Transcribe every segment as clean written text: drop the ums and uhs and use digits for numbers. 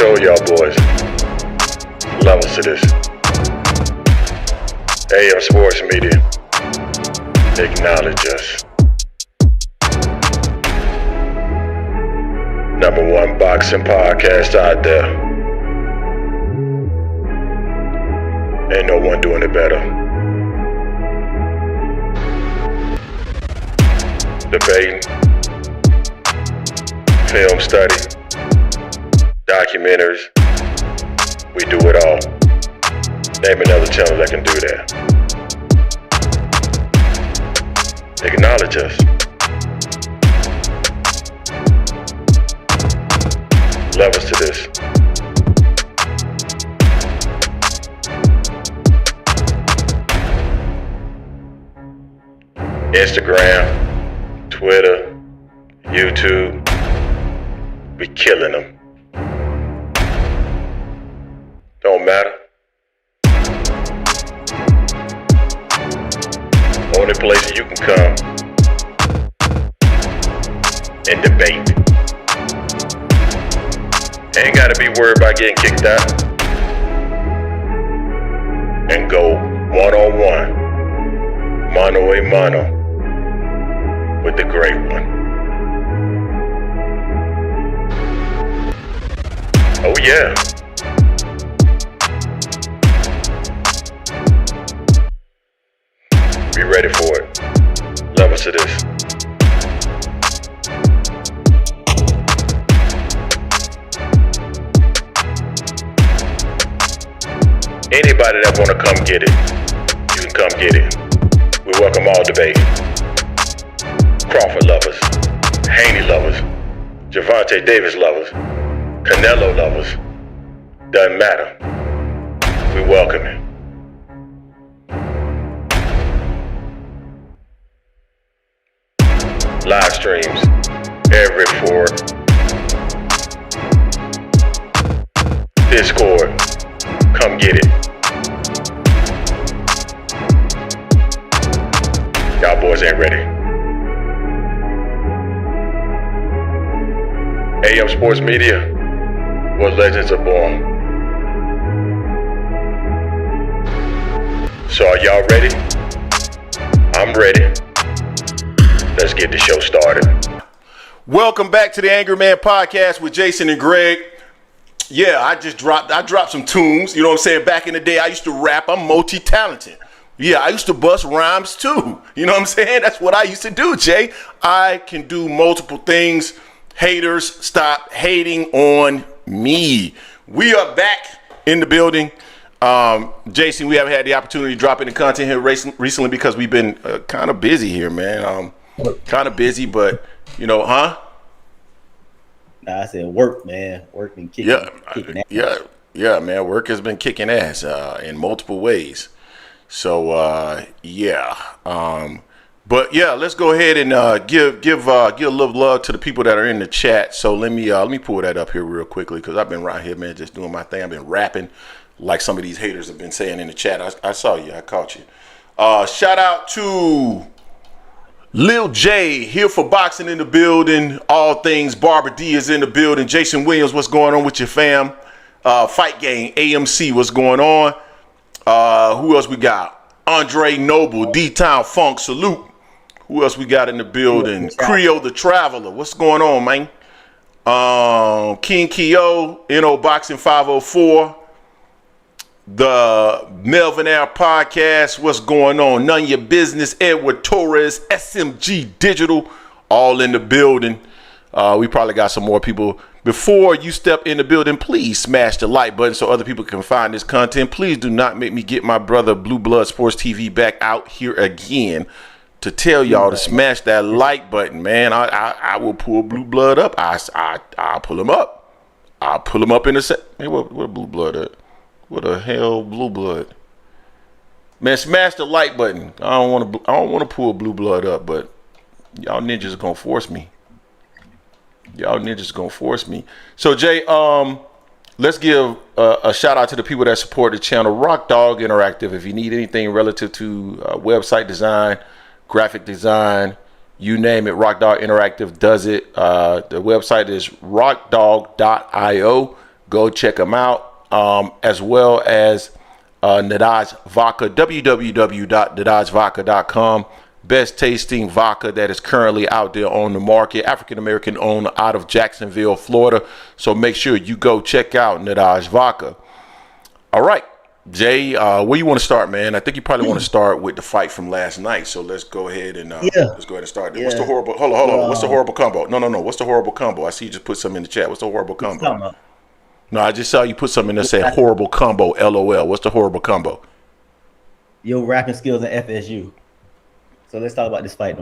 told y'all boys, levels to this. AM Sports Media, acknowledge us. #1 boxing podcast out there. Ain't no one doing it better. Debating, film study, documentaries, we do it all. Name another channel that can do that. Acknowledge us. Levels to this. Instagram, Twitter, YouTube, we killing them. Don't matter. Only place you can come and debate. Ain't gotta be worried about getting kicked out. And go one-on-one, mano-a-mano, with the great one. Oh yeah. Be ready for it. Levels to this. Anybody that wanna come get it, you can come get it. We welcome all debate. Crawford lovers, Haney lovers, Gervonta Davis lovers, Canelo lovers. Doesn't matter. We welcome it. Live streams every fork. Discord, come get it. Y'all boys ain't ready. AM Sports Media, where legends are born. So are y'all ready? I'm ready. Let's get the show started. Welcome back to the Angry Man Podcast with Jason and Greg. Yeah, I dropped some tunes. You know what I'm saying? Back in the day, I used to rap. I'm multi-talented. Yeah, I used to bust rhymes too. You know what I'm saying? That's what I used to do, Jay. I can do multiple things. Haters, stop hating on me. We are back in the building. Jason, we haven't had the opportunity to drop any content here recently because we've been kind of busy here, man. Kind of busy, but you know, huh? Nah, I said work, man. Work been kicking ass. Yeah, man. Work has been kicking ass in multiple ways. So but yeah, let's go ahead and give a little love to the people that are in the chat. So let me pull that up here real quickly because I've been right here, man, just doing my thing. I've been rapping like some of these haters have been saying in the chat. I saw you. I caught you. Shout out to Lil J here for boxing in the building. All things Barbara D is in the building. Jason Williams, what's going on with your fam? Fight Game AMC, what's going on? Who else we got? Andre Noble, D-Town Funk, salute. Who else we got in the building? Creo the Traveler, what's going on, man? King Keo, NO Boxing 504. The Melvin Air Podcast, what's going on? None of your business. Edward Torres, SMG Digital, all in the building. We probably got some more people. Before you step in the building, please smash the like button so other people can find this content. Please do not make me get my brother Blue Blood Sports TV back out here again to tell y'all to smash that like button, man. I will pull Blue Blood up. I'll pull him up. I'll pull him up in a sec. Hey, where Blue Blood at? What the hell, Blue Blood? Man, smash the like button. I don't want to pull Blue Blood up, but y'all ninjas gonna force me. So Jay, let's give a shout out to the people that support the channel. Rock Dog Interactive. If you need anything relative to website design, graphic design, you name it, Rock Dog Interactive does it. The website is rockdog.io. Go check them out, as well as Nadaj Vodka, www.nadajvodka.com. Best tasting vodka that is currently out there on the market. African-American owned, out of Jacksonville, Florida. So make sure you go check out Nadaj Vodka. All right, Jay, where you want to start, man? I think you probably want to start with the fight from last night. So let's go ahead and start. Yeah. What's the horrible? Hold on. What's the horrible combo? No. What's the horrible combo? I see you just put something in the chat. What's the horrible combo? No, I just saw you put something in there saying horrible combo. LOL. What's the horrible combo? Your rapping skills at FSU. So let's talk about this fight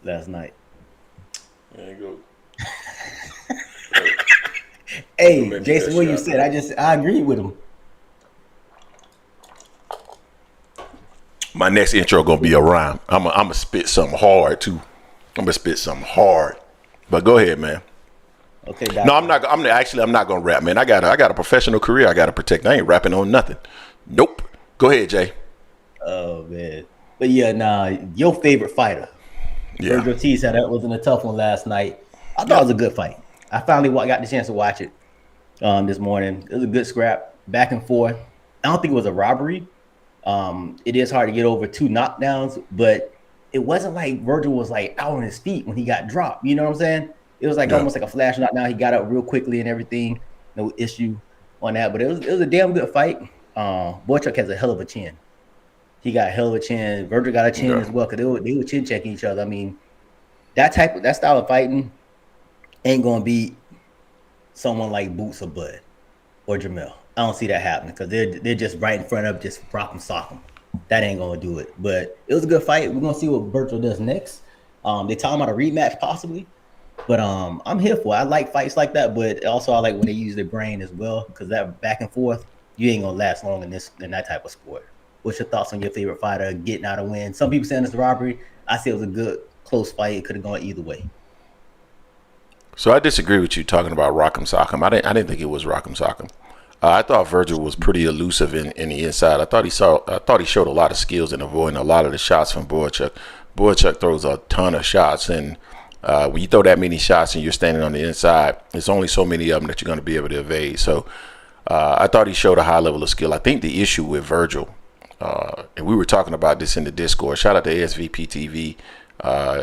last night. There you go. Hey, Jason Williams said, I agree with him. My next intro gonna be a rhyme. I'm gonna spit something hard too. I'm gonna spit something hard. But go ahead, man. Okay. No, I'm not gonna rap, man. I got a professional career I gotta protect. I ain't rapping on nothing. Nope. Go ahead, Jay. Oh man. But yeah, your favorite fighter, Vergil Ortiz, that wasn't a tough one last night. I thought it was a good fight. I finally got the chance to watch it this morning. It was a good scrap, back and forth. I don't think it was a robbery. It is hard to get over 2 knockdowns, but it wasn't like Vergil was like out on his feet when he got dropped. You know what I'm saying? It was like almost like a flash knockdown. He got up real quickly and everything. No issue on that. But it was a damn good fight. Bohachuk has a hell of a chin. He got a hell of a chin. Vergil got a chin as well, because they were chin checking each other. I mean, that style of fighting ain't gonna beat someone like Boots or Bud or Jamel. I don't see that happening, because they're just right in front of just rock 'em, sock 'em. That ain't gonna do it. But it was a good fight. We're gonna see what Vergil does next. They talking about a rematch possibly, but I'm here for it. I like fights like that, but also I like when they use their brain as well, because that back and forth, you ain't gonna last long in that type of sport. What's your thoughts on your favorite fighter getting out a win? Some people saying it's a robbery. I say it was a good, close fight. It could have gone either way. So I disagree with you talking about Rock'em Sock'em. I didn't think it was Rock'em Sock'em. I thought Vergil was pretty elusive in the inside. I thought he showed a lot of skills in avoiding a lot of the shots from Bohachuk. Bohachuk throws a ton of shots, and when you throw that many shots and you're standing on the inside, there's only so many of them that you're going to be able to evade. So I thought he showed a high level of skill. I think the issue with Vergil, and we were talking about this in the Discord. Shout out to ASVP TV,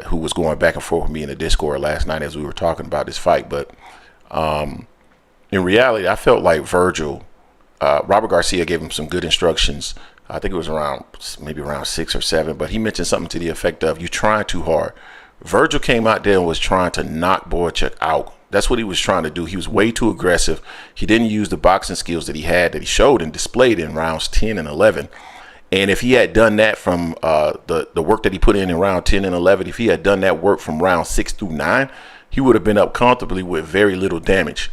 who was going back and forth with me in the Discord last night as we were talking about this fight. But in reality, I felt like Vergil, Robert Garcia gave him some good instructions. I think it was maybe around 6 or 7, but he mentioned something to the effect of, "You trying too hard." Vergil came out there and was trying to knock Bohachuk out. That's what he was trying to do. He was way too aggressive. He didn't use the boxing skills that he showed and displayed in rounds 10 and 11. And if he had done that from the work that he put in round 10 and 11, if he had done that work from round 6 through 9, he would have been up comfortably with very little damage.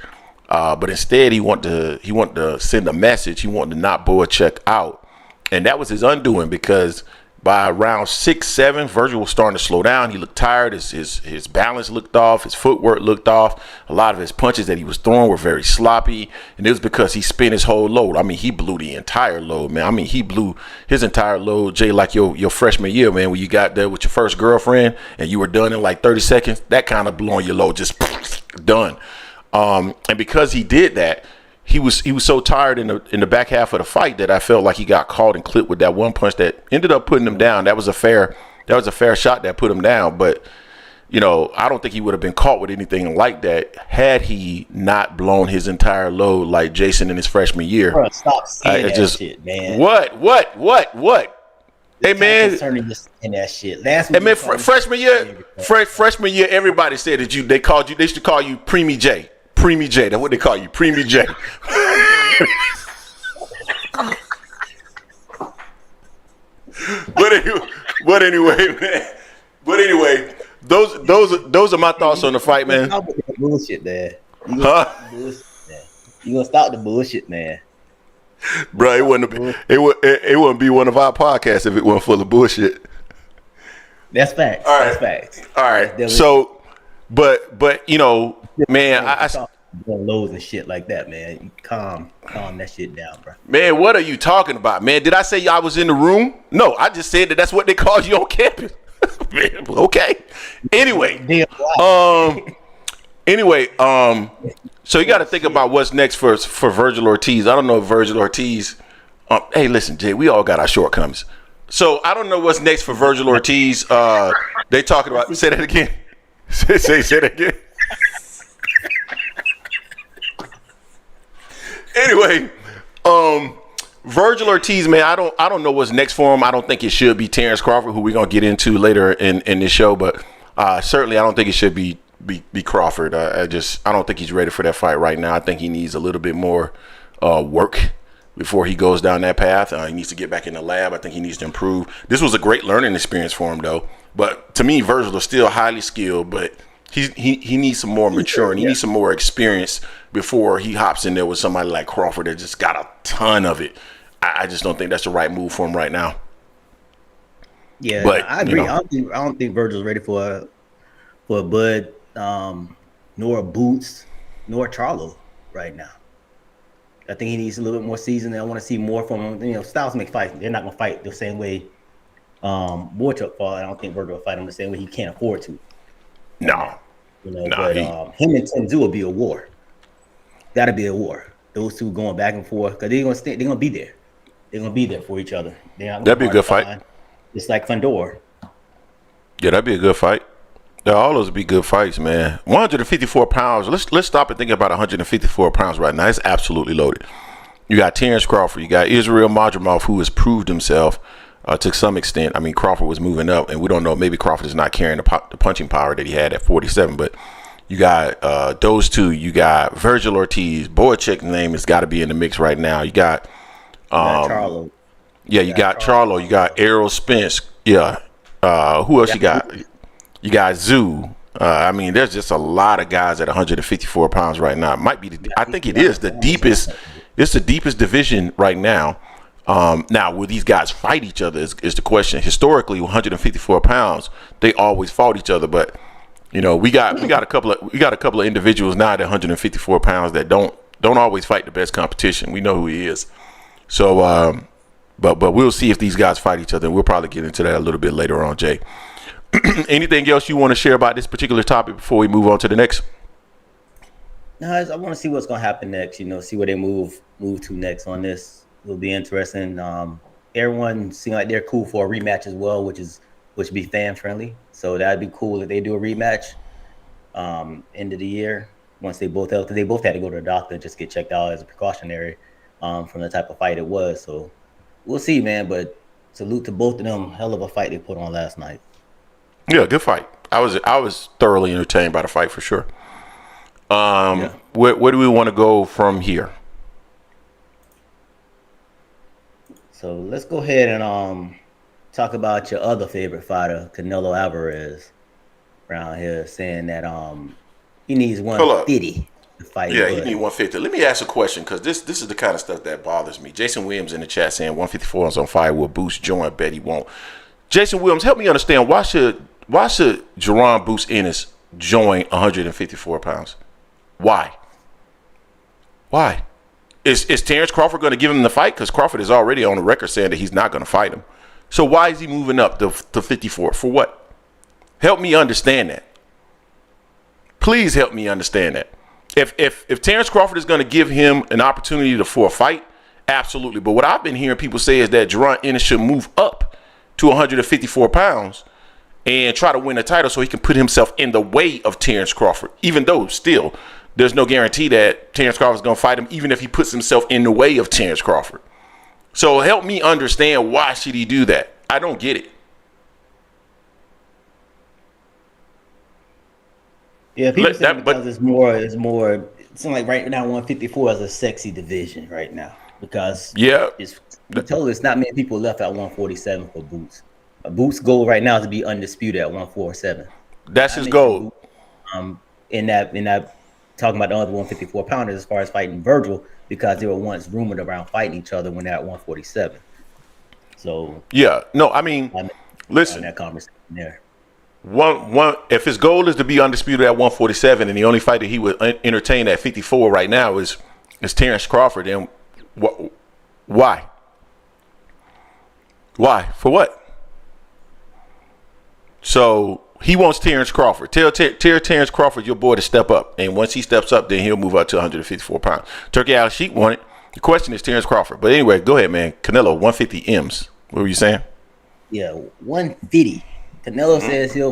But instead, he wanted to send a message. He wanted to knock Bohachuk out, and that was his undoing, because by round 6, 7, Vergil was starting to slow down. He looked tired. His balance looked off. His footwork looked off. A lot of his punches that he was throwing were very sloppy, and it was because he spent his whole load. I mean, he blew the entire load, man. I mean, he blew his entire load, Jay, like your freshman year, man, when you got there with your first girlfriend and you were done in like 30 seconds. That kind of blowing your load, just done. And because he did that, he was so tired in the back half of the fight that I felt like he got caught and clipped with that one punch that ended up putting him down. That was a fair shot that put him down. But I don't think he would have been caught with anything like that had he not blown his entire load like Jason in his freshman year. Bro, stop saying that shit, man. What? Hey man, turning this in that shit. Last week, hey man, freshman year, everybody said that they used to call you Preemie J. Preemie J. That's what they call you, Preemie J. But anyway, man. But anyway, those are my thoughts on the fight, man. Stop with that bullshit, man. You gonna stop the bullshit, man. Bro, it wouldn't be one of our podcasts if it wasn't full of bullshit. That's facts. All right. That's facts. All right. So, but man, I lows and shit like that, man. You calm that shit down, bro. Man, what are you talking about, man? Did I say I was in the room? No, I just said that's what they called you on campus. Man, okay. Anyway, Anyway, so you got to think about what's next for Vergil Ortiz. I don't know if Vergil Ortiz. Hey, listen, Jay, we all got our shortcomings. So I don't know what's next for Vergil Ortiz. They talking about. Say that again. Say that again. Anyway, Vergil Ortiz, man, I don't know what's next for him. I don't think it should be Terence Crawford, who we're gonna get into later in this show, but certainly I don't think it should be Crawford. I don't think he's ready for that fight right now. I think he needs a little bit more work before he goes down that path. He needs to get back in the lab. I think he needs to improve. This was a great learning experience for him, though. But to me, Vergil is still highly skilled, but he needs some more maturing. He needs some more experience before he hops in there with somebody like Crawford that just got a ton of it. I just don't think that's the right move for him right now. Yeah, but I agree. I don't think Vergil's ready for a Bud, nor a Boots, nor a Charlo right now. I think he needs a little bit more seasoning. I want to see more from him. Styles make fights. They're not going to fight the same way Bohachuk fought. I don't think Vergil will fight him the same way. He can't afford to. No. But him and Tenzu will be a war. That'll be a war. Those two going back and forth because they're gonna be there. They're gonna be there for each other. That'd be a good fight. Just like Fundora. Yeah, that'd be a good fight. Yeah, all those would be good fights, man. 154 pounds. Let's stop and think about 154 pounds right now. It's absolutely loaded. You got Terence Crawford. You got Israil Madrimov, who has proved himself to some extent. I mean, Crawford was moving up, and we don't know. Maybe Crawford is not carrying the punching power that he had at 47. But you got those two. You got Vergil Ortiz. Bohachuk's name has got to be in the mix right now. You got Charlo. Yeah, you got Charlo. You got Errol Spence. Yeah. Who else you got? You got Zoo. I mean, there's just a lot of guys at 154 pounds right now. It might be. I think it is the deepest. It's the deepest division right now. Now, will these guys fight each other? Is the question. Historically, 154 pounds, they always fought each other. But we got a couple of individuals now at 154 pounds that don't always fight the best competition. We know who he is. So, but we'll see if these guys fight each other, and we'll probably get into that a little bit later on, Jay. Anything else you want to share about this particular topic before we move on to the next? No, I want to see what's going to happen next. See where they move to next on this. It'll be interesting. Everyone seems like they're cool for a rematch as well, which would be fan friendly. So that'd be cool if they do a rematch. End of the year, once they both healthy. They both had to go to the doctor and just get checked out as a precautionary from the type of fight it was. So we'll see, man. But salute to both of them. Hell of a fight they put on last night. Yeah, good fight. I was thoroughly entertained by the fight for sure. Where do we want to go from here? So let's go ahead and talk about your other favorite fighter, Canelo Alvarez, around here saying that he needs 150 to fight. Yeah, he needs 150. Let me ask a question, because this is the kind of stuff that bothers me. Jason Williams in the chat saying 154 is on fire. Will Boost join? Bet he won't. Jason Williams, help me understand, why should Jerron Boost Ennis join 154 pounds? Why? Is Terence Crawford going to give him the fight? Because Crawford is already on the record saying that he's not going to fight him. So why is he moving up to 54? For what? Help me understand that. Please help me understand that. If Terence Crawford is going to give him an opportunity for a fight, absolutely. But what I've been hearing people say is that Jerron Ennis should move up to 154 pounds and try to win a title so he can put himself in the way of Terence Crawford, even though still there's no guarantee that Terence Crawford is going to fight him, even if he puts himself in the way of Terence Crawford. So help me understand, why should he do that? I don't get it. Yeah, people say because it's more. It seems like right now 154 is a sexy division right now because it's not many people left at 147 for Boots. Boots' goal right now is to be undisputed at 147. That's his goal. In that talking about the other 154 pounders as far as fighting Vergil, because they were once rumored around fighting each other when they're at 147. So listen, that conversation there. If his goal is to be undisputed at 147, and the only fight that he would entertain at 54 right now is Terence Crawford, then why? Why? For what? So he wants Terence Crawford. Tell Terence Crawford, your boy, to step up. And once he steps up, then he'll move up to 154 pounds. Turki Alalshikh won it. The question is Terence Crawford. But anyway, go ahead, man. Canelo, 150 M's. What were you saying? Yeah, 150. Canelo says he'll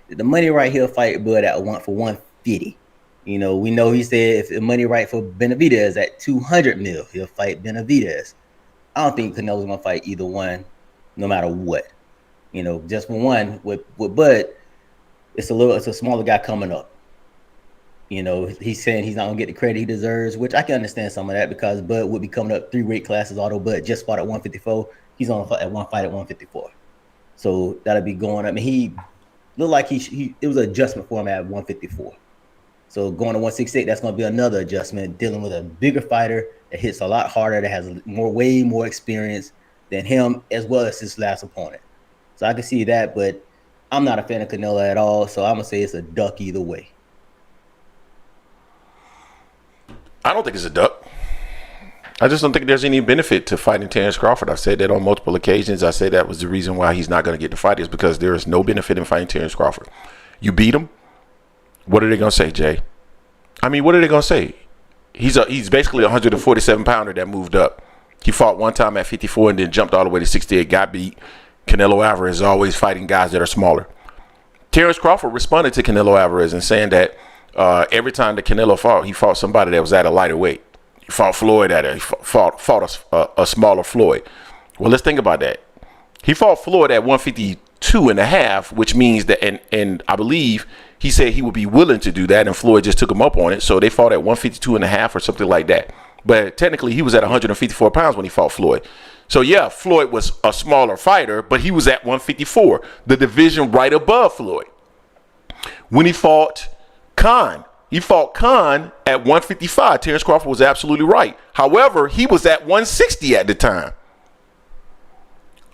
the money right, he'll fight Bud at for 150. You know, we know he said if the money right for Benavidez at 200 mil, he'll fight Benavidez. I don't think Canelo's gonna fight either one, no matter what. You know, just for one with Bud, it's a smaller guy coming up. You know, he's saying he's not gonna get the credit he deserves, which I can understand some of that because Bud would be coming up 3 weight classes, although Bud just fought at 154. He's on one fight at 154. So that'll be going up. I mean, he looked like it was an adjustment for him at 154. So going to 168, that's going to be another adjustment, dealing with a bigger fighter that hits a lot harder, that has way more experience than him, as well as his last opponent. So I can see that, but I'm not a fan of Canelo at all. So I'm going to say it's a duck either way. I don't think it's a duck. I just don't think there's any benefit to fighting Terence Crawford. I've said that on multiple occasions. I say that was the reason why he's not going to get the fight is because there is no benefit in fighting Terence Crawford. You beat him. What are they going to say, Jay? I mean, what are they going to say? He's basically a 147 pounder that moved up. He fought one time at 54 and then jumped all the way to 68, got beat. Canelo Alvarez is always fighting guys that are smaller. Terence Crawford responded to Canelo Alvarez and saying that every time that Canelo fought, he fought somebody that was at a lighter weight. He fought Floyd he fought a smaller Floyd. Well, let's think about that. He fought Floyd at 152.5, which means that, and I believe he said he would be willing to do that, and Floyd just took him up on it. So they fought at 152.5 or something like that. But technically, he was at 154 pounds when he fought Floyd. So yeah, Floyd was a smaller fighter, but he was at 154, the division right above Floyd. When he fought Khan at 155. Terence Crawford was absolutely right. However, he was at 160 at the time.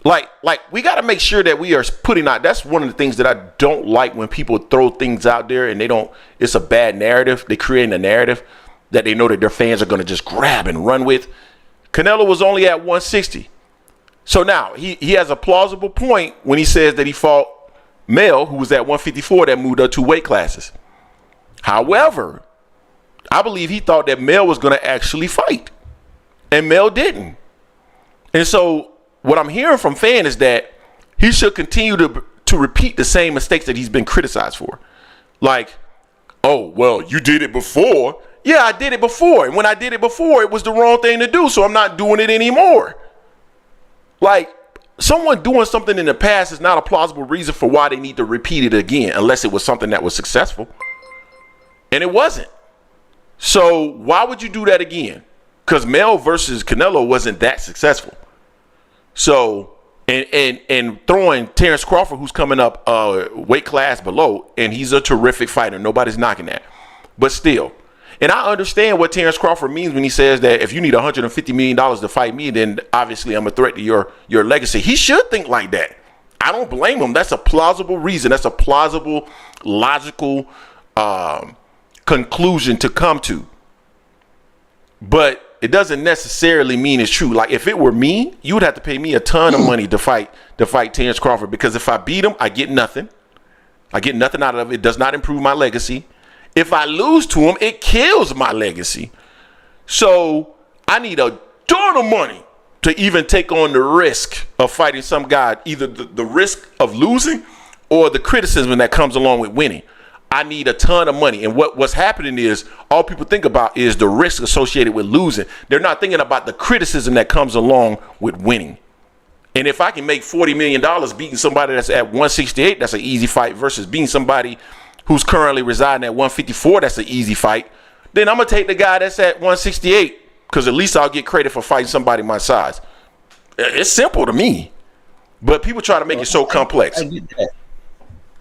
Like we got to make sure that we are putting out. That's one of the things that I don't like when people throw things out there and it's a bad narrative. They create a narrative that they know that their fans are going to just grab and run with. Canelo was only at 160. So now he has a plausible point when he says that he fought Mel, who was at 154, that moved up 2 weight classes. However, I believe he thought that Mel was going to actually fight, and Mel didn't. And so what I'm hearing from fans is that he should continue to repeat the same mistakes that he's been criticized for. Like, oh, well, you did it before. Yeah, I did it before. And when I did it before, it was the wrong thing to do, so I'm not doing it anymore. Like, someone doing something in the past is not a plausible reason for why they need to repeat it again, unless it was something that was successful. And it wasn't. So why would you do that again? Because Mel versus Canelo wasn't that successful. So, and throwing Terence Crawford, who's coming up weight class below, and he's a terrific fighter. Nobody's knocking that. But still. And I understand what Terence Crawford means when he says that if you need $150 million to fight me, then obviously I'm a threat to your legacy. He should think like that. I don't blame him. That's a plausible reason. That's a plausible, logical conclusion to come to. But it doesn't necessarily mean it's true. Like, if it were me, you would have to pay me a ton of money to fight Terence Crawford, because if I beat him, I get nothing. I get nothing out of it. It does not improve my legacy. If I lose to him, it kills my legacy. So I need a ton of money to even take on the risk of fighting some guy, either the risk of losing or the criticism that comes along with winning. I need a ton of money. And what's happening is all people think about is the risk associated with losing. They're not thinking about the criticism that comes along with winning. And if I can make $40 million beating somebody that's at 168, that's an easy fight, versus beating somebody who's currently residing at 154, that's an easy fight, then I'm going to take the guy that's at 168, because at least I'll get credit for fighting somebody my size. It's simple to me. But people try to make it so complex. I get that.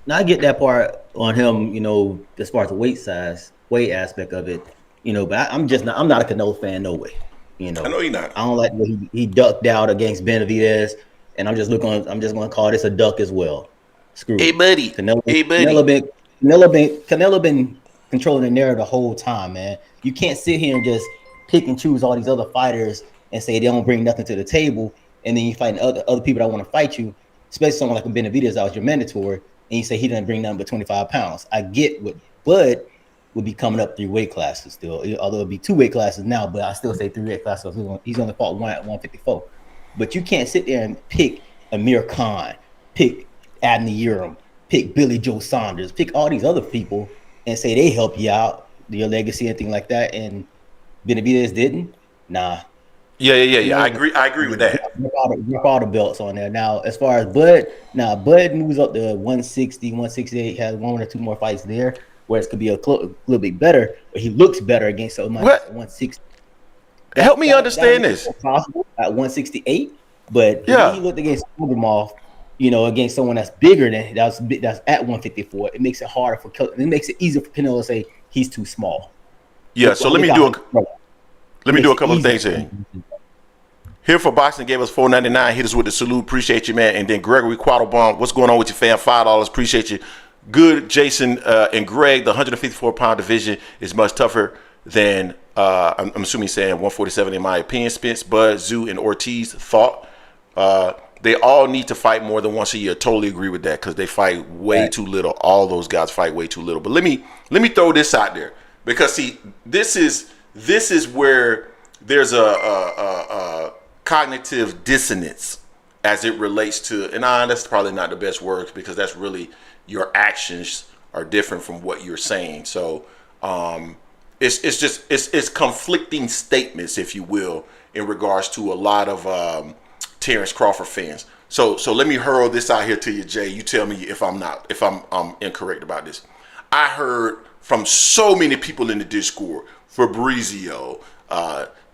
Now I get that part on him, you know, as far as the weight aspect of it, you know, but I'm not a Canelo fan, no way. You know, I know you're not. I don't like the way he ducked out against Benavidez, and I'm just going to call this a duck as well. Screw hey, it. buddy. Canelo been controlling the narrative the whole time, man. You can't sit here and just pick and choose all these other fighters and say they don't bring nothing to the table, and then you fight other people that want to fight you, especially someone like a Benavidez that was your mandatory. and you say he didn't bring nothing but 25 pounds. I get what Bud would be coming up 3 weight classes still, although it'd be 2 weight classes now, but I still say 3 weight classes. He's only fought one at 154. But you can't sit there and pick Amir Khan, pick Abney Urim, pick Billy Joe Saunders, pick all these other people and say they help you out, your legacy, anything like that, and Benavidez didn't. Nah. Yeah. I agree with that. Rip all the belts on there. Now, as far as Bud, Bud moves up to 160, 168, has 1 or 2 more fights there, where it could be a little bit better, but he looks better against someone at 160. Help me understand this. Possible at 168, but he looked against Madrimov, against someone that's bigger than that's at 154. It makes it harder it makes it easier for Canelo to say he's too small. Yeah, so let me do a couple of things here. Here for Boxing gave us $4.99. Hit us with the salute. Appreciate you, man. And then Gregory Quattlebaum, what's going on with your fan? $5. Appreciate you. Good, Jason and Greg. The 154-pound division is much tougher than I'm assuming he's saying 147 in my opinion. Spence, Bud, Zoo, and Ortiz thought they all need to fight more than once a year. Totally agree with that because they fight way too little. All those guys fight way too little. But let me throw this out there because see, this is where there's a cognitive dissonance as it relates to, and that's probably not the best words because that's really your actions are different from what you're saying. So it's conflicting statements, if you will, in regards to a lot of Terence Crawford fans. So let me hurl this out here to you, Jay. You tell me if I'm incorrect about this. I heard from so many people in the Discord, Fabrizio,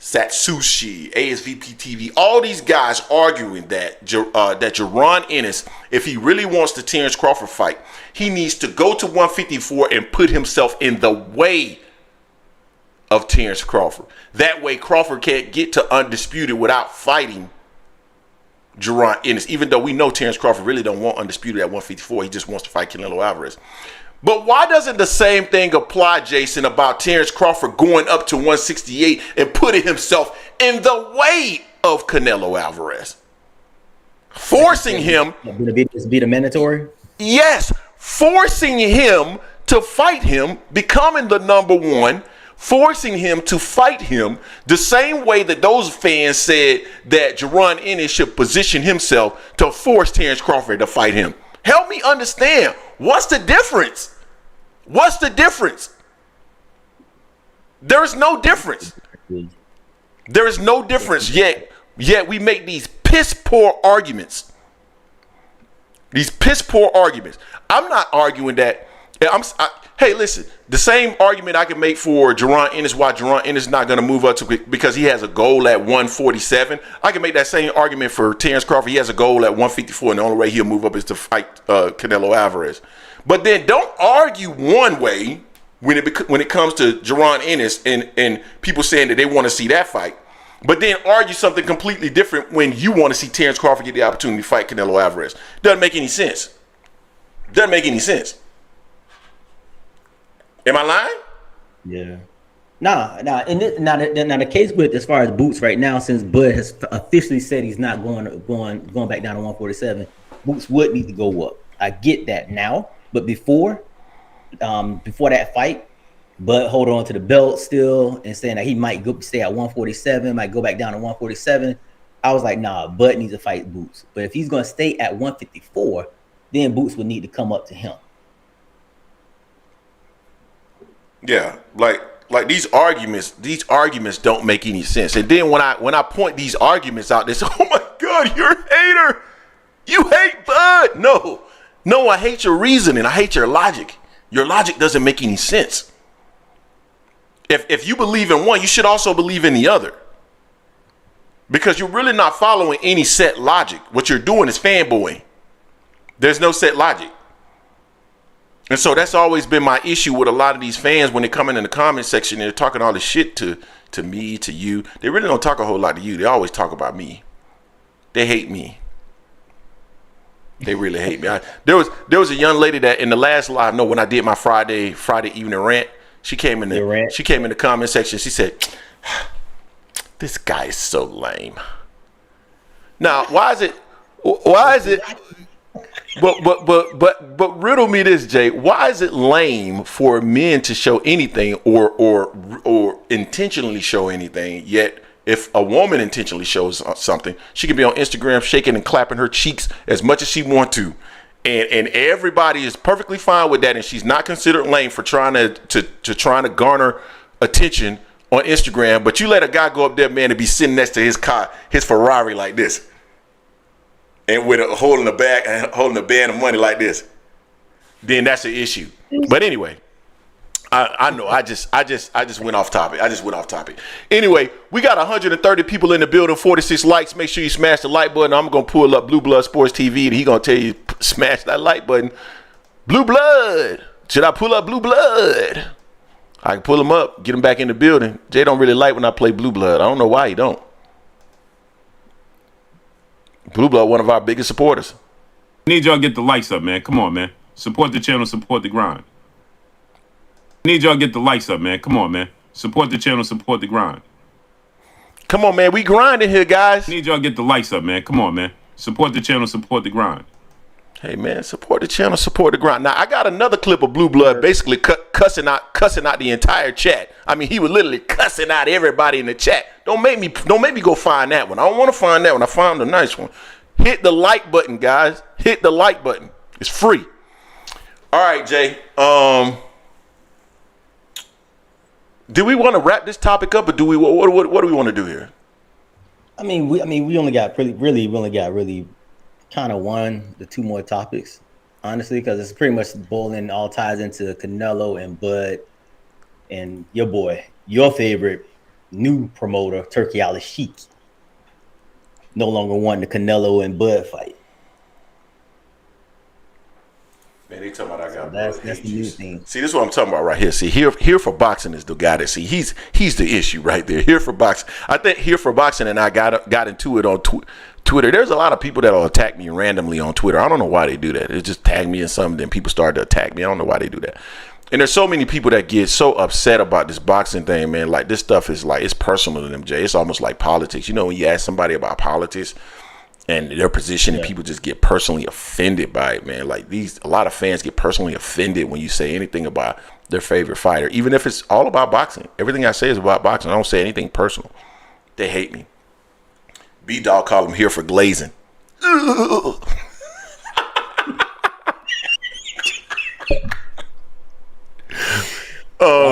Satsushi, ASVP TV, all these guys arguing that Jaron Ennis, if he really wants the Terence Crawford fight, he needs to go to 154 and put himself in the way of Terence Crawford. That way Crawford can't get to undisputed without fighting Jaron Ennis, even though we know Terence Crawford really don't want undisputed at 154. He just wants to fight Canelo Alvarez. But why doesn't the same thing apply, Jason, about Terence Crawford going up to 168 and putting himself in the way of Canelo Alvarez? Forcing him. Be the mandatory? Yes. Forcing him to fight him, becoming the number one, forcing him to fight him the same way that those fans said that Jaron Ennis should position himself to force Terence Crawford to fight him. Help me understand. What's the difference? What's the difference? There is no difference. There is no difference. Yet we make these piss poor arguments. These piss poor arguments. I'm not arguing that. Hey, listen. The same argument I can make for Jaron Ennis, why Jaron Ennis is not going to move up to because he has a goal at 147. I can make that same argument for Terence Crawford. He has a goal at 154, and the only way he'll move up is to fight Canelo Alvarez. But then don't argue one way when it comes to Jaron Ennis and people saying that they want to see that fight. But then argue something completely different when you want to see Terence Crawford get the opportunity to fight Canelo Alvarez. Doesn't make any sense. Doesn't make any sense. Am I lying? Yeah. Nah. And the case with as far as Boots right now, since Bud has officially said he's not going back down to 147, Boots would need to go up. I get that now, but before that fight, Bud hold on to the belt still and saying that he might stay at 147, might go back down to 147. I was like, nah, Bud needs to fight Boots. But if he's going to stay at 154, then Boots would need to come up to him. Yeah, like these arguments don't make any sense. And then when I point these arguments out, they say, "Oh my God, you're a hater. You hate Bud." No, I hate your reasoning. I hate your logic. Your logic doesn't make any sense. If you believe in one, you should also believe in the other. Because you're really not following any set logic. What you're doing is fanboying. There's no set logic. And so that's always been my issue with a lot of these fans when they come in the comment section and they're talking all this shit to me, to you. They really don't talk a whole lot to you. They always talk about me. They hate me. They really hate me. There was a young lady that in the last live, when I did my Friday evening rant, she came in the comment section. She said, "This guy is so lame." Now, why is it? But riddle me this, Jay. Why is it lame for men to show anything or intentionally show anything? Yet, if a woman intentionally shows something, she can be on Instagram shaking and clapping her cheeks as much as she wants to, and everybody is perfectly fine with that, and she's not considered lame for trying to garner attention on Instagram. But you let a guy go up there, man, and be sitting next to his car, his Ferrari like this. And with holding a band of money like this, then that's an issue. But anyway, I know I just went off topic. Anyway, we got 130 people in the building, 46 likes. Make sure you smash the like button. I'm gonna pull up Blue Blood Sports TV, and he gonna tell you smash that like button. Blue Blood. Should I pull up Blue Blood? I can pull him up, get him back in the building. Jay don't really like when I play Blue Blood. I don't know why he don't. Blue Blood, one of our biggest supporters. Need y'all get the likes up, man. Come on, man. Support the channel, support the grind. Need y'all get the likes up, man. Come on, man. Support the channel, support the grind. Come on, man. We grinding here, guys. Need y'all get the likes up, man. Come on, man. Support the channel, support the grind. Hey, man, support the channel, support the grind. Now, I got another clip of Blue Blood basically cussing out the entire chat. I mean, he was literally cussing out everybody in the chat. Don't make me go find that one. I don't want to find that one. I found a nice one. Hit the like button, guys. Hit the like button. It's free. All right, Jay. Do we want to wrap this topic up, or do we? What do we want to do here? We only got really kind of the two more topics, honestly, because it's pretty much boiling all ties into Canelo and Bud and your boy, your favorite new promoter, Turki Alalshikh, no longer wanting the Canelo and Bud fight. Man, they talking about I got that's the new thing. See, this is what I'm talking about right here. See, here for boxing is the guy that he's the issue right there. Here for boxing, I think here for boxing, and I got into it on Twitter. There's a lot of people that'll attack me randomly on Twitter. I don't know why they do that. It just tag me in something, then people start to attack me. I don't know why they do that. And there's so many people that get so upset about this boxing thing, man. Like, this stuff is like, it's personal to them, Jay. It's almost like politics. You know, when you ask somebody about politics and their position, and people just get personally offended by it, man. Like, a lot of fans get personally offended when you say anything about their favorite fighter, even if it's all about boxing. Everything I say is about boxing. I don't say anything personal. They hate me. B-Dog called him here for glazing. I'll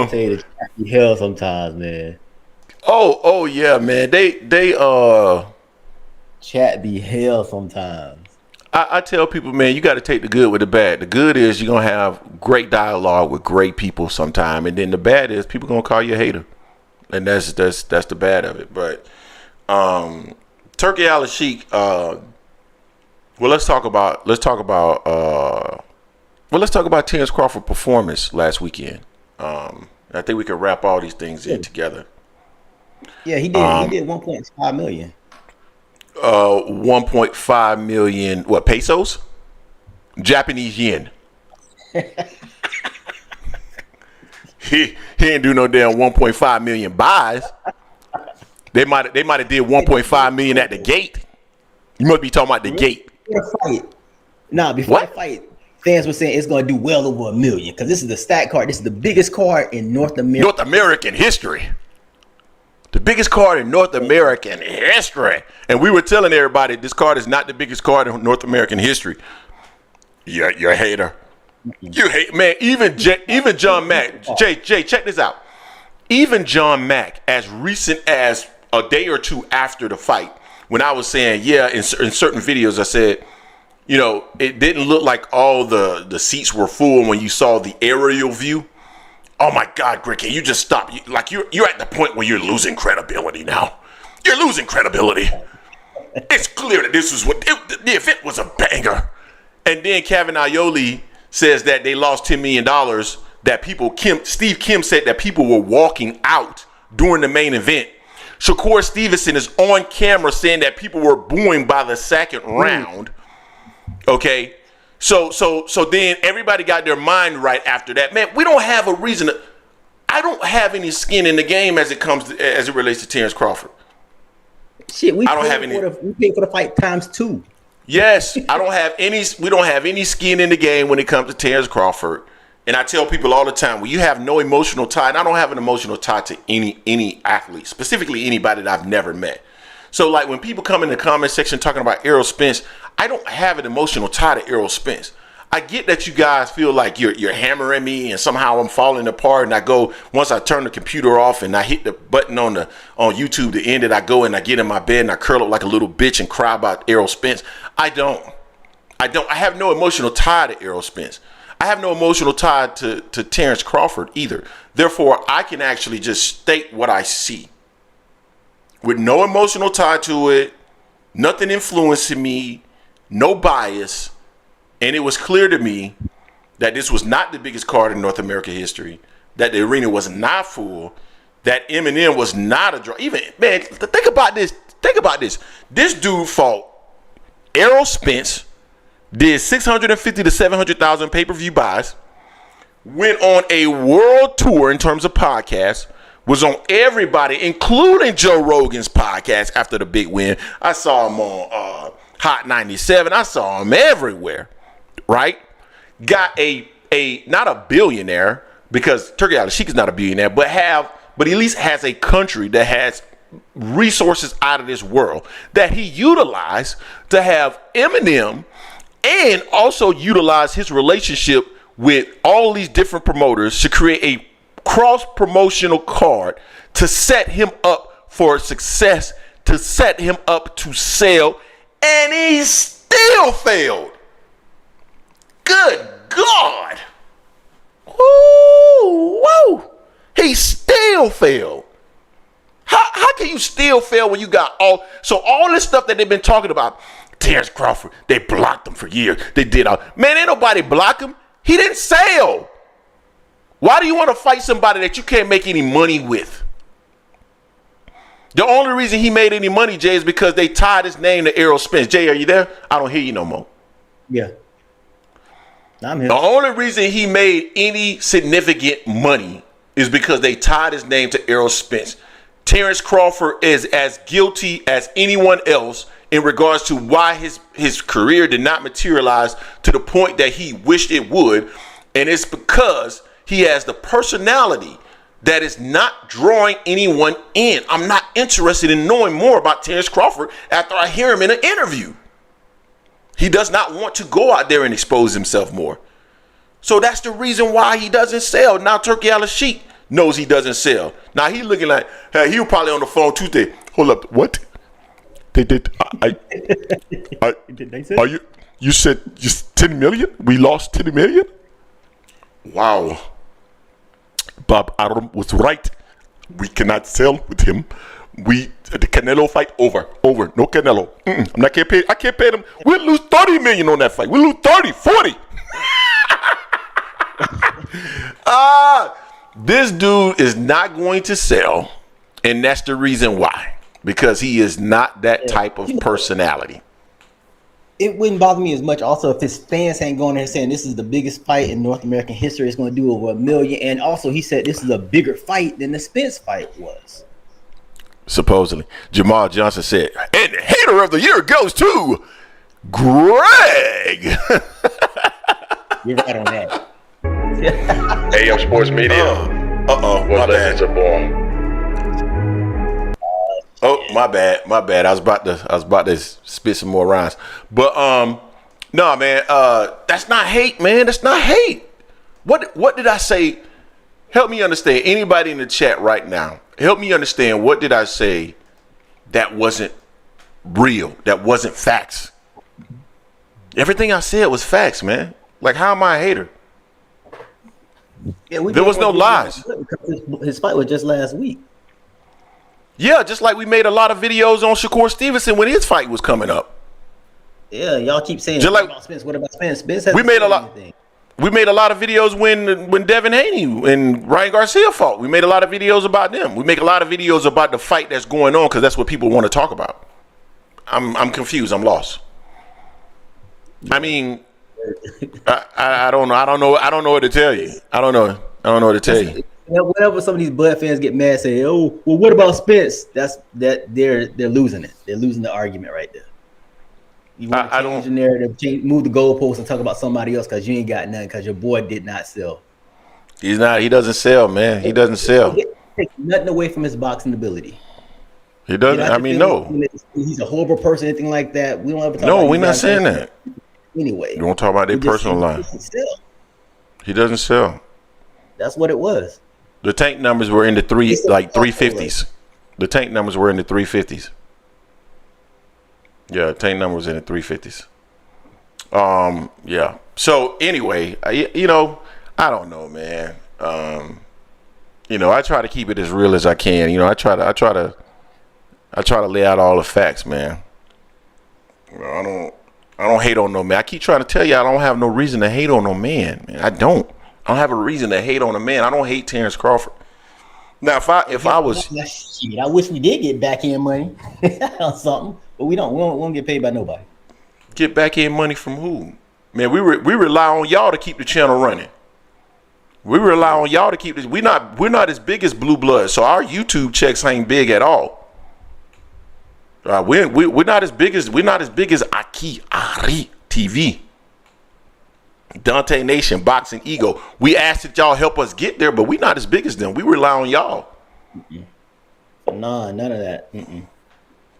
tell you, the hell sometimes, man. Oh yeah, man. They chat be hell sometimes. I tell people, man, you got to take the good with the bad. The good is you're gonna have great dialogue with great people sometime, and then the bad is people gonna call you a hater, and that's the bad of it. But Turki Alalshikh. Let's talk about Terence Crawford performance last weekend. I think we can wrap all these things in together. Yeah, he did. He did 1.5 million. 1.5 million. What, pesos? Japanese yen. he didn't do no damn 1.5 million buys. They might have did 1.5 million at the gate. You must be talking about the gate. Before the fight, fans were saying it's going to do well over $1 million because this is the stat card. This is the biggest card in North American history. The biggest card in North American history. And we were telling everybody this card is not the biggest card in North American history. You're a hater. You hate, man. Even John Mack. Jay, check this out. Even John Mack, as recent as a day or two after the fight, when I was saying, in certain videos, I said, you know, it didn't look like all the seats were full when you saw the aerial view. Oh my God, Greg, can you just stop? You're at the point where you're losing credibility now. You're losing credibility. It's clear that this was the event was a banger. And then Kevin Aioli says that they lost $10 million. That Steve Kim said that people were walking out during the main event. Shakur Stevenson is on camera saying that people were booing by the second round. Okay. So then everybody got their mind right after that. Man, we don't have a reason I don't have any skin in the game as it relates to Terence Crawford. Shit, we paid for the fight times 2. Yes, I don't have any. We don't have any skin in the game when it comes to Terence Crawford. And I tell people all the time, well, you have no emotional tie. And I don't have an emotional tie to any athlete, specifically anybody that I've never met. So, like, when people come in the comment section talking about Errol Spence, I don't have an emotional tie to Errol Spence. I get that you guys feel like you're hammering me and somehow I'm falling apart. And I go, once I turn the computer off and I hit the button on YouTube to end it, I go and I get in my bed and I curl up like a little bitch and cry about Errol Spence. I don't. I have no emotional tie to Errol Spence. I have no emotional tie to Terence Crawford either. Therefore, I can actually just state what I see with no emotional tie to it, nothing influencing me, no bias. And it was clear to me that this was not the biggest card in North American history, that the arena was not full, that Eminem was not a draw. Even, man, think about this. Think about this. This dude fought Errol Spence, did 650 to 700,000 pay-per-view buys, went on a world tour in terms of podcasts, was on everybody, including Joe Rogan's podcast after the big win. I saw him on Hot 97. I saw him everywhere, right? Got a not a billionaire, because Turki Alalshikh is not a billionaire, but at least has a country that has resources out of this world that he utilized to have Eminem, and also utilize his relationship with all these different promoters to create a cross-promotional card to set him up for success, to set him up to sell, and he still failed. Good God. Woo, woo. He still failed. How can you still fail when you got all this stuff that they've been talking about? Terence Crawford, they blocked him for years. They did all. Man, ain't nobody block him. He didn't sell. Why do you want to fight somebody that you can't make any money with? The only reason he made any money, Jay, is because they tied his name to Errol Spence. Jay, are you there? I don't hear you no more. Yeah. I'm here. The only reason he made any significant money is because they tied his name to Errol Spence. Terence Crawford is as guilty as anyone else in regards to why his career did not materialize to the point that he wished it would. And it's because he has the personality that is not drawing anyone in. I'm not interested in knowing more about Terence Crawford after I hear him in an interview. He does not want to go out there and expose himself more. So that's the reason why he doesn't sell. Now Turki Alalshikh knows he doesn't sell. Now he looking like, hey, he was probably on the phone Tuesday. Hold up, what? They did. You said just 10 million? We lost 10 million? Wow. Bob Arum was right. We cannot sell with him. The Canelo fight over. No Canelo. I'm not can't pay. I can't pay them. We'll lose 30 million on that fight. We'll lose 30, 40. This dude is not going to sell, and that's the reason why. Because he is not that type of personality. It wouldn't bother me as much also if his fans ain't going there saying this is the biggest fight in North American history. It's going to do over $1 million. And also he said this is a bigger fight than the Spence fight was. Supposedly. Jamal Johnson said, and hater of the year goes to Greg. You're right on that. AM Sports Media. My bad. To bomb. Oh, my bad. I was about to spit some more rhymes. But no, man, that's not hate, man. That's not hate. What did I say? Help me understand. Anybody in the chat right now, help me understand, what did I say that wasn't real, that wasn't facts? Everything I said was facts, man. Like, how am I a hater? Yeah, there was no lies. His fight was just last week. Yeah, just like we made a lot of videos on Shakur Stevenson when his fight was coming up. Yeah, y'all keep saying just what like, about Spence? What about Spence? Spence hasn't we made a said lot. anything. We made a lot of videos when Devin Haney and Ryan Garcia fought. We made a lot of videos about them. We make a lot of videos about the fight that's going on because that's what people want to talk about. I'm confused. I'm lost. I mean, I don't know. I don't know what to tell you. I don't know what to tell you. Whenever some of these Bud fans get mad, say, "Oh, well, what about Spence?" They're losing it. They're losing the argument right there. You want to change the narrative, move the goalposts, and talk about somebody else because you ain't got nothing because your boy did not sell. He's not. He doesn't sell, man. He doesn't sell. Take nothing away from his boxing ability. He doesn't. I mean, no. He's a horrible person, anything like that. We don't ever talk no, about we're not saying that. Anyway. You won't talk about their personal life. He doesn't sell. That's what it was. The tank numbers were in the 350s. The tank numbers were in the 350s. Yeah, tank numbers in the 350s. Yeah. So anyway, you know, I don't know, man. You know, I try to keep it as real as I can. You know, I try to lay out all the facts, man. You know, I don't hate on no man. I keep trying to tell you I don't have no reason to hate on no man. I don't have a reason to hate on a man. I don't hate Terence Crawford. Now, if I was, shit, I wish we did get back end money on something, but we won't get paid by nobody. Get back end money from who? Man, we rely on y'all to keep the channel running. We rely on y'all to keep this. We're not as big as Blue Blood, so our YouTube checks ain't big at all. We're not as big as Aki Ari TV, Dante Nation, Boxing Ego. We asked that y'all help us get there, but we're not as big as them. We rely on y'all. Nah, none of that.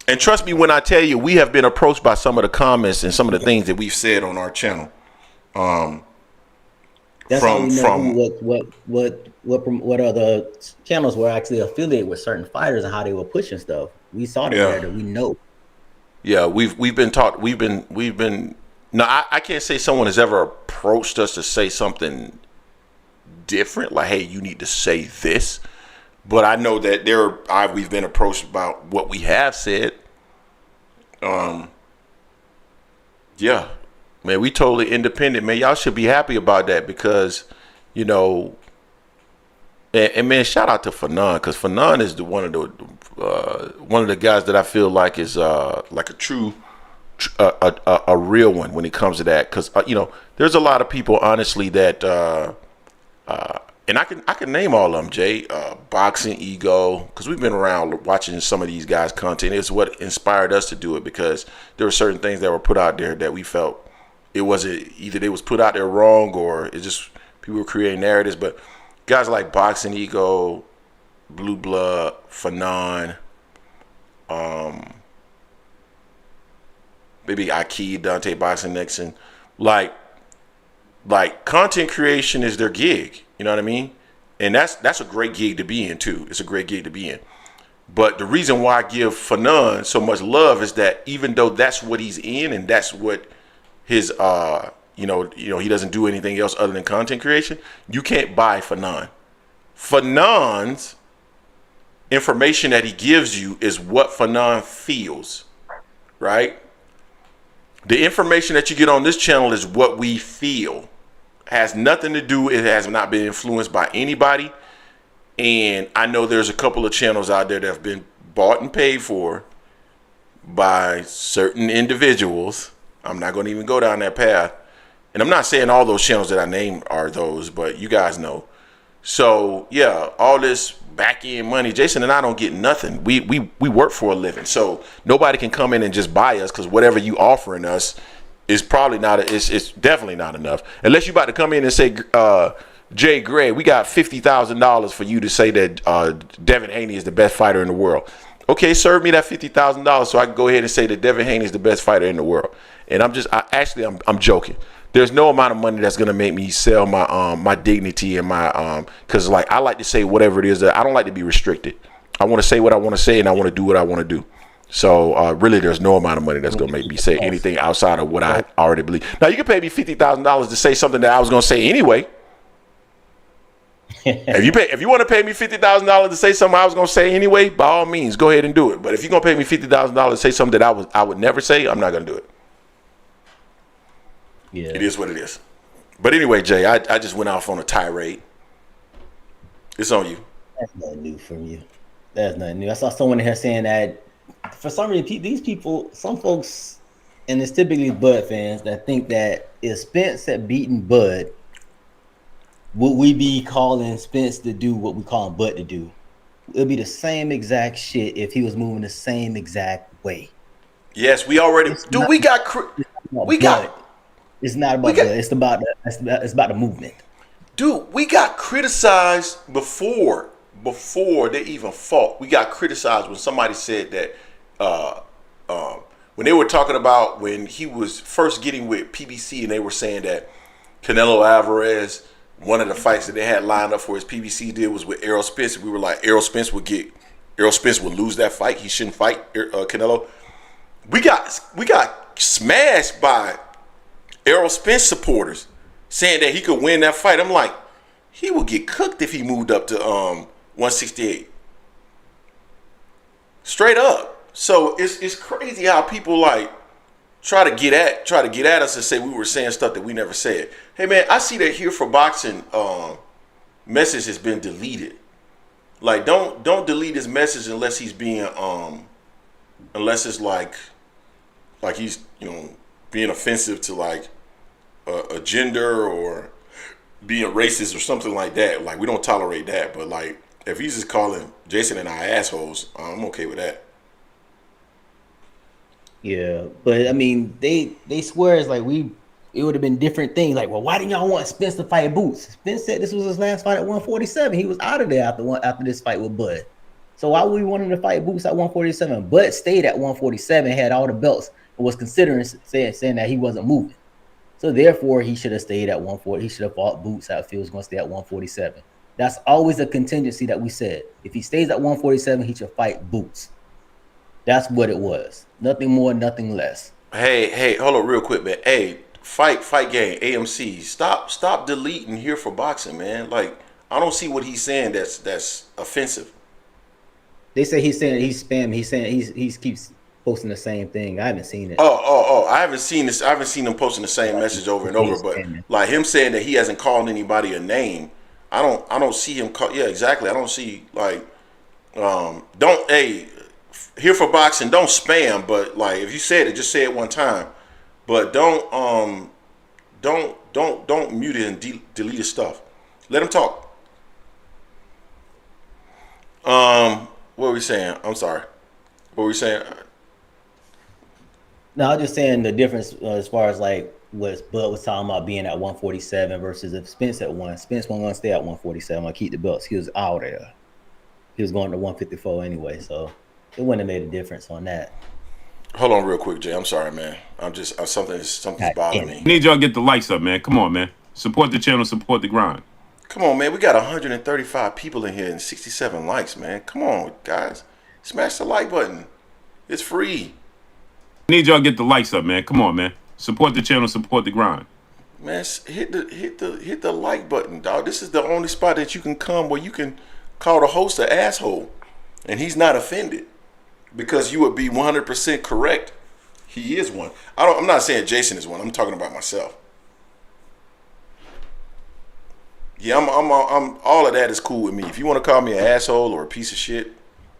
And trust me when I tell you, we have been approached by some of the comments and some of the things that we've said on our channel. That's how we know what other channels were actually affiliated with certain fighters and how they were pushing stuff. We saw the narrative. We know. Yeah, we've been taught. We've been. No, I can't say someone has ever approached us to say something different. Like, hey, you need to say this. But I know that we've been approached about what we have said. Yeah, man, we totally independent, man. Y'all should be happy about that because, you know, and man, shout out to Fanon because Fanon is one of the guys that I feel like is like a true, a real one when it comes to that. Because you know, there's a lot of people, honestly, that and I can name all of them, Jay. Boxing Ego, because we've been around watching some of these guys' content. It's what inspired us to do it because there were certain things that were put out there that we felt it wasn't either they was put out there wrong or it just people were creating narratives. But guys like Boxing Ego, Blue Blood, Fanon, maybe Aki, Dante Boxing Nixon, like content creation is their gig. You know what I mean? And that's a great gig to be in too. It's a great gig to be in. But the reason why I give Fanon so much love is that even though that's what he's in and that's what his you know he doesn't do anything else other than content creation, you can't buy Fanon. Fanon's information that he gives you is what Fanon feels, right? The information that you get on this channel is what we feel. Has nothing to do, it has not been influenced by anybody. And I know there's a couple of channels out there that have been bought and paid for by certain individuals. I'm not going to even go down that path. And I'm not saying all those channels that I named are those, but you guys know. So yeah, all this back end money, Jason and I don't get nothing. We work for a living. So nobody can come in and just buy us because whatever you offering us is probably not, it's definitely not enough. Unless you about to come in and say, Jay Gray, we got $50,000 for you to say that Devin Haney is the best fighter in the world. Okay, serve me that $50,000 so I can go ahead and say that Devin Haney is the best fighter in the world. And I'm joking. There's no amount of money that's gonna make me sell my my dignity and my because like I like to say whatever it is that I don't like to be restricted. I want to say what I want to say and I want to do what I want to do. So really, there's no amount of money that's gonna make me say anything outside of what I already believe. Now you can pay me $50,000 to say something that I was gonna say anyway. If you want to pay me $50,000 to say something I was gonna say anyway, by all means, go ahead and do it. But if you're gonna pay me $50,000 to say something that I would never say, I'm not gonna do it. Yeah, it is what it is. But anyway, Jay, I just went off on a tirade. It's on you. That's nothing new from you. That's nothing new. I saw someone in here saying that for some reason, these people, some folks, and it's typically Bud fans that think that if Spence had beaten Bud, would we be calling Spence to do what we call Bud to do? It'll be the same exact shit if he was moving the same exact way. Yes, we already. It's Dude, not we got. about We blood. got. It's not We about got. blood. It's about the movement. Dude, we got criticized before they even fought. We got criticized when somebody said that when they were talking about when he was first getting with PBC, and they were saying that Canelo Alvarez, one of the fights that they had lined up for his PBC deal was with Errol Spence. We were like, Errol Spence would lose that fight. He shouldn't fight Canelo. We got smashed by Errol Spence supporters saying that he could win that fight. I'm like, he would get cooked if he moved up to 168. Straight up. So it's crazy how people like try to get at us and say we were saying stuff that we never said. Hey man, I see that Here for Boxing message has been deleted. Like don't delete his message unless he's being unless it's like he's being offensive to like a gender or being racist or something like that. Like we don't tolerate that. But like if he's just calling Jason and I assholes, I'm okay with that. Yeah, but I mean, they swear it's like it would have been different things. Like, well, why didn't y'all want Spence to fight Boots? Spence said this was his last fight at 147. He was out of there after this fight with Bud. So why would we want him to fight Boots at 147? Bud stayed at 147, had all the belts, and was considering saying that he wasn't moving. So therefore, he should have stayed at 140. He should have fought Boots if he was going to stay at 147. That's always a contingency that we said. If he stays at 147, he should fight Boots. That's what it was. Nothing more, nothing less. Hey, hold on real quick, man. Hey, fight game, AMC. Stop deleting Here for Boxing, man. Like, I don't see what he's saying that's offensive. They say he's saying he's spam. He's saying he keeps posting the same thing. I haven't seen it. Oh, I haven't seen this. I haven't seen him posting the same message over and over. But like him saying that he hasn't called anybody a name, I don't see him call. Yeah, exactly. I don't see like Here for Boxing, don't spam, but like if you said it, just say it one time. But don't mute it and delete his stuff. Let him talk. What were we saying? I'm sorry. What were we saying? No, I'm just saying the difference as far as like what Bud was talking about being at 147 versus if Spence at one. Spence wasn't going to stay at 147. I keep the belts. He was out there. He was going to 154 anyway, so it wouldn't have made a difference on that. Hold on real quick, Jay. I'm sorry, man. Something's bothering me. Need y'all get the likes up, man. Come on, man. Support the channel, support the grind. Come on, man. We got 135 people in here and 67 likes, man. Come on, guys. Smash the like button. It's free. Need y'all get the likes up, man. Come on, man. Support the channel, support the grind. Man, hit the like button, dog. This is the only spot that you can come where you can call the host an asshole, and he's not offended because you would be 100% correct. He is one. I'm not saying Jason is one. I'm talking about myself. Yeah, I'm all of that is cool with me. If you want to call me an asshole or a piece of shit,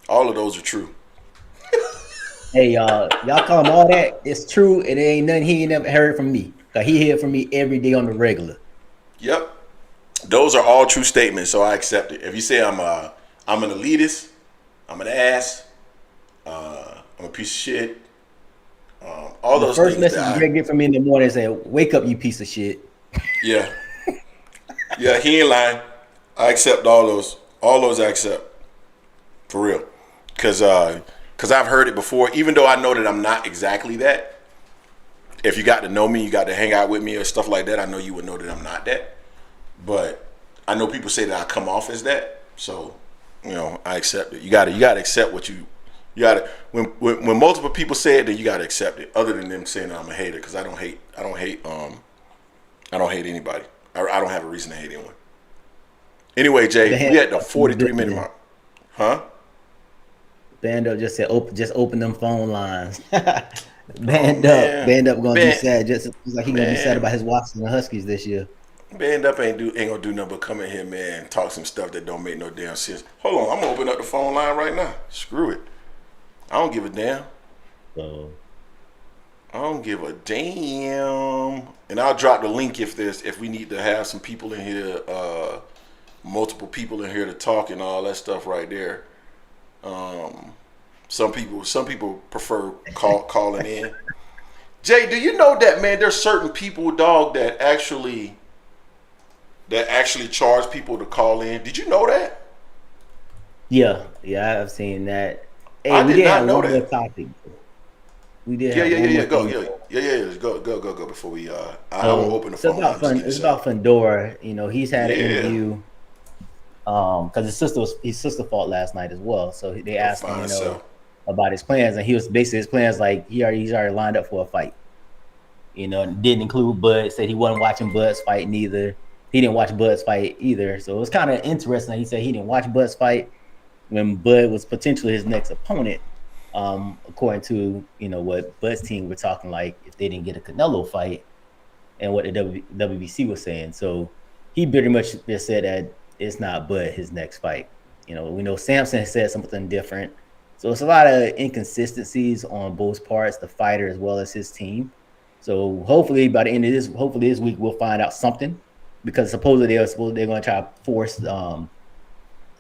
all of those are true. Hey, y'all call him all that. It's true. It ain't nothing he ain't never heard from me. Cause he heard from me every day on the regular. Yep. Those are all true statements, so I accept it. If you say I'm an elitist, I'm an ass, I'm a piece of shit, all those things. The first message Greg get from me in the morning is saying, "Wake up, you piece of shit." Yeah. Yeah, he ain't lying. I accept all those. All those I accept. For real. Because I've heard it before, even though I know that I'm not exactly that. If you got to know me, you got to hang out with me or stuff like that, I know you would know that I'm not that. But I know people say that I come off as that. So, I accept it. You gotta accept what you gotta when multiple people say it, then you gotta accept it. Other than them saying I'm a hater, because I don't hate anybody. I don't have a reason to hate anyone. Anyway, Jay, we at the 43-minute mark. Huh? Band Up just said, open them phone lines. Band Up gonna be sad, just like he gonna be sad about his Washington Huskies this year. Band Up ain't gonna do nothing but come in here, man, and talk some stuff that don't make no damn sense. Hold on, I'm gonna open up the phone line right now. Screw it. I don't give a damn. I don't give a damn. And I'll drop the link if we need to have some people in here, multiple people in here to talk and all that stuff right there. Some people prefer calling in. Jay, do you know that, man? There's certain people, dog, that actually charge people to call in. Did you know that? Yeah, I've seen that. Hey, I did not know that. Topic. We did. Yeah. Go before we. I will open the phone. It's about Fundora. You know, he's had an interview. Because his sister fought last night as well. So they asked him, about his plans, and he was basically his plans like he's already lined up for a fight. You know, didn't include Bud. Said he wasn't watching Bud's fight neither. He didn't watch Bud's fight either. So it was kind of interesting. He said he didn't watch Bud's fight when Bud was potentially his next opponent. According to what Bud's team were talking like if they didn't get a Canelo fight, and what the WBC was saying. So he pretty much just said that it's not Bud his next fight. You know, we know Samson said something different. So it's a lot of inconsistencies on both parts, the fighter as well as his team. So hopefully by the end of this week, we'll find out something, because supposedly they're going to try to force the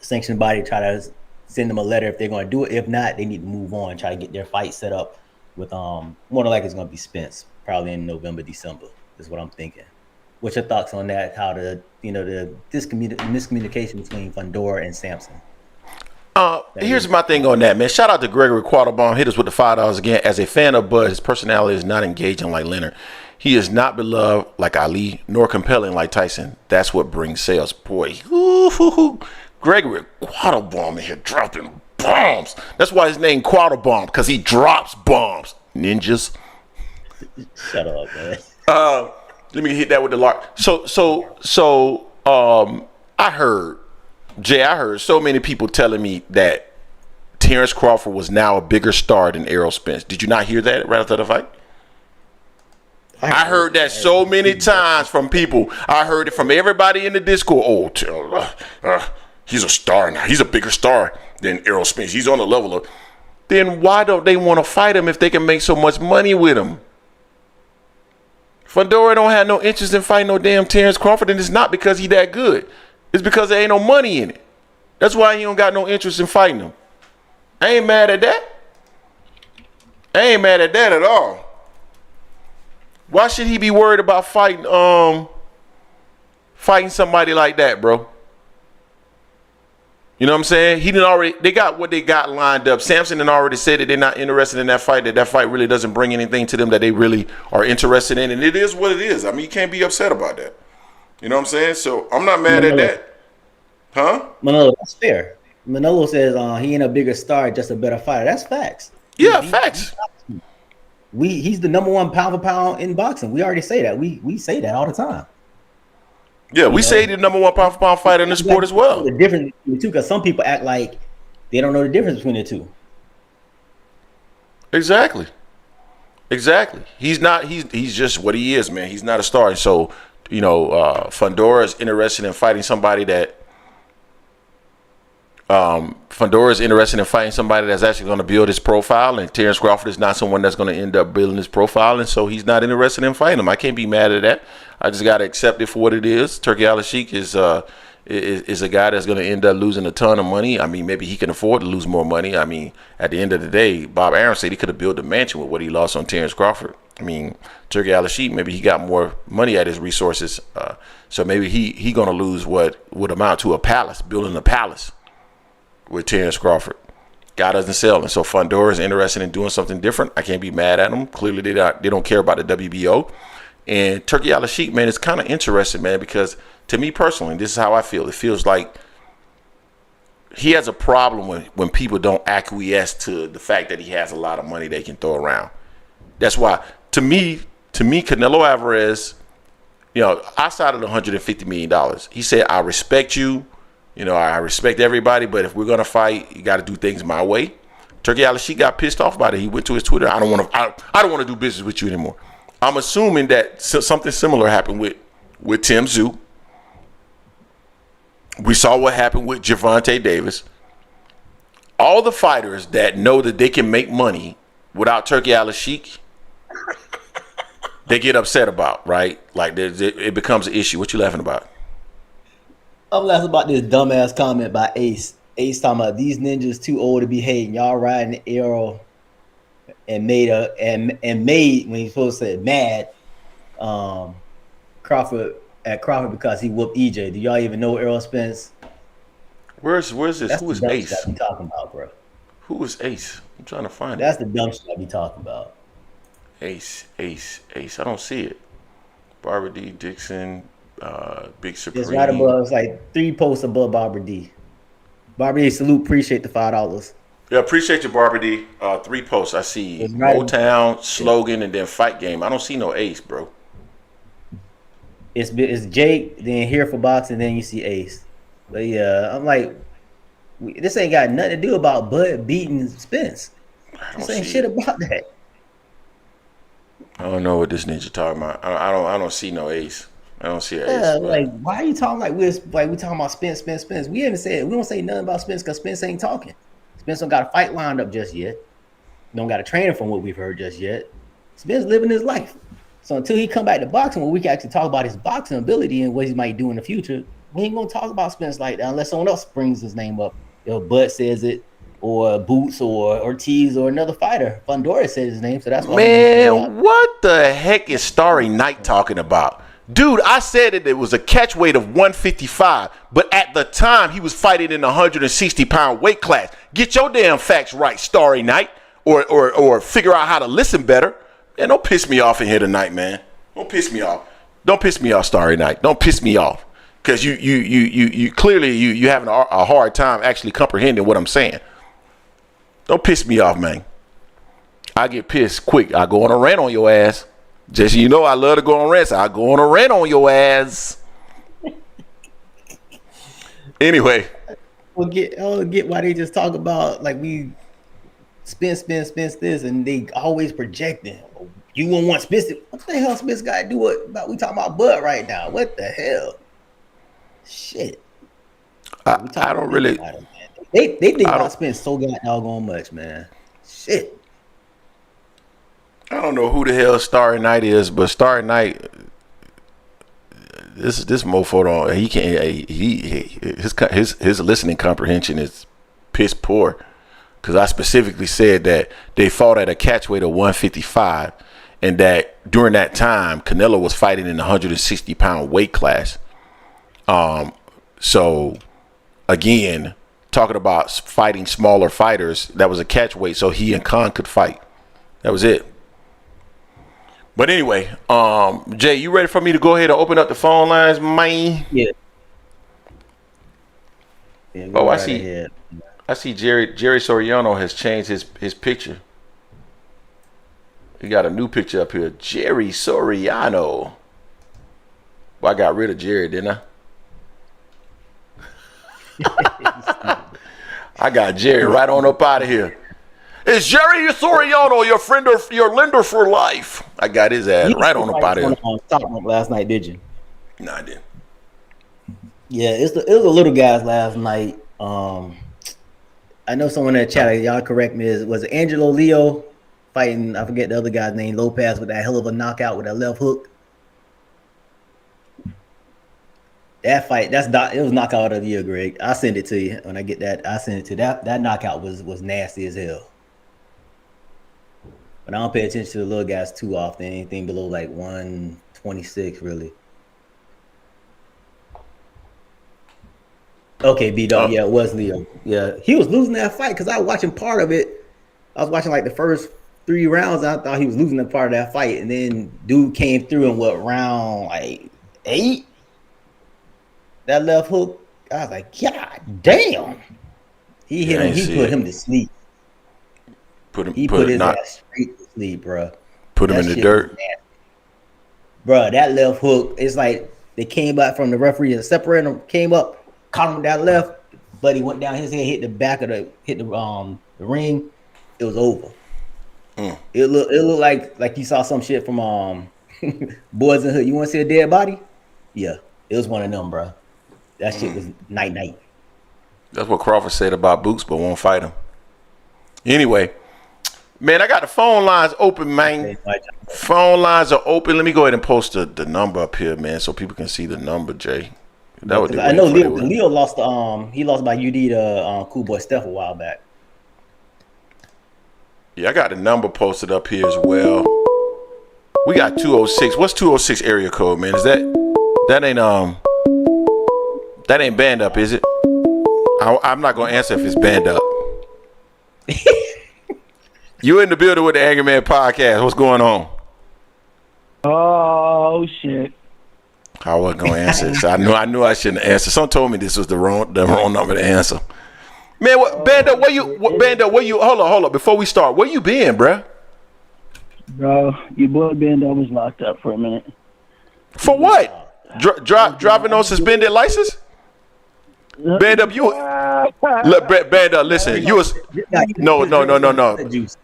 sanctioned body to try to send them a letter if they're going to do it. If not, they need to move on, try to get their fight set up with more than likely it's going to be Spence, probably in November, December is what I'm thinking. What's your thoughts on that? How the miscommunication between Fundora and Samson? Here's my thing on that, man. Shout out to Gregory Quattlebaum. Hit us with the $5 again. As a fan of Bud, his personality is not engaging like Leonard. He is not beloved like Ali, nor compelling like Tyson. That's what brings sales. Boy, Gregory Quattlebaum in here dropping bombs. That's why his name Quattlebaum, because he drops bombs. Ninjas. Shut up, man. Let me hit that with the lock. I heard so many people telling me that Terence Crawford was now a bigger star than Errol Spence. Did you not hear that right after the fight? I heard that so many times from people. I heard it from everybody in the Discord. He's a star now. He's a bigger star than Errol Spence. He's on the level of. Then why don't they want to fight him if they can make so much money with him? Fundora don't have no interest in fighting no damn Terence Crawford, and it's not because he that good. It's because there ain't no money in it. That's why he don't got no interest in fighting him. I ain't mad at that. I ain't mad at that at all. Why should he be worried about fighting somebody like that, bro? You know what I'm saying? They got what they got lined up. Samson had already said that they're not interested in that fight, that fight really doesn't bring anything to them that they really are interested in. And it is what it is. I mean, you can't be upset about that. You know what I'm saying? So I'm not mad at that. Huh? Manolo, that's fair. Manolo says he ain't a bigger star, just a better fighter. That's facts. Yeah, facts. He's the number one pound for pound in boxing. We already say that. We say that all the time. Yeah, we say he's the number one pound for pound fighter in the sport as well. The difference between the two, because some people act like they don't know the difference between the two. Exactly. He's not. He's just what he is, man. He's not a star. And so, Fundora is interested in fighting somebody that. Fundora is interested in fighting somebody that's actually going to build his profile, and Terence Crawford is not someone that's going to end up building his profile, and so he's not interested in fighting him. I can't be mad at that. I just got to accept it for what it is. Turki Alalshikh is a guy that's going to end up losing a ton of money. I mean, maybe he can afford to lose more money. I mean, at the end of the day, Bob Arum said he could have built a mansion with what he lost on Terence Crawford. I mean, Turki Alalshikh, maybe he got more money at his resources, so maybe he going to lose what would amount to a palace, building a palace with Terence Crawford. Guy doesn't sell, and so Fundora is interested in doing something different. I can't be mad at them. Clearly, they don't care about the WBO. And Turki Alalshikh, man, it's kind of interesting, man, because to me personally, this is how I feel. It feels like he has a problem when people don't acquiesce to the fact that he has a lot of money they can throw around. That's why, to me, Canelo Alvarez, outside of the $150 million, he said, "I respect you. I respect everybody, but if we're gonna fight, you got to do things my way." Turki Alalshikh got pissed off about it. He went to his Twitter. I don't want to do business with you anymore. I'm assuming that something similar happened with Tim Tszyu. We saw what happened with Gervonta Davis. All the fighters that know that they can make money without Turki Alalshikh, they get upset about, right? Like it becomes an issue. What you laughing about? I'm laughing about this dumbass comment by Ace Ace talking about these ninjas too old to be hating. Y'all riding Errol and made when he's supposed to say mad Crawford because he whooped EJ. Do y'all even know Errol Spence? Where's this? That's Who is the Ace? I be talking about, bro. Who is Ace? I'm trying to find That's it. the dumb shit I be talking about. Ace. I don't see it. Barbara D. Dixon, Big Supreme. It's right above. It's like 3 posts above Barbara D. Barbara D, salute. Appreciate the $5. Yeah, appreciate you, Barbara D. 3 posts. I see right. Motown, Slogan, and then Fight Game. I don't see no Ace, bro. It's Jake, then Here for Boxing, then you see Ace. But yeah, I'm like, this ain't got nothing to do about Bud beating Spence. This ain't shit about that. I don't know what this ninja talking about. I don't see no Ace. I don't see an Ace. Yeah, like why are you talking like we talking about Spence? We don't say nothing about Spence because Spence ain't talking. Spence don't got a fight lined up just yet. Don't got a trainer from what we've heard just yet. Spence living his life. So until he come back to boxing, where we can actually talk about his boxing ability and what he might do in the future, we ain't gonna talk about Spence like that unless someone else brings his name up. Bud says it, or Boots, or Ortiz, or another fighter. Fundora says his name, so that's why. Man, what the heck is Starry Night talking about? Dude, I said that it was a catch weight of 155, but at the time he was fighting in the 160-pound weight class. Get your damn facts right, Starry Night, or figure out how to listen better. And don't piss me off in here tonight, man. Don't piss me off. Don't piss me off, Starry Night. Don't piss me off, because you clearly you having a hard time actually comprehending what I'm saying. Don't piss me off, man. I get pissed quick. I go on a rant on your ass. Just so you know, I love to go on rants. I go on a rant on your ass. Anyway. We'll get why they just talk about like we Spence this, and they always projecting. You won't want Spence. What the hell Spence got to do with about? We talking about Bud right now. What the hell? Shit. I don't really. They think about Spence so doggone much, man. Shit. I don't know who the hell Starry Night is, but Starry Night, this mofo don't. He can't. His listening comprehension is piss poor. Because I specifically said that they fought at a catch weight of 155, and that during that time Canelo was fighting in the 160-pound weight class. So again, talking about fighting smaller fighters, that was a catch weight, so he and Khan could fight. That was it. But anyway, Jay, you ready for me to go ahead and open up the phone lines, man? Yeah. Oh, I see. Ahead. I see Jerry Soriano has changed his picture. He got a new picture up here. Jerry Soriano. Well, I got rid of Jerry, didn't I? I got Jerry right on up out of here. Is Jerry Soriano your friend or your lender for life? I got his ass right on up out of here. Last night, did you? No, I didn't. Yeah, it was the little guys last night. I know someone in the chat, y'all correct me, was it Angelo Leo fighting, I forget the other guy's name, Lopez, with that hell of a knockout with that left hook. That fight, it was knockout of the year, Greg. I'll send it to you when I get that. I'll send it to you. That knockout was nasty as hell. But I don't pay attention to the little guys too often. Anything below like 126, really. Okay, B-Dog. Yeah, it was Leo. Yeah, he was losing that fight because I was watching part of it. I was watching like the first 3 rounds. And I thought he was losing that part of that fight. And then dude came through in round like 8? That left hook. I was like, God damn. He hit him. He put him to sleep. He put his ass straight to sleep, bro. Put him in the dirt. Bro, that left hook, it's like they came back from the referee and separated him, came up, caught him that left, but he went down his head, hit the back of the ring. It was over. It looked like you saw some shit from Boys in Hood. You want to see a dead body? Yeah, it was one of them, bro. That shit was night. That's what Crawford said about Boots, but won't fight him. Anyway, man, I got the phone lines open, man. Phone lines are open. Let me go ahead and post the number up here, man, so people can see the number, Jay. That would. I know Leo lost. He lost by UD to Cool Boy Steph a while back. Yeah, I got the number posted up here as well. We got 206. What's 206 area code, man? Is that ain't banned up, is it? I'm not gonna answer if it's banned up. You in the building with the Angry Man podcast? What's going on? Oh shit! I wasn't gonna answer. So I knew I shouldn't answer. Someone told me this was the wrong number to answer. Man, what banned up? Where you? Hold on. Before we start, where you been, bruh? Bro, your boy Bando was locked up for a minute. For what? Driving on suspended license? Band up, you. Look, band up. Listen, you was no.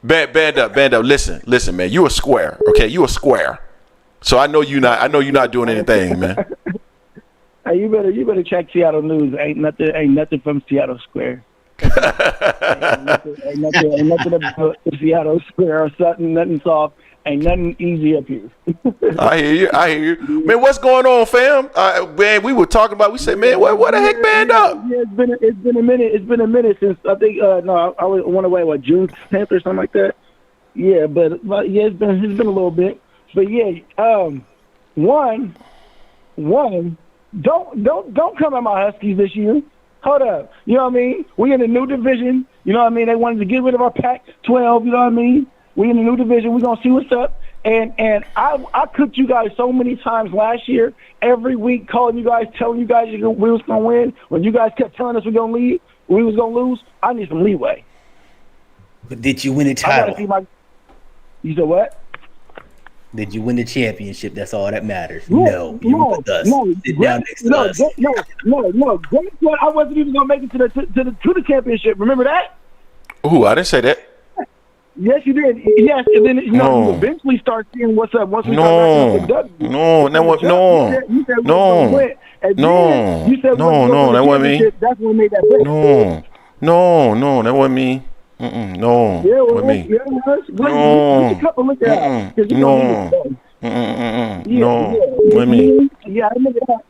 Band up. Listen, man. You a square, okay? You a square. So I know you not doing anything, man. Hey, you better check Seattle news. Ain't nothing from Seattle Square. ain't nothing about Seattle Square or something. Nothing soft. Ain't nothing easy up here. I hear you. Man, what's going on, fam? Man, we were talking about. We said, man, what the heck, band up? Yeah, it's been a minute. It's been a minute since I think. I went away June 10th or something like that. Yeah, but yeah, it's been a little bit. But yeah, one, don't come at my Huskies this year. Hold up, you know what I mean? We in a new division. You know what I mean? They wanted to get rid of our Pac-12. You know what I mean? We in the new division. We're going to see what's up. And I cooked you guys so many times last year, every week telling you guys we was going to win. When you guys kept telling us we was going to lose, I need some leeway. But did you win the title? You said what? Did you win the championship? That's all that matters. No. You were with us. Sit down next to us. No. Guess what? I wasn't even going to make it to the championship. Remember that? Ooh, I didn't say that. Yes, you did. Yes, and then you eventually start seeing what's up once we start back up with No, that wasn't me. That's what made that break. No, that wasn't me. No, yeah, with me. Yeah, no, with me. Yeah, I remember that.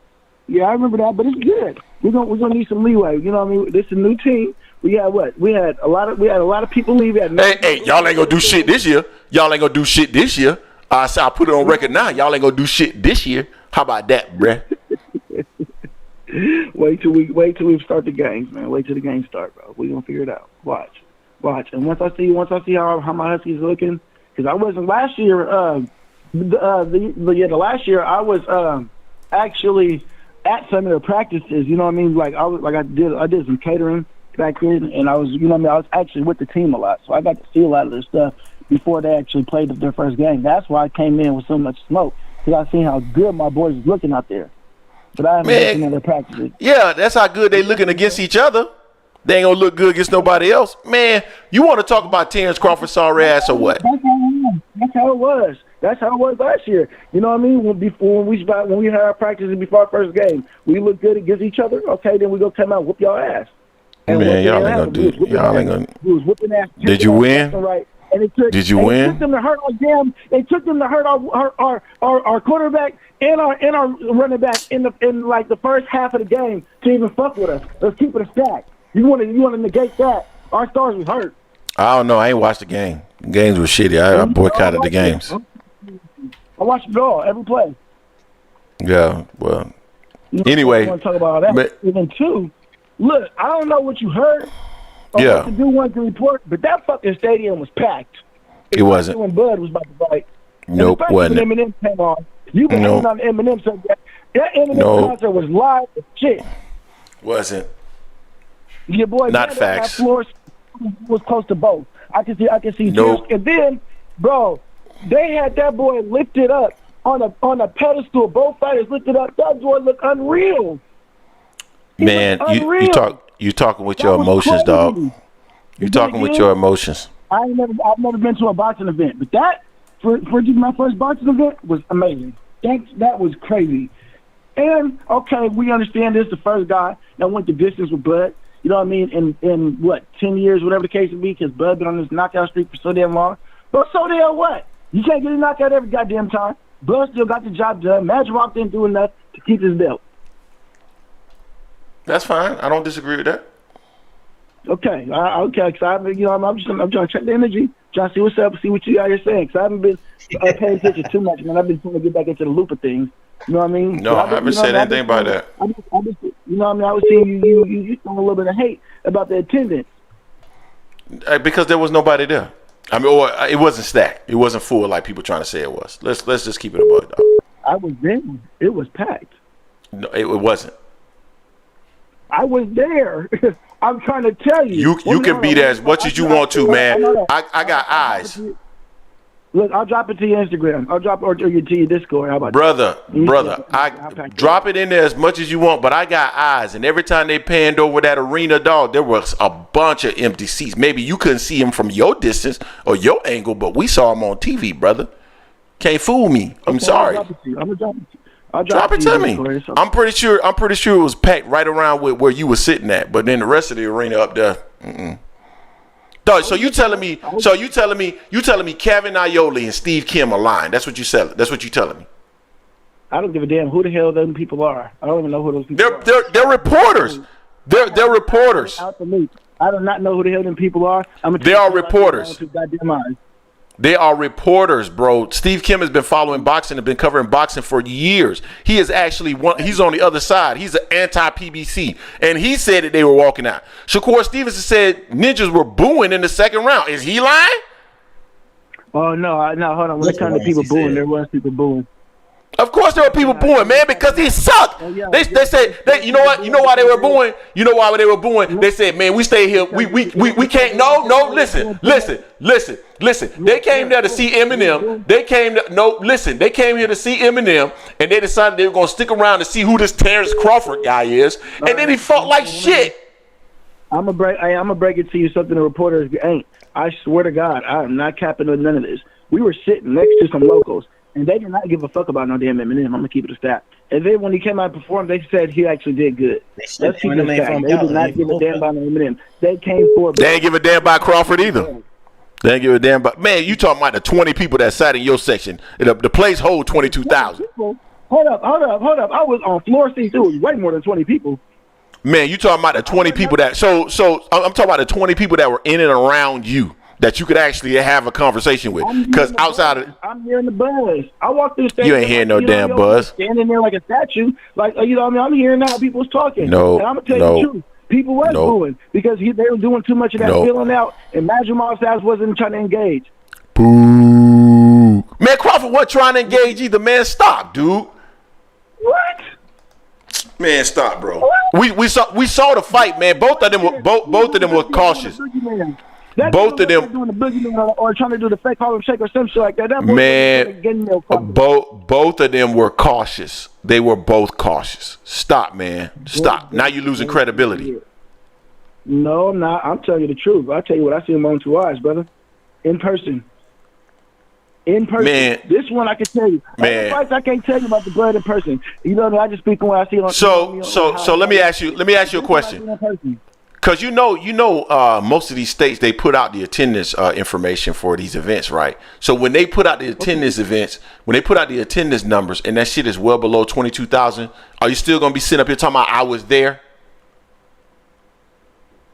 Yeah, I remember that. But it's good. We're gonna need some leeway. You know what I mean? This is a new team. We had what? We had a lot of people leave. Hey, y'all ain't gonna do shit this year. I'll put it on record now. Y'all ain't gonna do shit this year. How about that, bruh? Wait till we start the games, man. Wait till the games start, bro. We gonna figure it out. Watch. And once I see how my Huskies looking, because I wasn't last year. The last year I was actually at some of the practices. You know what I mean? Like I did some catering back then, and I was actually with the team a lot, so I got to see a lot of their stuff before they actually played their first game. That's why I came in with so much smoke, because I seen how good my boys was looking out there. But I haven't seen in their practices. Yeah, that's how good they looking against each other. They ain't gonna look good against nobody else. Man, you want to talk about Terence Crawford sorry ass or what? That's how it was. That's how it was last year. You know what I mean? When we had our practices before our first game, we look good against each other. Okay, then we go come out and whoop y'all ass. And man, y'all ain't gonna do. Did you win? Right. Did you win? It took them to hurt our damn. It took them to hurt our quarterback and our running back in like the first half of the game to even fuck with us. Let's keep it a stack. You want to negate that? Our stars was hurt. I don't know. I ain't watched the game. The games were shitty. I boycotted the games. I watched it all, every play. Yeah. Well. Anyway. I want to talk about that. But even two. Look, I don't know what you heard. Yeah. To do one to report, but that fucking stadium was packed. It wasn't. When Bud was about to fight. Nope, wasn't. When Eminem came on. You been on Eminem so that Eminem concert was live as shit. Wasn't. Your boy not facts. Floor was close to both. I can see. Nope. And then, bro, they had that boy lifted up on a pedestal. Both fighters lifted up. That boy looked unreal. Man, you talking with your emotions, dog. You talking with your emotions. I've never been to a boxing event, but that for my first boxing event was amazing. That was crazy. And okay, we understand this. The first guy that went the distance with Bud. You know what I mean? In what, 10 years, whatever the case would be, because Bud been on this knockout streak for so damn long. But so damn what? You can't get a knockout every goddamn time. Bud still got the job done. Madrimov didn't do enough to keep his belt. That's fine. I don't disagree with that. Okay, okay. Cause I'm trying to check the energy, trying to see what's up, see what you guys are saying. Cause I haven't been paying attention too much, man. I've been trying to get back into the loop of things. You know what I mean? No, I haven't said anything about that. You know what I mean? I was seeing you throwing a little bit of hate about the attendance. Because there was nobody there. I mean, or it wasn't stacked. It wasn't full like people trying to say it was. Let's just keep it above, dog. I was there. It was packed. No, it wasn't. I was there. I'm trying to tell you. You can be there as much as you want to, man. I got eyes. Look, I'll drop it to your Instagram. I'll drop it to your Discord. How about brother? I drop it in there as much as you want, but I got eyes, and every time they panned over that arena, dog, there was a bunch of empty seats. Maybe you couldn't see them from your distance or your angle, but we saw them on TV, brother. Can't fool me. I'm sorry. I'll drop it to me. I'm pretty sure it was packed right around where you were sitting at, but then the rest of the arena up there. Dog, so you telling me Kevin Aioli and Steve Kim are lying? That's what you telling me. I don't give a damn who the hell those people are. I don't even know who those people are. They're reporters. They're reporters. Out the loop. I do not know who the hell them people are. They are reporters. They are reporters, bro. Steve Kim has been following boxing and been covering boxing for years. He is actually he's on the other side. He's an anti-PBC. And he said that they were walking out. Shakur Stevenson said ninjas were booing in the second round. Is he lying? Oh, no, hold on. When it comes to people booing, there was people booing. Of course there were people booing, man, because he sucked. They said, you know what? You know why they were booing? You know why they were booing? They said, man, we stay here. We can't. No, listen. They came there to see Eminem. They came here to see Eminem, and they decided they were going to stick around to see who this Terence Crawford guy is. And then he fought like shit. I'm gonna break it to you something the reporters ain't. I swear to God, I am not capping with none of this. We were sitting next to some locals. And they did not give a fuck about no damn Eminem. I'm gonna keep it a stat. And then when he came out and performed, they said he actually did good. Let's keep it a stat. They did not give a damn about no Eminem. They came for. They ain't give a damn about Crawford either. They ain't give a damn about. Man, you talking about the 20 people that sat in your section? The place hold 22,000. Hold up. I was on floor seats. It was way more than 20 people. Man, you talking about the 20 people that? So I'm talking about the 20 people that were in and around you. That you could actually have a conversation with, because outside of I'm hearing the buzz. I walked through the stage. You ain't hearing no damn buzz. Standing there like a statue, like you know what I mean. I'm hearing how people was talking. No, and I'm gonna tell you the truth. People was booing because they were doing too much of that filling out, and Madrimov's ass wasn't trying to engage. Boo! Man, Crawford wasn't trying to engage either. Man, stop, dude. What? Man, stop, bro. What? We saw the fight, man. Both of them were cautious. Both of them doing the boogeyman or trying to do the fake Harlem Shake or some shit like that. Both of them were cautious. They were both cautious. Stop, man. Stop. Now you're losing credibility. No, I'm not. I'm telling you the truth. I'll tell you what I see in my own 2 eyes, brother. In person. Man, this one I can tell you. Man, I can't tell you about the blood in person. You know, I just speak on what I see on. So let me ask you a question. Because you know, most of these states, they put out the attendance information for these events, right? So when they put out the attendance attendance numbers, and that shit is well below 22,000, are you still gonna be sitting up here talking about I was there?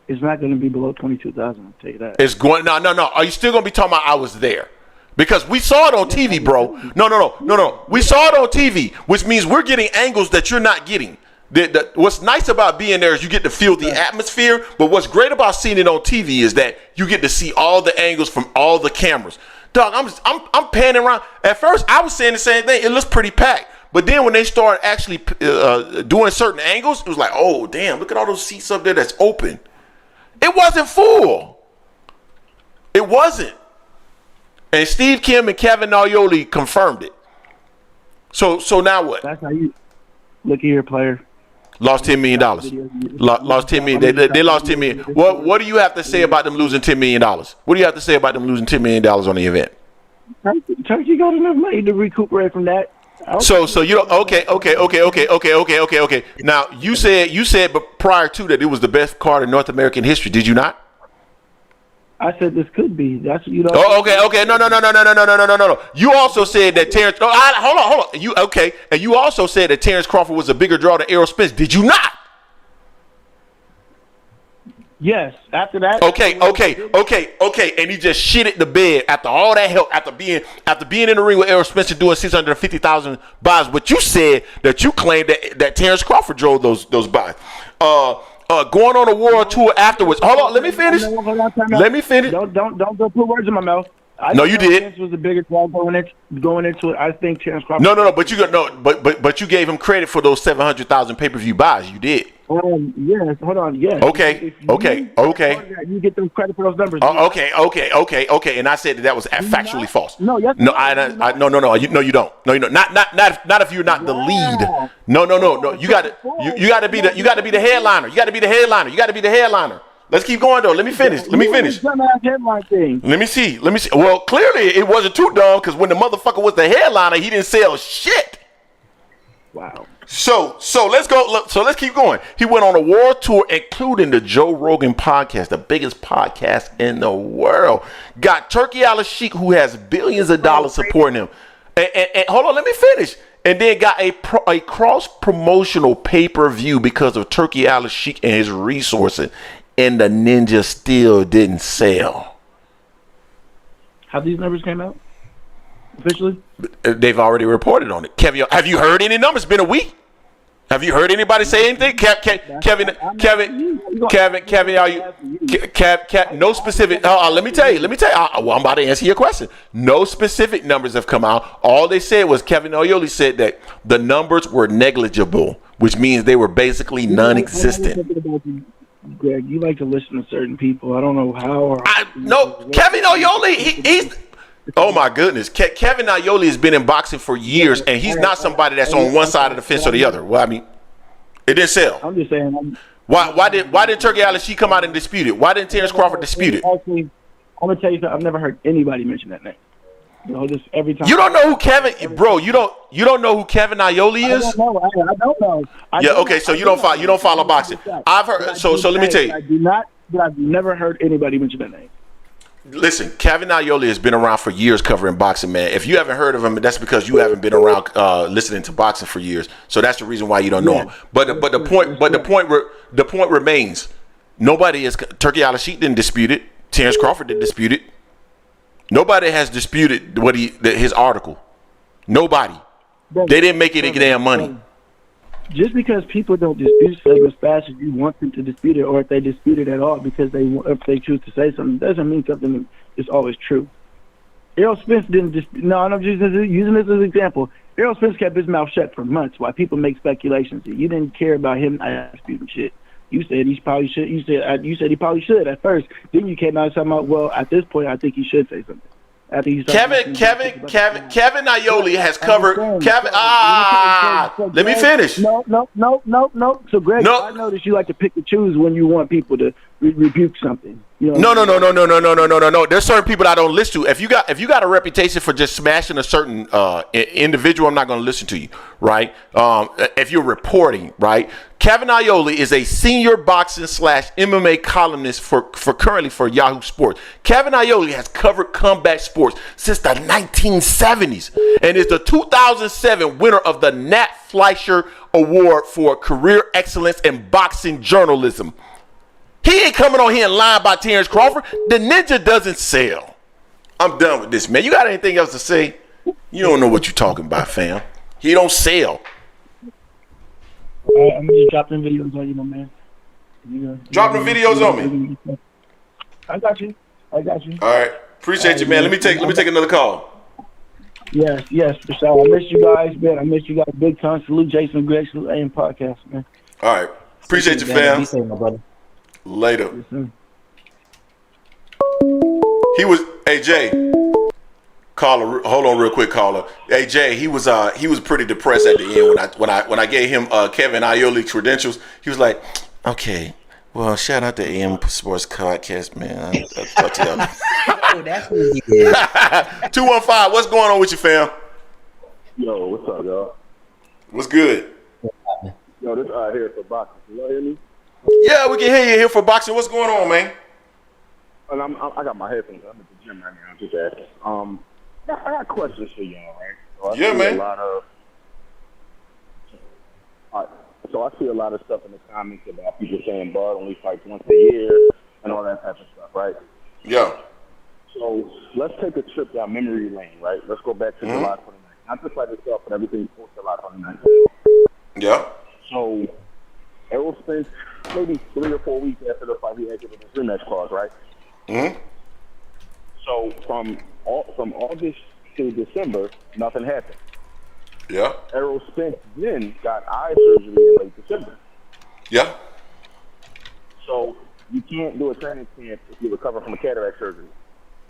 It's not gonna be below 22,000. I'll tell you that. It's going no. Are you still gonna be talking about I was there? Because we saw it on TV, bro. No. We saw it on TV, which means we're getting angles that you're not getting. What's nice about being there is you get to feel the atmosphere, but what's great about seeing it on TV is that you get to see all the angles from all the cameras. Dog, I'm panning around. At first, I was saying the same thing. It looks pretty packed, but then when they start actually doing certain angles, it was like, oh damn, look at all those seats up there that's open. It wasn't full. It wasn't. And Steve Kim and Kevin Aioli confirmed it. So now what? That's how you look here, player. Lost $10 million. Lost $10 million. They lost $10 million. What do you have to say about them losing $10 million? What do you have to say about them losing $10 million on the event? Turkey got enough money to recuperate from that. So you don't, okay. Now you said, but prior to that, it was the best card in North American history. Did you not? I said this could be. That's you know. Oh, okay. No. You also said that Terence. Hold on. And you also said that Terence Crawford was a bigger draw than Errol Spence. Did you not? Yes. After that. Okay. And he just shitted the bed after all that help, after being in the ring with Errol Spence doing 650,000 buys. But you said that you claimed that Terence Crawford drove those buys. Going on a world tour afterwards. Hold on, let me finish. Let me finish. Don't put words in my mouth. No, you did. Spence was a bigger draw going into it. I think Terence Crawford. No. But you gave him credit for those 700,000 pay-per-view buys. You did. Yes. Hold on. Yes. Okay. You get them credit for those numbers. Okay. And I said that was factually false. No. Yes. No. No. You don't. No. You don't. Not if you're not the lead. No. You got to be the headliner. You got to be the headliner. Let's keep going though. Let me finish. Let me see. Well, clearly it wasn't too dumb because when the motherfucker was the headliner, he didn't sell shit. Wow. So let's go. So let's keep going. He went on a world tour, including the Joe Rogan podcast, the biggest podcast in the world. Got Turki Alalshikh, who has billions of dollars supporting him. And hold on, let me finish. And then got a cross-promotional pay-per-view because of Turki Alalshikh and his resources. And the Ninja still didn't sell. Have these numbers came out officially? They've already reported on it. Kevin, have you heard any numbers? It's been a week. Have you heard anybody say anything? Kevin, are you? No specific. Let me tell you. Well, I'm about to answer your question. No specific numbers have come out. All they said was Kevin Oyoli said that the numbers were negligible, which means they were basically non-existent. Greg, you like to listen to certain people. I don't know how. Kevin Oyoli, he's. Oh my goodness, Kevin Oyoli has been in boxing for years, and he's not somebody that's on one side of the fence or the other. Well, I mean, it didn't sell. I'm just saying. Why did Turki Alalshikh come out and dispute it? Why didn't Terence Crawford dispute it? Actually, I'm gonna tell you something. I've never heard anybody mention that name. Just every time. You don't know who Kevin, bro. You don't know who Kevin Oyoli is? I don't know. Okay. So you don't follow boxing. I've heard. So let me tell you. I do not. But I've never heard anybody mention that name. Listen, Kevin Oyoli has been around for years covering boxing, man. If you haven't heard of him, that's because you haven't been around listening to boxing for years. So that's the reason why you don't know him. But the point remains. Turki Alalshikh didn't dispute it. Terence Crawford didn't dispute it. Nobody has disputed his article. Nobody. They didn't make any damn money. Just because people don't dispute something as fast as you want them to dispute it, or if they dispute it at all because if they choose to say something, doesn't mean something is always true. Errol Spence didn't dispute. No, I'm just using this as an example. Errol Spence kept his mouth shut for months while people make speculations. You didn't care about him disputing shit. You said he probably should. You said he probably should at first. Then you came out and talking about, well, at this point, I think he should say something. Kevin Oyoli has covered. Let me finish. No. So, Greg, I noticed you like to pick and choose when you want people to rebuke something. No. There's certain people I don't listen to. If you got a reputation for just smashing a certain individual, I'm not going to listen to you, right? If you're reporting, right? Kevin Oyoli is a senior boxing / MMA columnist for currently for Yahoo Sports. Kevin Oyoli has covered combat sports since the 1970s and is the 2007 winner of the Nat Fleischer Award for Career Excellence in Boxing Journalism. He ain't coming on here and lying about Terence Crawford. The Ninja doesn't sell. I'm done with this, man. You got anything else to say? You don't know what you're talking about, fam. He don't sell. I'm just dropping videos on you, my man. Dropping videos on me. I got you. All right. Appreciate you, man. Let me take another call. Yes, for sure. I miss you guys, man. Big time. Salute Jason Greg. Salute AM Podcast, man. All right. Appreciate you, fam. Be safe, my brother. Later. He was Jay. Caller, hold on real quick, caller. Hey Jay, he was pretty depressed at the end when I gave him Kevin Oyoli credentials. He was like, okay, well, shout out to AM Sports Podcast, man. I'll talk to y'all. Oh, that's what he did. 215, what's going on with you, fam? Yo, what's up, y'all? What's good? Yo, this here for boxing. Can y'all hear me? Yeah, we can hear you here for boxing. What's going on, man? And I got my headphones. I'm at the gym right now. Just asking. I got questions for y'all, right? So I see a lot of stuff in the comments about people saying Bud only fights once a year. and all that type of stuff, right? Yeah. So let's take a trip down memory lane, right? Let's go back to July 29th. Not the fight itself, but everything post July 29th. Yeah. So Errol Spence, maybe 3 or 4 weeks after the fight, he had given a rematch clause, right? Mm-hmm. So from August to December, nothing happened. Yeah. Errol Spence then got eye surgery in late December. Yeah. So you can't do a training camp if you recover from a cataract surgery.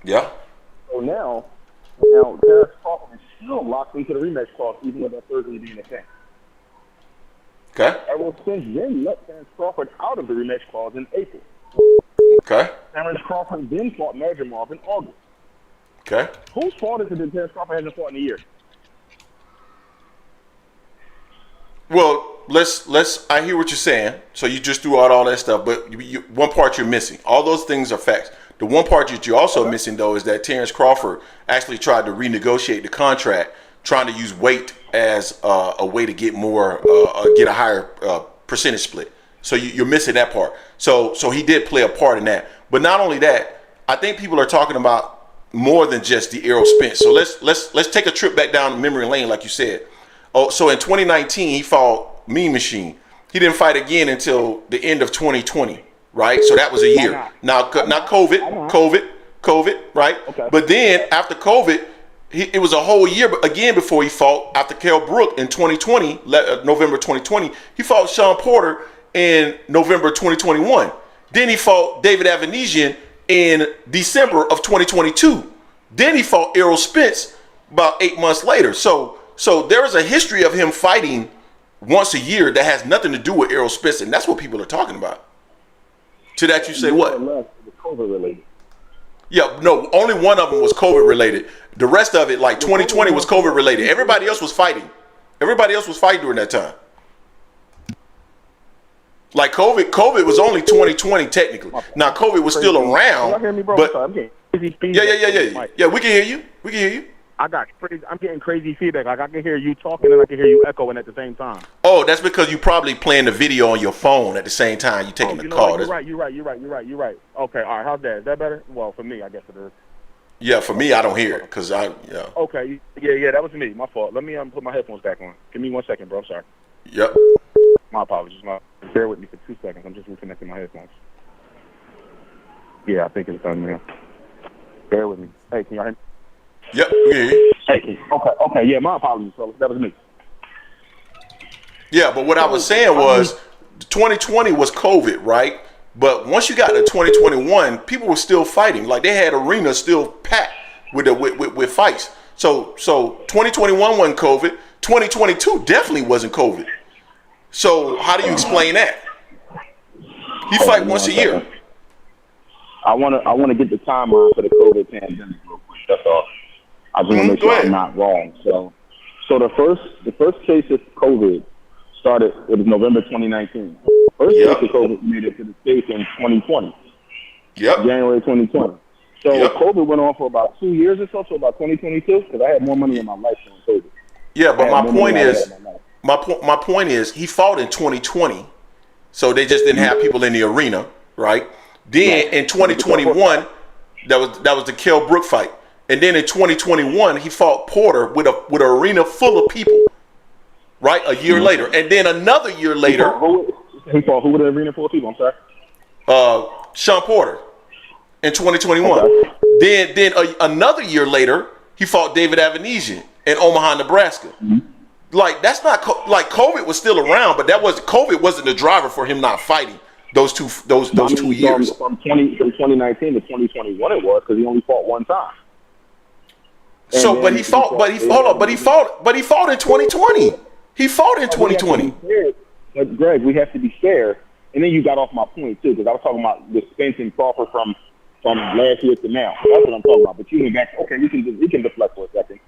Yeah. So now Terence Crawford is still locked into the rematch clause, even with that surgery being a thing. Okay. Errol Spence then let Terence Crawford out of the rematch clause in April. Okay. Terence Crawford then fought Madrimov in August. Okay. Whose fault is it that Terence Crawford hasn't fought in a year? Well, I hear what you're saying. So you just threw out all that stuff, but one part you're missing. All those things are facts. The one part that you're also missing, though, is that Terence Crawford actually tried to renegotiate the contract, trying to use weight as a way to get more, get a higher percentage split. So you're missing that part. So he did play a part in that. But not only that, I think people are talking about more than just the Errol Spence. So let's take a trip back down memory lane, like you said. Oh, so in 2019 he fought Mean Machine. He didn't fight again until the end of 2020, right? So that was a year. Now COVID, right? Okay. But then after COVID, it was a whole year again before he fought. After Kell Brook in 2020, November 2020, he fought Sean Porter in November 2021. Then he fought David Avanesian in December of 2022. Then he fought Errol Spence about 8 months later. So there is a history of him fighting once a year that has nothing to do with Errol Spence, and that's what people are talking about. To that you say what? COVID related. Yeah, no, only one of them was COVID related. The rest of it, like 2020, was COVID related. Everybody else was fighting. Everybody else was fighting during that time. Like COVID was only 2020 technically. Now COVID was still around. Y'all hear me, bro? But I'm getting crazy feedback. Yeah. Yeah, we can hear you. We can hear you. I'm getting crazy feedback. Like I can hear you talking and I can hear you echoing at the same time. Oh, that's because you probably playing the video on your phone at the same time you taking the call. What? You're right. Okay, all right. How's that? Is that better? Well, for me, I guess it is. Yeah, for me, I don't hear it because yeah. Okay, yeah, that was me. My fault. Let me put my headphones back on. Give me 1 second, bro. Sorry. Yep. My apologies. Bear with me for 2 seconds. I'm just reconnecting my headphones. Yeah, I think it's done now. Bear with me. Hey, can y'all hear me? Yep, we hear you. Hey, okay. Yeah, my apologies, fellas. That was me. Yeah, but what I was saying was 2020 was COVID, right? But once you got to 2021, people were still fighting. Like they had arenas still packed with fights. So 2021 wasn't COVID. 2022 definitely wasn't COVID. So how do you explain that? He fight once a year. I wanna get the timeline for the COVID pandemic real quick. That's all. I just want to make sure I'm not wrong. So the first case of COVID started. It was November 2019. First case of COVID made it to the States in 2020. Yep. January 2020. So COVID went on for about 2 years or so, about 2022, because I had more money in my life than COVID. Yeah, but my point is he fought in 2020, so they just didn't have people in the arena, right? Then in 2021, that was the Kell Brook fight. And then in 2021, he fought Porter with an arena full of people, right? A year later. And then another year later. He fought who with an arena full of people? I'm sorry. Sean Porter in 2021. Okay. Then another year later, he fought David Avanesian in Omaha, Nebraska. Mm-hmm. Like, that's not, like, COVID was still around, but COVID wasn't the driver for him not fighting those 2 years. From 2019 to 2021 it was, because he only fought one time. So, but he fought in 2020. He fought in 2020. But Greg, we have to be fair. And then you got off my point too, because I was talking about the Spence and Crawford from last year to now. That's what I'm talking about. But you went back. Okay, we can deflect for a second.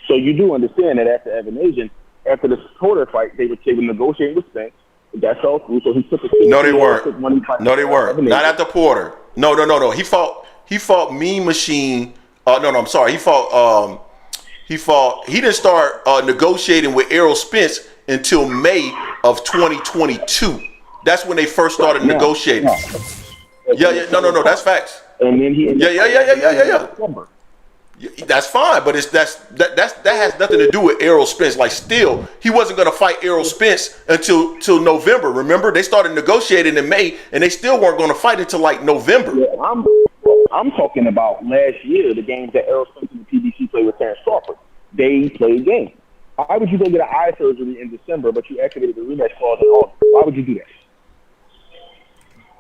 So you do understand that after Avanesian, after the Porter fight, they were negotiating with Spence. That's all through. So he took a No, they weren't. No, they weren't. Not after Porter. No. He fought Mean Machine. I'm sorry. He didn't start negotiating with Errol Spence until May of 2022. That's when they first started negotiating. Yeah. No. That's facts. And then he Yeah. That's fine, but that has nothing to do with Errol Spence. Like, still, he wasn't going to fight Errol Spence until November. Remember, they started negotiating in May, and they still weren't going to fight until like November. Yeah, I'm talking about last year, the games that Errol Spence and the PBC played with Terence Crawford. They played games. Why would you go get an eye surgery in December, but you activated the rematch clause in August? Why would you do that?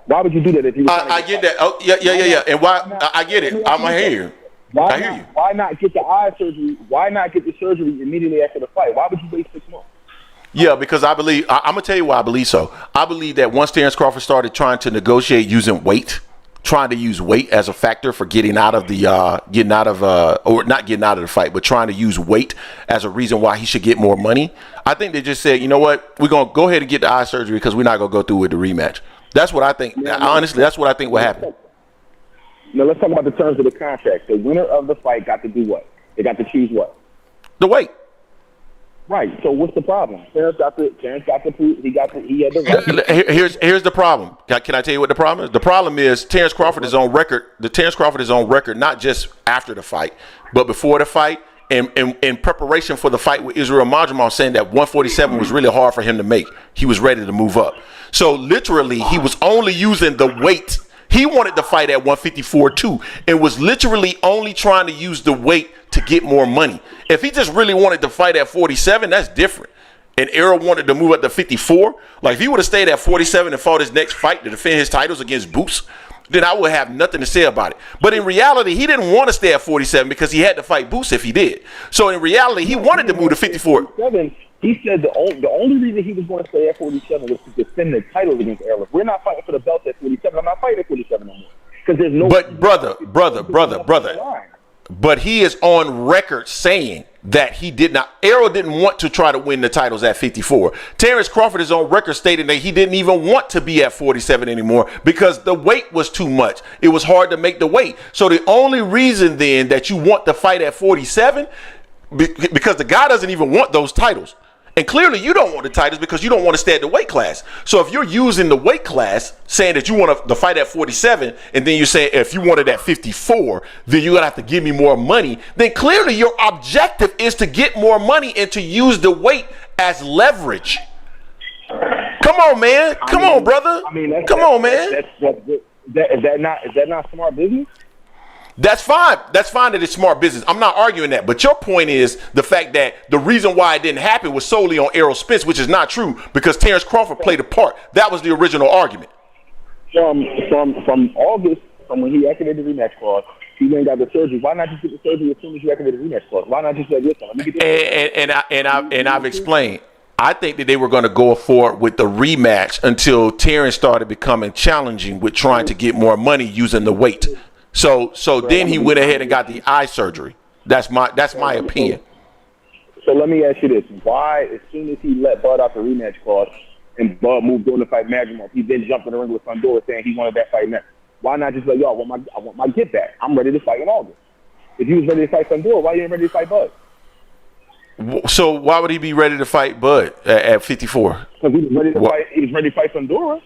Why would you do that if you? I get that. Oh, yeah. And why? I get it. I'm hear you. I hear you. Why not get the eye surgery? Why not get the surgery immediately after the fight? Why would you wait 6 months? Yeah, because I believe I'm gonna tell you why I believe so. I believe that once Terence Crawford started trying to negotiate using weight, trying to use weight as a factor for getting out of the fight, but trying to use weight as a reason why he should get more money. I think they just said, you know what, we're gonna go ahead and get the eye surgery because we're not gonna go through with the rematch. That's what I think. Honestly, that's what I think will happen. Now let's talk about the terms of the contract. The winner of the fight got to do what? They got to choose what? The weight. Right. So what's the problem? Terence got to prove he had the right. Here's the problem. Can I tell you what the problem is? The problem is Terence Crawford is on record. Terence Crawford is on record not just after the fight, but before the fight and in preparation for the fight with Israil Madrimov, saying that 147 was really hard for him to make. He was ready to move up. So literally, he was only using the weight. He wanted to fight at 154 too, and was literally only trying to use the weight to get more money. If he just really wanted to fight at 47, that's different. And Errol wanted to move up to 54. Like, if he would have stayed at 47 and fought his next fight to defend his titles against Boots, then I would have nothing to say about it. But in reality, he didn't want to stay at 47 because he had to fight Boots if he did. So in reality, he wanted to move to 54. He said the only reason he was going to stay at 47 was to defend the title against Errol. If we're not fighting for the belt at 47, I'm not fighting at 47 no more. Because there's no. But brother. But he is on record saying that he did not. Errol didn't want to try to win the titles at 54. Terence Crawford is on record stating that he didn't even want to be at 47 anymore because the weight was too much. It was hard to make the weight. So the only reason then that you want to fight at 47, because the guy doesn't even want those titles. And clearly you don't want the titles because you don't want to stay at the weight class. So if you're using the weight class, saying that you want to fight at 47, and then you're saying if you want it at 54, then you're going to have to give me more money, then clearly your objective is to get more money and to use the weight as leverage. Come on, man. Come on, brother. Come on, man. Is that not smart business? That's fine. That's fine that it's smart business. I'm not arguing that. But your point is the fact that the reason why it didn't happen was solely on Errol Spence, which is not true because Terence Crawford played a part. That was the original argument. From August, from when he activated the rematch clause, he went and got the surgery. Why not just get the surgery as soon as you activated the rematch clause? Why not just say, listen, let me get this? And I've explained. I think that they were going to go forward with the rematch until Terence started becoming challenging with trying to get more money using the weight. So then he went ahead and got the eye surgery. That's my opinion. So let me ask you this: why, as soon as he let Bud out the rematch clause and Bud moved on to fight Madrimov, he then jumped in the ring with Fundora saying he wanted that fight next? Why not just like, yo, I want my get back. I'm ready to fight in August. If he was ready to fight Fundora, why you ain't ready to fight Bud? So why would he be ready to fight Bud at 54? Because he was ready to fight. He was ready to fight Fundora.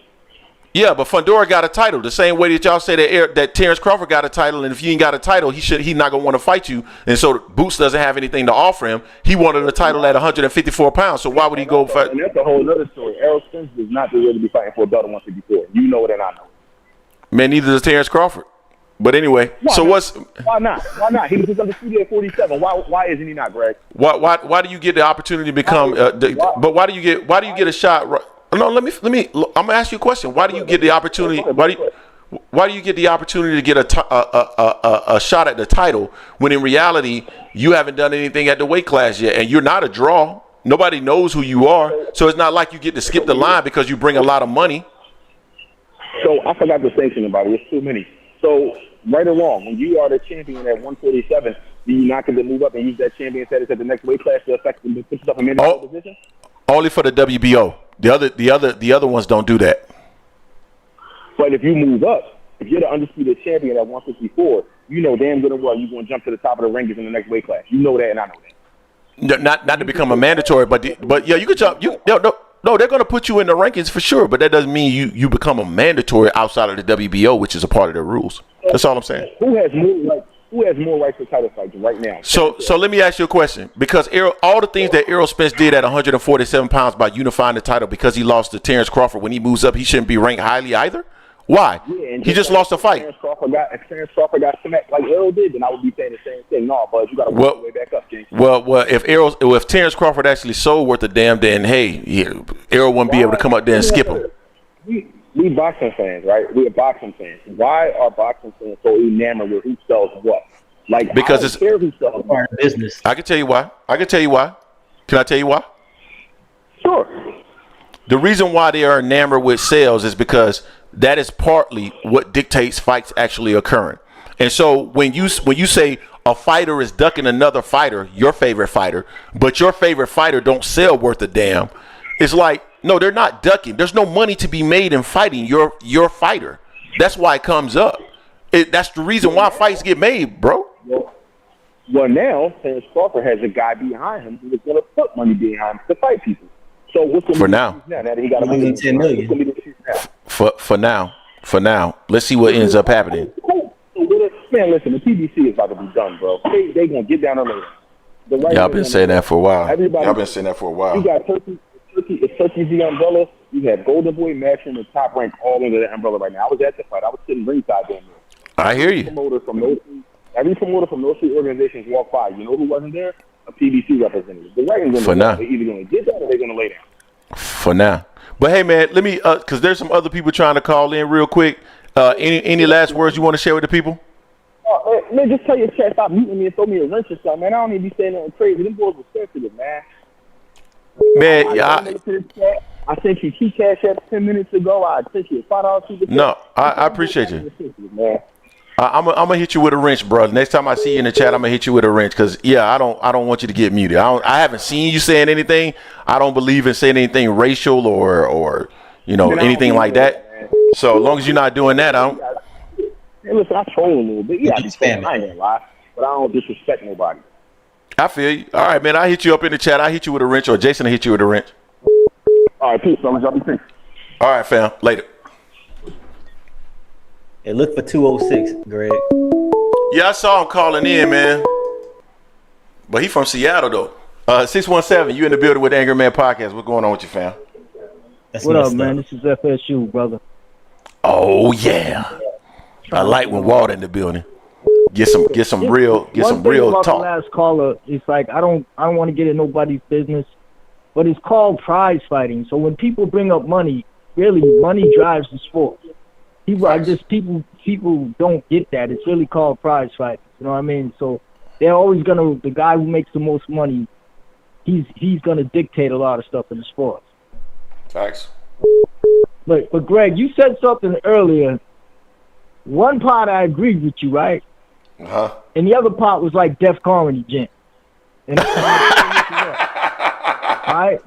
Yeah, but Fundora got a title the same way that y'all say that Terence Crawford got a title, and if you ain't got a title, he's not gonna want to fight you. And so Boots doesn't have anything to offer him. He wanted a title at 154 pounds. So why would he go fight? And that's a whole other story. Errol Spence does not deserve to be fighting for a belt at 154. You know it, and I know it. Man, neither does Terence Crawford. But anyway, why not? Why not? He was just undisputed at 47. Why isn't he not, Greg? Why do you get the opportunity to become? But why do you get a shot? No, let me. I'm gonna ask you a question. Why do you get the opportunity? Why do you get the opportunity to get a shot at the title when in reality you haven't done anything at the weight class yet, and you're not a draw? Nobody knows who you are, so it's not like you get to skip the line because you bring a lot of money. So I forgot the sanction about it. It's too many. So right or wrong, when you are the champion at 147, do you not get to move up and use that champion status at the next weight class to affect the put yourself in a position? Only for the WBO. The other ones don't do that. But if you move up, if you're the undisputed champion at 154, you know damn good and well you're going to jump to the top of the rankings in the next weight class. You know that, and I know that. Not to become a mandatory, but yeah, you could jump. No, they're gonna put you in the rankings for sure, but that doesn't mean you become a mandatory outside of the WBO, which is a part of their rules. That's all I'm saying. Who has more rights for title fights right now? So let me ask you a question, because all the things that Errol Spence did at 147 pounds by unifying the title, because he lost to Terence Crawford, when he moves up, he shouldn't be ranked highly either. Why? Yeah, he just lost a fight. If Terence Crawford got smacked like Errol did, then I would be saying the same thing. No, but you got to work your way back up, King. Well, if Terence Crawford actually sold worth a damn, then hey, Errol wouldn't be able to come up there and skip him. We boxing fans, right? We are boxing fans. Why are boxing fans so enamored with who sells what? Like, because it's who sells part of business. I can tell you why. Can I tell you why? Sure. The reason why they are enamored with sales is because that is partly what dictates fights actually occurring. And so when you say a fighter is ducking another fighter, your favorite fighter, but your favorite fighter don't sell worth a damn, it's like, no, they're not ducking. There's no money to be made in fighting your fighter. That's why it comes up. That's the reason why fights get made, bro. Well, now Terence Crawford has a guy behind him who is going to put money behind him to fight people. So what's going to be now that he got $10 million. For now, let's see what ends up happening. Man, listen, the PBC is about to be done, bro. They gonna get down on the right. Y'all been saying that for a while. Y'all been saying that for a while. You got Turkey. It's Turkey's the umbrella. You have Golden Boy, Match, and the Top Rank all under that umbrella right now. I was at the fight. I was sitting ringside down there. I hear you. Every promoter from those three organizations walked by. You know who wasn't there? A PBC representative. The writing's for now. They're either gonna get that or they're gonna lay down. For now. But hey, man, let me because there's some other people trying to call in real quick. Any last words you want to share with the people? Man, just tell your chat stop muting me and throw me a wrench or something, man. I don't need to be saying nothing crazy. Them boys are sensitive, man. Man, I sent you key cash apps 10 minutes ago. I sent you a $5 No, I appreciate you. I'm gonna hit you with a wrench, bro. Next time I see you in the chat, I'm gonna hit you with a wrench because I don't want you to get muted. I haven't seen you saying anything. I don't believe in saying anything racial or anything like that. So as long as you're not doing that, I don't. Hey, listen, I troll a little bit. Yeah, I ain't gonna lie, but I don't disrespect nobody. I feel you. All right, man. I hit you up in the chat. I hit you with a wrench, or Jason will hit you with a wrench. All right, peace, fellas. Y'all be safe. All right, fam. Later. Hey, look for 206, Greg. Yeah, I saw him calling in, man. But he from Seattle though. 617. You in the building with the Angry Man Podcast? What's going on with you, fam? What up, man? This is FSU, brother. Oh yeah. I like when Walt in the building. Get some real talk. The last caller, it's like I don't want to get in nobody's business, but it's called prize fighting. So when people bring up money, really money drives the sport. People don't get that. It's really called prize fighting. You know what I mean? So they're always the guy who makes the most money, he's gonna dictate a lot of stuff in the sport. Facts. But Greg, you said something earlier. One part I agreed with you, right? Uh-huh. And the other part was like Def Comedy Jam. And right?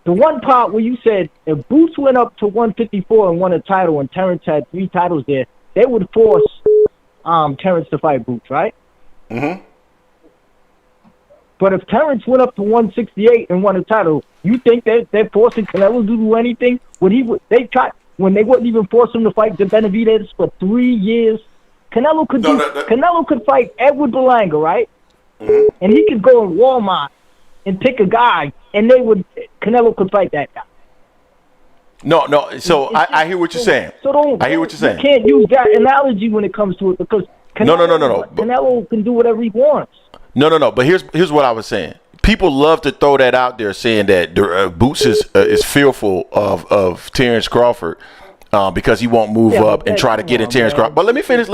The one part where you said if Boots went up to 154 and won a title and Terence had 3 titles there, they would force Terence to fight Boots, right? Mm-hmm. But if Terence went up to 168 and won a title, you think they're forcing Canelo to do anything? When they wouldn't even force him to fight the Benavidez for 3 years, Canelo could fight Edward Berlanga, right? Mm-hmm. And he could go in Walmart and pick a guy, and Canelo could fight that guy. No. So I hear what you're saying. I hear what you're saying. You can't use that analogy when it comes to it because Canelo can do whatever he wants. No. But here's what I was saying. People love to throw that out there, saying that Boots is fearful of Terence Crawford because he won't move up and try to get in Terence Crawford. But let me finish.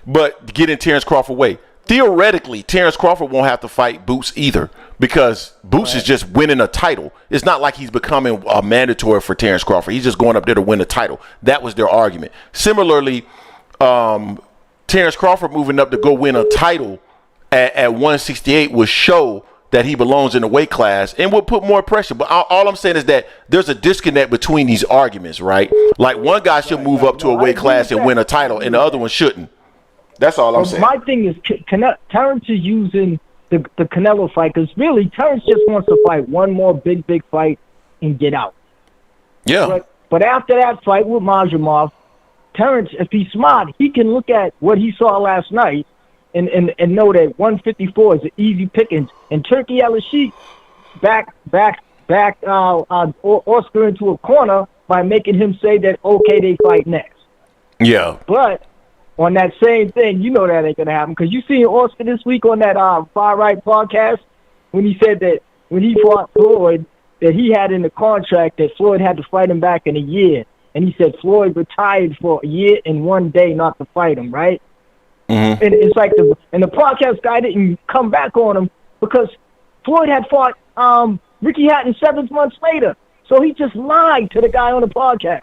But get in Terence Crawford way. Theoretically, Terence Crawford won't have to fight Boots either because Boots is just winning a title. It's not like he's becoming a mandatory for Terence Crawford. He's just going up there to win a title. That was their argument. Similarly, Terence Crawford moving up to go win a title at 168 would show that he belongs in the weight class and would put more pressure. But all I'm saying is that there's a disconnect between these arguments, right? Like one guy should move up to a weight class and win a title and the other one shouldn't. That's all I'm saying. My thing is Terence is using the Canelo fight because really Terence just wants to fight one more big fight and get out. Yeah. But after that fight with Madrimov, Terence, if he's smart, he can look at what he saw last night and know that 154 is an easy pickings. And Turki Alalshikh back Oscar into a corner by making him say that, okay, they fight next. Yeah. But on that same thing, you know that ain't going to happen. Because you seen Oscar this week on that Far Right podcast when he said that when he fought Floyd, that he had in the contract that Floyd had to fight him back in a year. And he said Floyd retired for a year and 1 day not to fight him, right? Mm-hmm. And it's like the podcast guy didn't come back on him because Floyd had fought Ricky Hatton 7 months later. So he just lied to the guy on the podcast.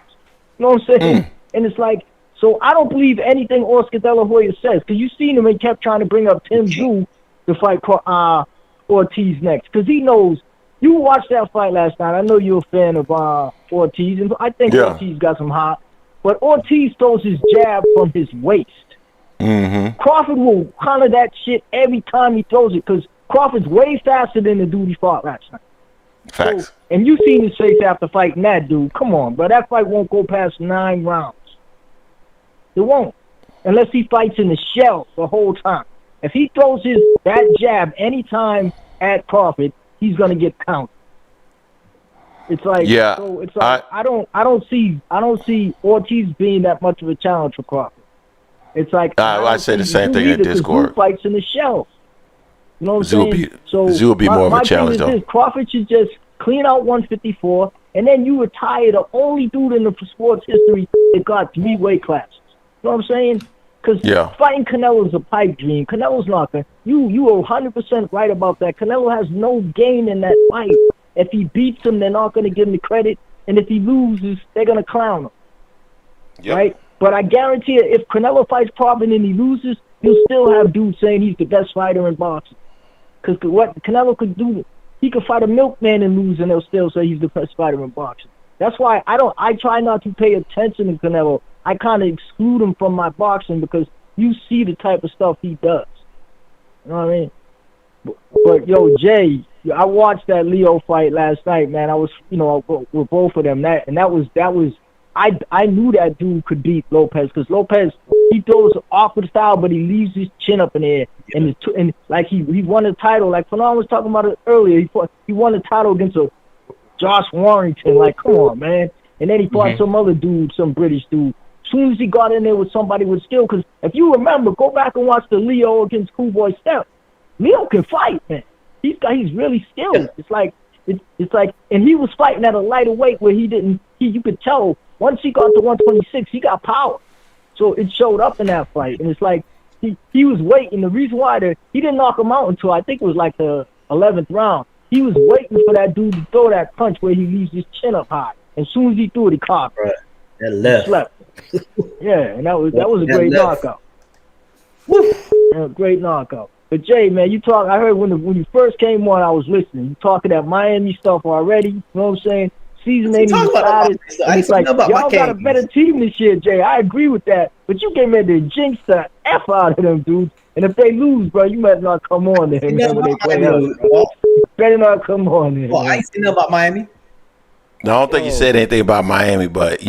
You know what I'm saying? And it's like, so I don't believe anything Oscar De La Hoya says, because you seen him and kept trying to bring up Tim Tszyu to fight Ortiz next, because he knows. You watched that fight last night. I know you're a fan of Ortiz, and I think Ortiz got some hot. But Ortiz throws his jab from his waist. Mm-hmm. Crawford will counter that shit every time he throws it, because Crawford's way faster than the dude he fought last night. Facts. So, and you seen his face after fighting that dude. Come on, bro. That fight won't go past 9 rounds. It won't. Unless he fights in the shell the whole time. If he throws that jab anytime at Crawford, he's gonna get counted. It's like, so it's like I don't see Ortiz being that much of a challenge for Crawford. It's like I say the same thing in Discord. Who fights in the shell? You know what I'm saying? Tszyu will be more of a challenge though. Crawford should just clean out 154, and then you retire the only dude in the sports history that got 3 weight classes. You know what I'm saying? Because fighting Canelo is a pipe dream. Canelo's not going to. You are 100% right about that. Canelo has no gain in that fight. If he beats him, they're not going to give him the credit. And if he loses, they're going to clown him. Yep. Right? But I guarantee you, if Canelo fights Crawford and he loses, he'll still have dudes saying he's the best fighter in boxing. Because what Canelo could do, he could fight a milkman and lose, and they'll still say he's the best fighter in boxing. That's why I try not to pay attention to Canelo. I kind of exclude him from my boxing because you see the type of stuff he does. You know what I mean? But yo, Jay, I watched that Leo fight last night, man. I was, with both of them. I knew that dude could beat Lopez because Lopez, he throws awkward style, but he leaves his chin up in the air. Yeah. And like he won a title. Like Fernand was talking about it earlier. He won a title against a Josh Warrington. Like, come on, man. And then he fought some other dude, some British dude. As soon as he got in there with somebody with skill, because if you remember, go back and watch the Leo against Cool Boy Steph. Leo can fight, man. He's really skilled. Yeah. It's like, and he was fighting at a lighter weight where you could tell once he got to 126, he got power. So it showed up in that fight, and it's like he was waiting. The reason why he didn't knock him out until I think it was like the 11th round. He was waiting for that dude to throw that punch where he leaves his chin up high. And as soon as he threw it, he caught it. Right. That left. Slept. Yeah, and that was a great knockout. Yeah, great knockout. But Jay, man, I heard when you first came on, I was listening. You talking that Miami stuff already. You know what I'm saying? Season ain't even started. It's like, y'all got a better team this year, Jay. I agree with that. But you getting ready to jinx the F out of them dudes. And if they lose, bro, you better not come on there. When they play us, you better not come on there. Well, I ain't seen nothing about Miami. No, I don't think he said anything about Miami, but,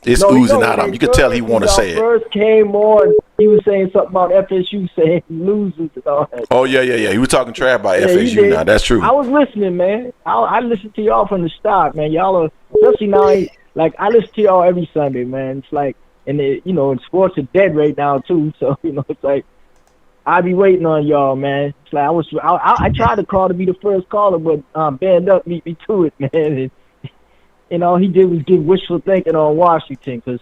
it's oozing out of him. You could tell he want to say it. First came on, he was saying something about FSU, saying he loses and all that. Oh, yeah. He was talking trash about FSU now. That's true. I was listening, man. I listened to y'all from the start, man. Y'all are, especially now, like, I listen to y'all every Sunday, man. It's like, and, and sports are dead right now, too. So, it's like, I be waiting on y'all, man. It's like, I tried to call to be the first caller, but Band Up beat me to it, man. And all he did was give wishful thinking on Washington, because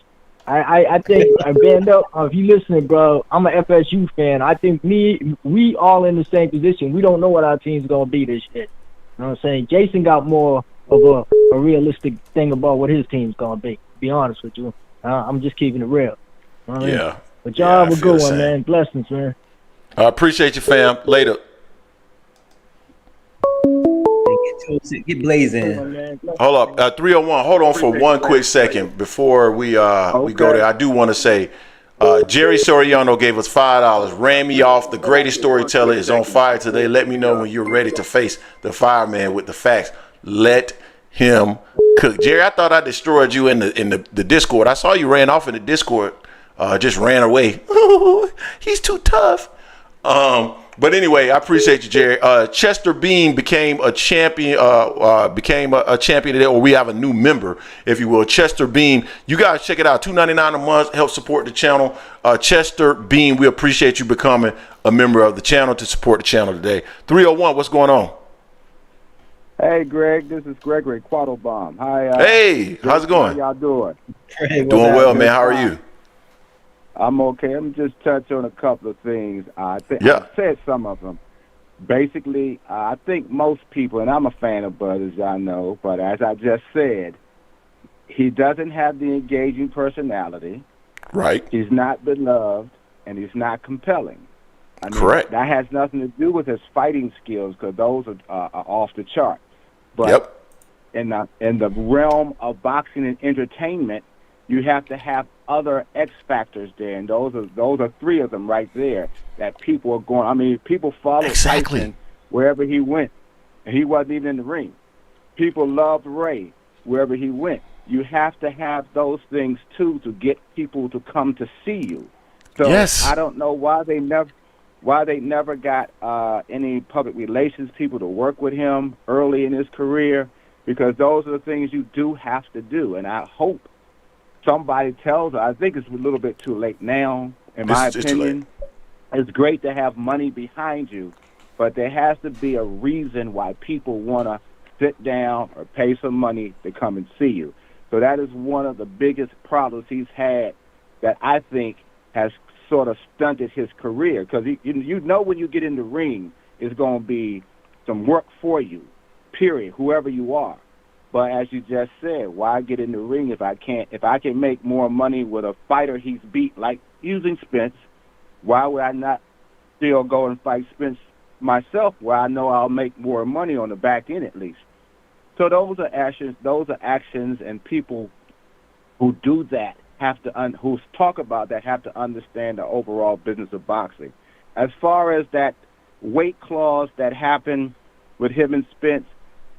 I think Band Up, if you listening, bro, I'm an FSU fan. I think we all in the same position. We don't know what our team's going to be this year. You know what I'm saying? Jason got more of a realistic thing about what his team's going to be honest with you. I'm just keeping it real. You know what I mean? But y'all have a good one, man. Blessings, man. I appreciate you, fam. Later. Get blazing. Hold up, 301. Hold on for one quick second before we go there. I do want to say, Jerry Soriano gave us $5. Ran me off. The greatest storyteller is on fire today. Let me know when you're ready to face the fireman with the facts. Let him cook. Jerry, I thought I destroyed you in the Discord. I saw you ran off in the Discord, just ran away. He's too tough. But anyway, I appreciate you, Jerry. Chester Bean became a champion. Became a champion today, or we have a new member, if you will. Chester Bean, you guys check it out. $2.99 a month, help support the channel. Chester Bean, we appreciate you becoming a member of the channel to support the channel today. 301, what's going on? Hey, Greg, this is Gregory Quattlebaum. Hi. Hey, how's it going? How y'all doing? Doing well, man. How are you? I'm okay. I'm just touch on a couple of things. I said some of them. Basically, I think most people, and I'm a fan of Bud, as y'all know, but as I just said, he doesn't have the engaging personality. Right. He's not beloved, and he's not compelling. I mean, correct. That has nothing to do with his fighting skills, because those are off the chart. But in the realm of boxing and entertainment, you have to have other X factors there, and those are three of them right there that people are going. I mean, people follow Tyson wherever he went, and he wasn't even in the ring. People loved Ray wherever he went. You have to have those things too to get people to come to see you. So I don't know why they never got any public relations people to work with him early in his career, because those are the things you do have to do. And I hope somebody tells her. I think it's a little bit too late now, in my opinion. It's great to have money behind you, but there has to be a reason why people want to sit down or pay some money to come and see you. So that is one of the biggest problems he's had that I think has sort of stunted his career, because you know when you get in the ring, it's going to be some work for you, period, whoever you are. But as you just said, why get in the ring if I can make more money with a fighter he's beat, like using Spence? Why would I not still go and fight Spence myself, where I know I'll make more money on the back end at least? So those are actions, and people who do that who talk about that have to understand the overall business of boxing. As far as that weight clause that happened with him and Spence,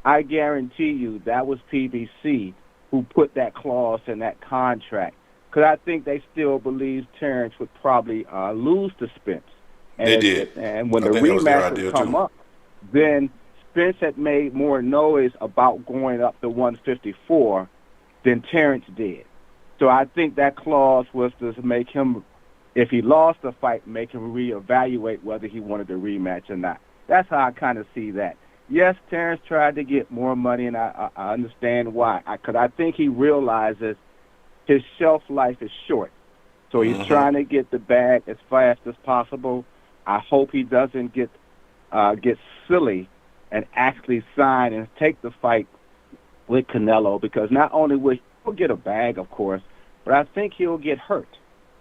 I guarantee you that was PBC who put that clause in that contract, because I think they still believe Terence would probably lose to Spence. And they did. And when the rematch would come up, then Spence had made more noise about going up to 154 than Terence did. So I think that clause was to make him, if he lost the fight, make him reevaluate whether he wanted the rematch or not. That's how I kind of see that. Yes, Terence tried to get more money, and I understand why. Because I think he realizes his shelf life is short. So he's trying to get the bag as fast as possible. I hope he doesn't get silly and actually sign and take the fight with Canelo, because not only will he get a bag, of course, but I think he'll get hurt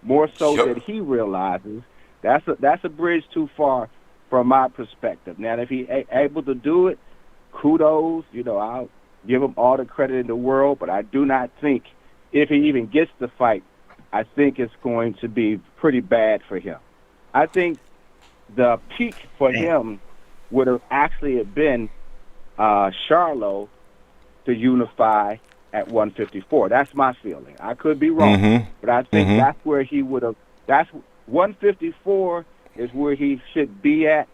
more so that he realizes that's a bridge too far from my perspective. Now, if he's able to do it, kudos. I'll give him all the credit in the world, but I do not think if he even gets the fight, I think it's going to be pretty bad for him. I think the peak for him would have actually been Charlo to unify at 154. That's my feeling. I could be wrong, but I think that's where he would have. That's 154 is where he should be at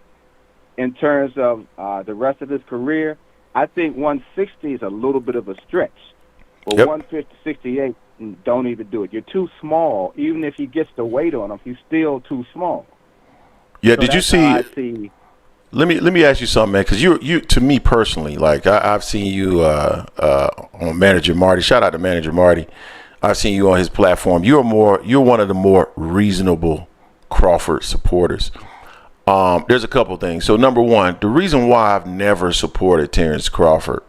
in terms of the rest of his career. I think 160 is a little bit of a stretch, but 150, 68, don't even do it. You're too small. Even if he gets the weight on him, he's still too small. Yeah, so did you see? Let me ask you something, man, because you to me personally, like I've seen you on Manager Marty. Shout out to Manager Marty. I've seen you on his platform. You're one of the more reasonable Crawford supporters. There's a couple things. So number one, the reason why I've never supported Terence Crawford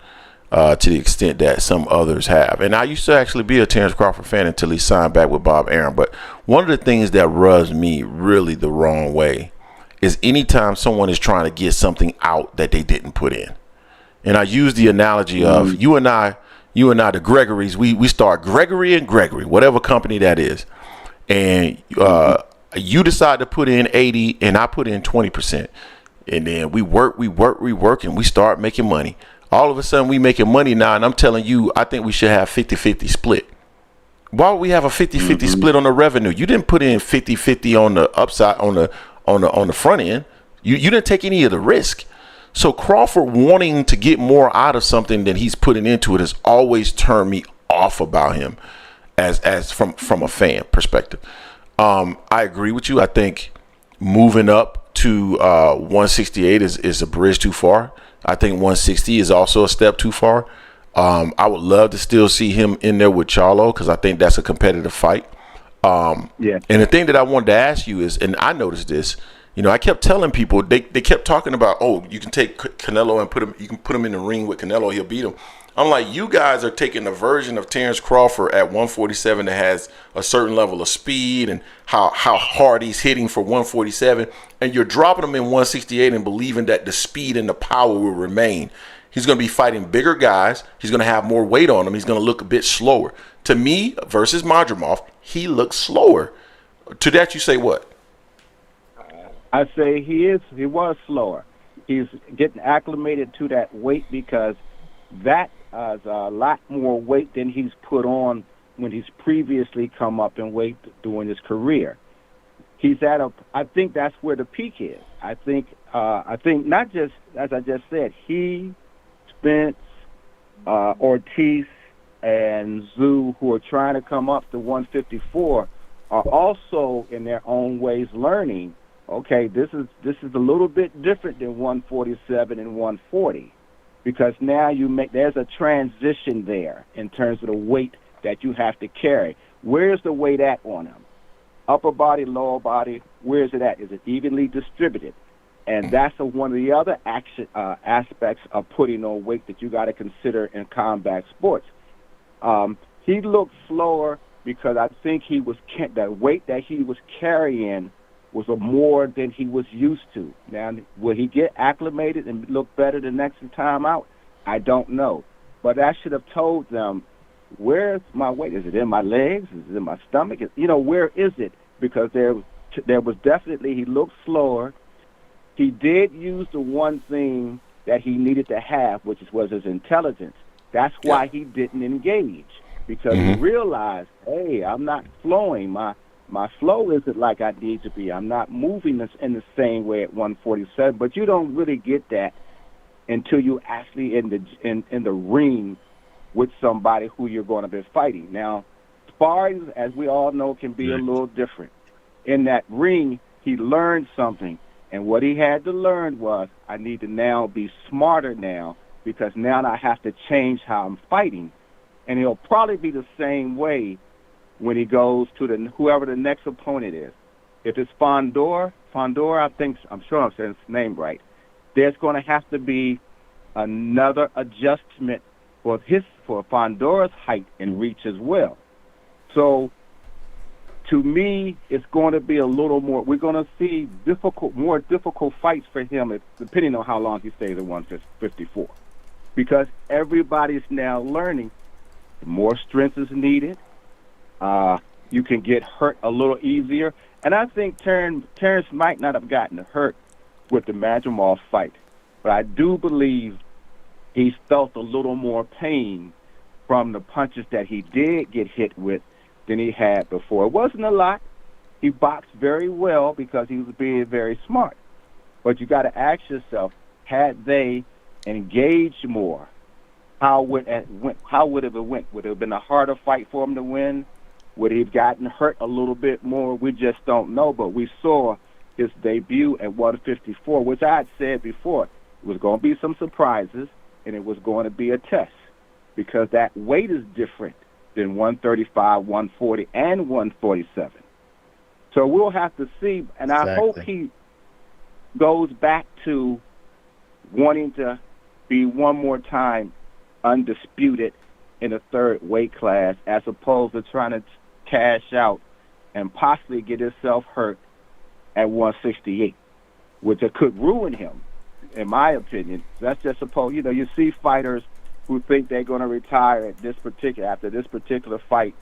to the extent that some others have, and I used to actually be a Terence Crawford fan until he signed back with Bob Arum. But one of the things that rubs me really the wrong way is anytime someone is trying to get something out that they didn't put in. And I use the analogy of you and I, the Gregorys, we start Gregory and Gregory, whatever company that is. And you decide to put in 80 and I put in 20%. And then we work, and we start making money. All of a sudden we making money now, and I'm telling you, I think we should have 50-50 split. Why would we have a 50-50 split on the revenue? You didn't put in 50-50 on the upside on the front end. You didn't take any of the risk. So Crawford wanting to get more out of something than he's putting into it has always turned me off about him as from a fan perspective. I agree with you. I think moving up to 168 is a bridge too far. I think 160 is also a step too far. I would love to still see him in there with Charlo because I think that's a competitive fight. And the thing that I wanted to ask you is, and I noticed this, you know, I kept telling people, they kept talking about, oh, you can take Canelo and you can put him in the ring with Canelo, he'll beat him. I'm like, you guys are taking a version of Terence Crawford at 147 that has a certain level of speed and how hard he's hitting for 147, and you're dropping him in 168 and believing that the speed and the power will remain. He's going to be fighting bigger guys. He's going to have more weight on him. He's going to look a bit slower. To me, versus Madrimov, he looks slower. To that, you say what? I say he was slower. He's getting acclimated to that weight because that is a lot more weight than he's put on when he's previously come up in weight during his career. He's at I think that's where the peak is. I think not just, as I just said, he, Spence, Ortiz, and Zhu, who are trying to come up to 154, are also in their own ways learning, okay, this is a little bit different than 147 and 140, because now there's a transition there in terms of the weight that you have to carry. Where's the weight at on him? Upper body, lower body, where is it at? Is it evenly distributed? And that's one of the other aspects of putting on weight that you got to consider in combat sports. He looked slower because I think the weight that he was carrying was more than he was used to. Now, will he get acclimated and look better the next time out? I don't know. But I should have told them, where's my weight? Is it in my legs? Is it in my stomach? Where is it? Because there was definitely, he looked slower. He did use the one thing that he needed to have, which was his intelligence. That's why he didn't engage, because he realized, hey, I'm not flowing. My flow isn't like I need to be. I'm not moving this in the same way at 147. But you don't really get that until you actually in the ring with somebody who you're going to be fighting. Now, sparring, as we all know, can be a little different. In that ring, he learned something. And what he had to learn was, I need to now be smarter now, because now I have to change how I'm fighting. And it'll probably be the same way when he goes to whoever the next opponent is. If it's Fundora, I'm sure I'm saying his name right, there's going to have to be another adjustment for Fundora's height and reach as well. So, to me, it's going to be a little more. We're going to see more difficult fights for him, depending on how long he stays at 154, because everybody's now learning. More strength is needed. You can get hurt a little easier, and I think Terence might not have gotten hurt with the Madrimov fight, but I do believe he felt a little more pain from the punches that he did get hit with than he had before. It wasn't a lot. He boxed very well because he was being very smart. But you got to ask yourself, had they engaged more, how would it have went? Would it have been a harder fight for him to win? Would he have gotten hurt a little bit more? We just don't know. But we saw his debut at 154, which I had said before. It was going to be some surprises, and it was going to be a test, because that weight is different than 135, 140, and 147. So we'll have to see, and I hope he goes back to wanting to be one more time undisputed in a third weight class, as opposed to trying to cash out and possibly get himself hurt at 168, which could ruin him, in my opinion. That's just suppose, you see fighters who think they're going to retire after this particular fight,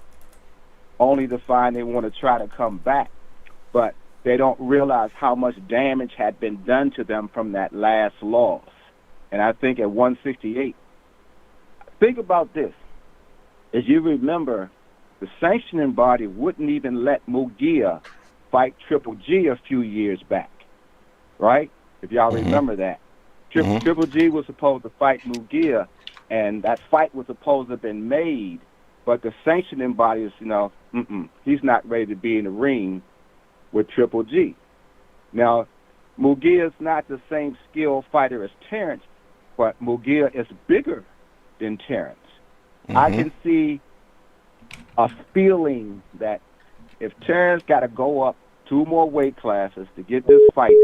only to find they want to try to come back. But they don't realize how much damage had been done to them from that last loss. And I think at 168, think about this. As you remember, the sanctioning body wouldn't even let Mugia fight Triple G a few years back, right? If y'all remember that. Triple G was supposed to fight Mugia, and that fight was supposed to have been made, but the sanctioning body is, he's not ready to be in the ring with Triple G. Now, Mugia is not the same skill fighter as Terence, but Mugia is bigger than Terence. I can see a feeling that if Terence got to go up 2 more weight classes to get this fight,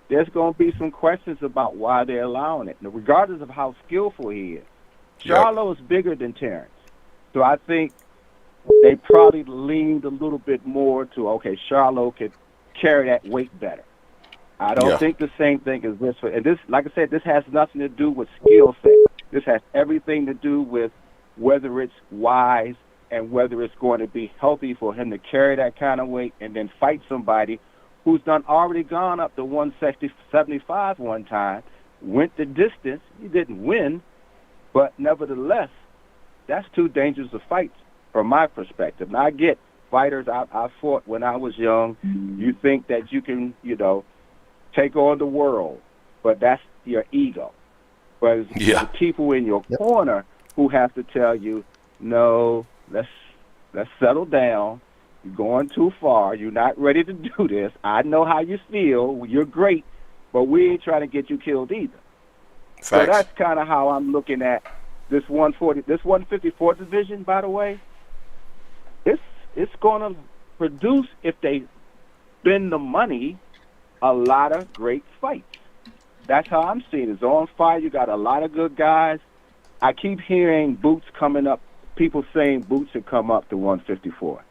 there's going to be some questions about why they're allowing it. Now, regardless of how skillful he is, Charlo is bigger than Terence. So I think they probably leaned a little bit more to, okay, Charlo could carry that weight better. I don't think the same thing as this. And this, like I said, this has nothing to do with skill set. This has everything to do with whether it's wise and whether it's going to be healthy for him to carry that kind of weight and then fight somebody who's already gone up to 175 one time, went the distance. He didn't win, but nevertheless, that's 2 dangerous of fights from my perspective. Now, I get fighters I fought when I was young. You think that you can, take on the world, but that's your ego. But it's the people in your corner who have to tell you, no, let's settle down. You're going too far. You're not ready to do this. I know how you feel. You're great, but we ain't trying to get you killed either. Facts. So that's kind of how I'm looking at this 154 division, by the way. It's going to produce, if they spend the money, a lot of great fights. That's how I'm seeing it. It's on fire. You got a lot of good guys. I keep hearing Boots coming up, people saying Boots should come up to 154.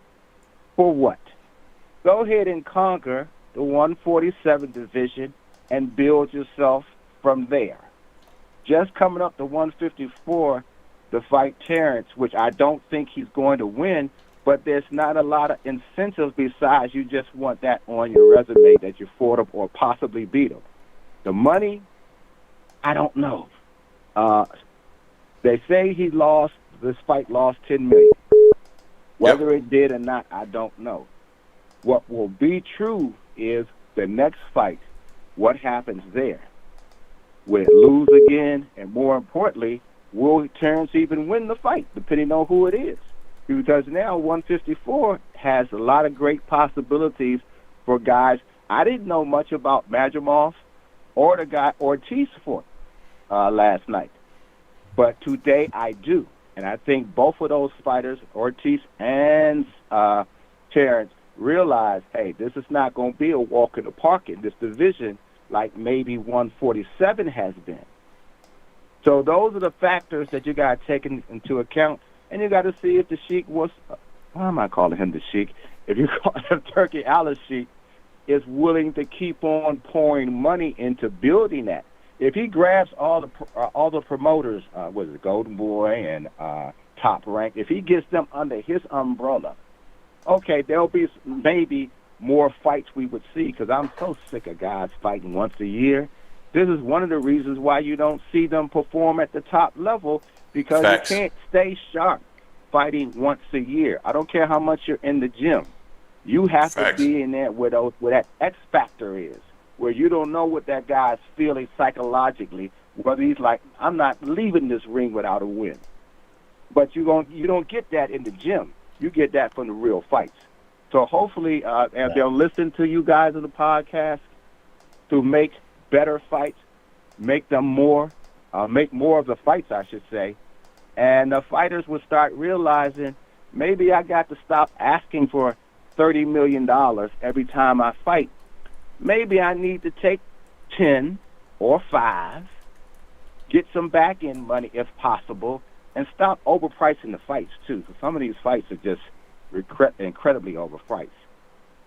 For what? Go ahead and conquer the 147 division and build yourself from there. Just coming up to 154 to fight Terence, which I don't think he's going to win, but there's not a lot of incentives besides you just want that on your resume that you fought him or possibly beat him. The money, I don't know. They say this fight lost $10 million. Whether it did or not, I don't know. What will be true is the next fight, what happens there? Will it lose again? And more importantly, will Terence even win the fight, depending on who it is? Because now 154 has a lot of great possibilities for guys. I didn't know much about Madrimov or the guy Ortiz fought last night. But today I do. And I think both of those fighters, Ortiz and Terence, realize, hey, this is not going to be a walk in the park in this division like maybe 147 has been. So those are the factors that you got to take into account. And you got to see if the Sheik was, why am I calling him the Sheik? If you call him Turki Alalshikh, is willing to keep on pouring money into building that. If he grabs all the promoters, Golden Boy and Top Rank, if he gets them under his umbrella, okay, there'll be maybe more fights we would see, because I'm so sick of guys fighting once a year. This is one of the reasons why you don't see them perform at the top level, because you can't stay sharp fighting once a year. I don't care how much you're in the gym. You have to be in there where that X factor is, where you don't know what that guy's feeling psychologically, whether he's like, I'm not leaving this ring without a win. But you don't get that in the gym. You get that from the real fights. So hopefully they'll listen to you guys on the podcast to make better fights, make more of the fights, I should say. And the fighters will start realizing, maybe I got to stop asking for $30 million every time I fight. Maybe I need to take 10 or 5, get some back-end money if possible, and stop overpricing the fights, too. So some of these fights are just incredibly overpriced.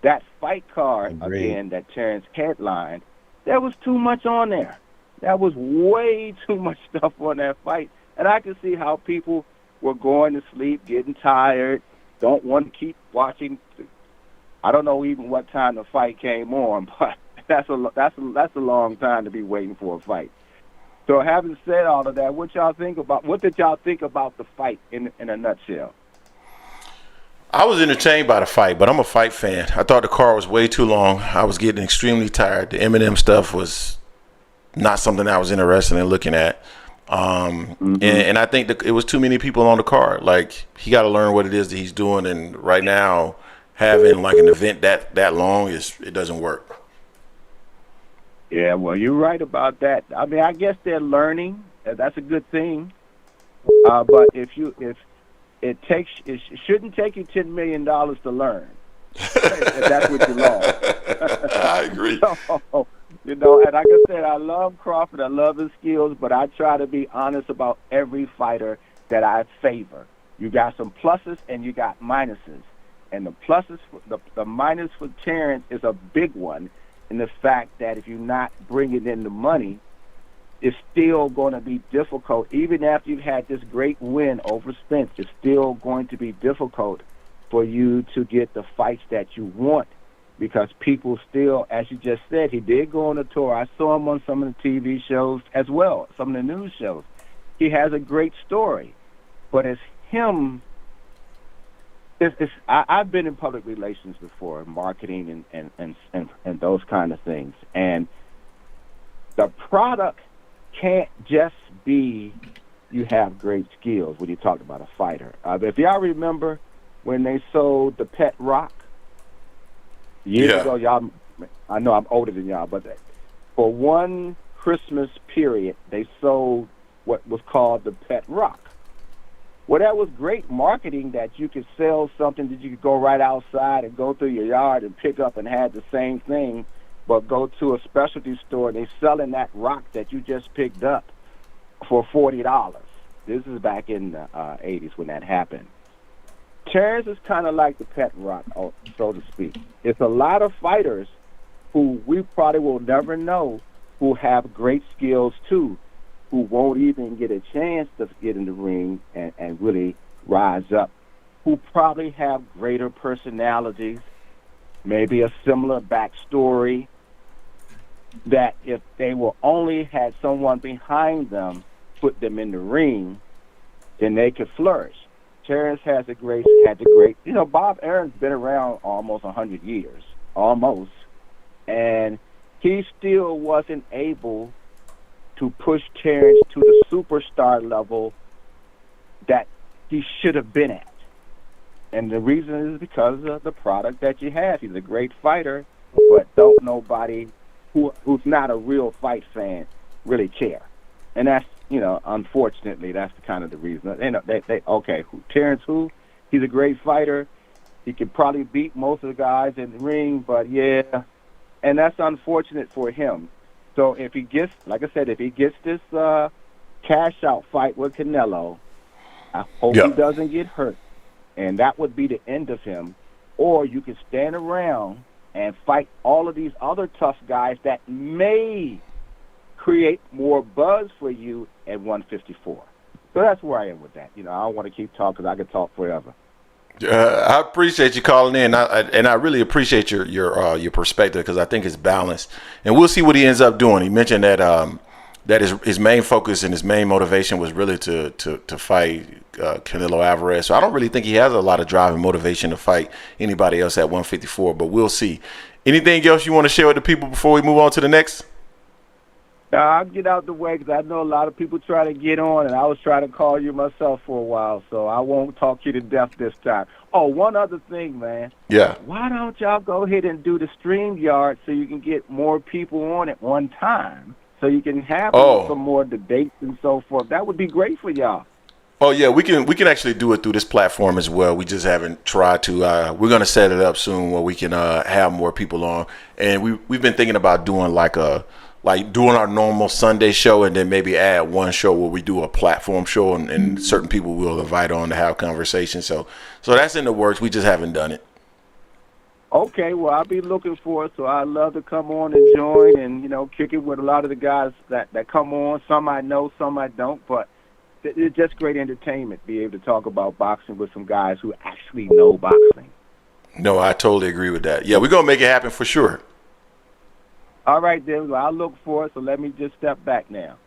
That fight card, again, that Terence headlined, there was too much on there. That was way too much stuff on that fight. And I can see how people were going to sleep, getting tired, don't want to keep watching. I don't know even what time the fight came on, but that's a long time to be waiting for a fight. So having said all of that, what did y'all think about the fight in a nutshell? I was entertained by the fight, but I'm a fight fan. I thought the card was way too long. I was getting extremely tired. The Eminem stuff was not something I was interested in looking at. And I think that it was too many people on the card. Like, he got to learn what it is that he's doing. And right now, having like an event that long it doesn't work. Yeah, well, you're right about that. I mean, I guess they're learning. That's a good thing. But it shouldn't take you $10 million to learn. If that's what you lost. I agree. So, and like I said, I love Crawford. I love his skills, but I try to be honest about every fighter that I favor. You got some pluses and you got minuses. And the pluses, the minus for Terence is a big one in the fact that if you're not bringing in the money, it's still going to be difficult. Even after you've had this great win over Spence, it's still going to be difficult for you to get the fights that you want, because people still, as you just said, he did go on a tour. I saw him on some of the TV shows as well, some of the news shows. He has a great story, but it's him. I've been in public relations before, marketing and those kind of things, and the product can't just be you have great skills when you talk about a fighter. If y'all remember when they sold the Pet Rock years ago, y'all, I know I'm older than y'all, but for one Christmas period, they sold what was called the Pet Rock. Well, that was great marketing, that you could sell something that you could go right outside and go through your yard and pick up and have the same thing, but go to a specialty store and they're selling that rock that you just picked up for $40. This is back in the 80s when that happened. Terence is kind of like the Pet Rock, so to speak. It's a lot of fighters who we probably will never know who have great skills too, who won't even get a chance to get in the ring and really rise up, who probably have greater personalities, maybe a similar backstory, that if they were only had someone behind them put them in the ring, then they could flourish. Terence had the great, Bob Aaron's been around almost 100 years, almost, and he still wasn't able to push Terence to the superstar level that he should have been at. And the reason is because of the product that you have. He's a great fighter, but don't nobody who's not a real fight fan really care. And that's, unfortunately, that's kind of the reason. Terence who? He's a great fighter. He can probably beat most of the guys in the ring, but yeah, and that's unfortunate for him. So if he gets, like I said, this cash out fight with Canelo, I hope he doesn't get hurt, and that would be the end of him. Or you can stand around and fight all of these other tough guys that may create more buzz for you at 154. So that's where I am with that. I don't want to keep talking because I could talk forever. I appreciate you calling in, and I really appreciate your perspective, because I think it's balanced, and we'll see what he ends up doing. He mentioned that that his main focus and his main motivation was really to fight Canelo Alvarez. So I don't really think he has a lot of drive and motivation to fight anybody else at 154, but we'll see. Anything else you want to share with the people before we move on to the next? I'll get out the way because I know a lot of people try to get on, and I was trying to call you myself for a while, so I won't talk you to death this time. Oh, one other thing, man. Yeah. Why don't y'all go ahead and do the StreamYard so you can get more people on at one time, so you can have some more debates and so forth? That would be great for y'all. Oh yeah, we can actually do it through this platform as well. We just haven't tried to. We're gonna set it up soon where we can have more people on, and we've been thinking about doing doing our normal Sunday show, and then maybe add one show where we do a platform show, and certain people we'll invite on to have conversations. So that's in the works. We just haven't done it. Okay, well, I'll be looking for it. So I'd love to come on and join and, kick it with a lot of the guys that come on. Some I know, some I don't, but it's just great entertainment, be able to talk about boxing with some guys who actually know boxing. No, I totally agree with that. Yeah, we're going to make it happen for sure. All right, then. Well, I'll look for it, so let me just step back now.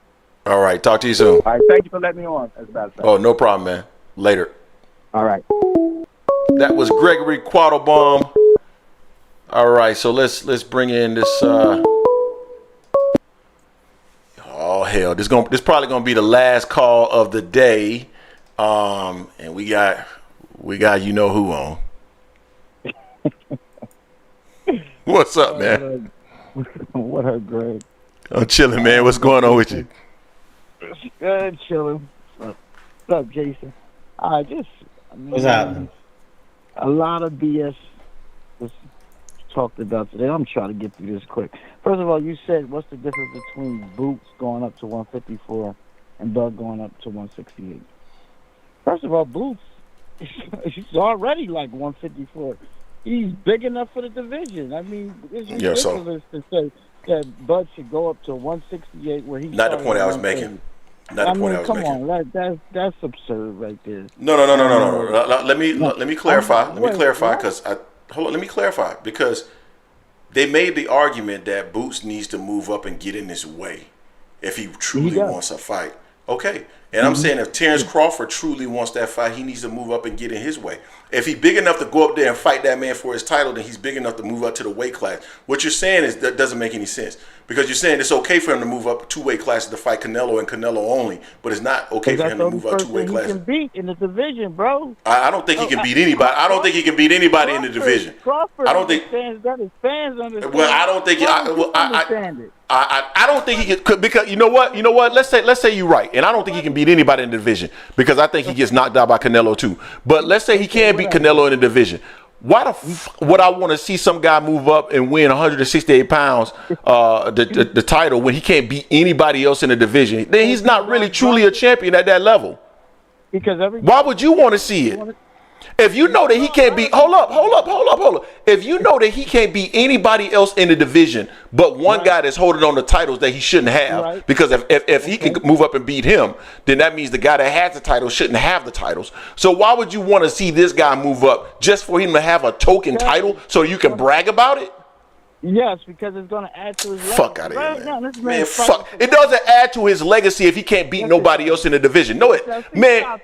All right. Talk to you soon. All right. Thank you for letting me on. That's about it. Oh, no problem, man. Later. All right. That was Gregory Quattlebaum. All right. So let's bring in this. Oh hell! This probably gonna be the last call of the day. And we got you know who on. What's up, man? What up, Greg? I'm chilling, man. What's going on with you? Good, chilling. What's up, Jason? What's happening? A lot of BS was talked about today. I'm trying to get through this quick. First of all, you said what's the difference between Boots going up to 154 and Bud going up to 168? First of all, Boots, he's already like 154. He's big enough for the division. I mean, it's ridiculous to say that Bud should go up to 168 where he's not the point I was making. Not the point I was making. Come on, that's absurd right there. No. Let me clarify. Let me clarify because they made the argument that Boots needs to move up and get in his way if he truly wants a fight. Okay. And I'm saying if Terence Crawford truly wants that fight, he needs to move up and get in his way. If he's big enough to go up there and fight that man for his title, then he's big enough to move up to the weight class. What you're saying is that doesn't make any sense because you're saying it's okay for him to move up 2 weight classes to fight Canelo and Canelo only, but it's not okay for him to move up 2 weight classes. He can beat in the division, bro. I don't think he can beat anybody. I don't think he can beat anybody in the division. Crawford I don't think that his fans understand. Well, I don't think understand it. I don't think he could because you know what? Let's say you're right, and I don't think he can beat anybody in the division because I think he gets knocked out by Canelo too. But let's say he can beat Canelo in the division. Why would I want to see some guy move up and win 168 pounds the title when he can't beat anybody else in the division? Then he's not really truly a champion at that level. Because why would you want to see it? If you know that he can't beat, hold up. If you know that he can't beat anybody else in the division, but one guy that's holding on the titles that he shouldn't have, because if he can move up and beat him, then that means the guy that has the title shouldn't have the titles. So why would you want to see this guy move up just for him to have a token title so you can brag about it? Yes, because it's going to add to his legacy. Fuck out of here, man. Fuck. It doesn't add to his legacy if he can't beat nobody else in the division. No, man,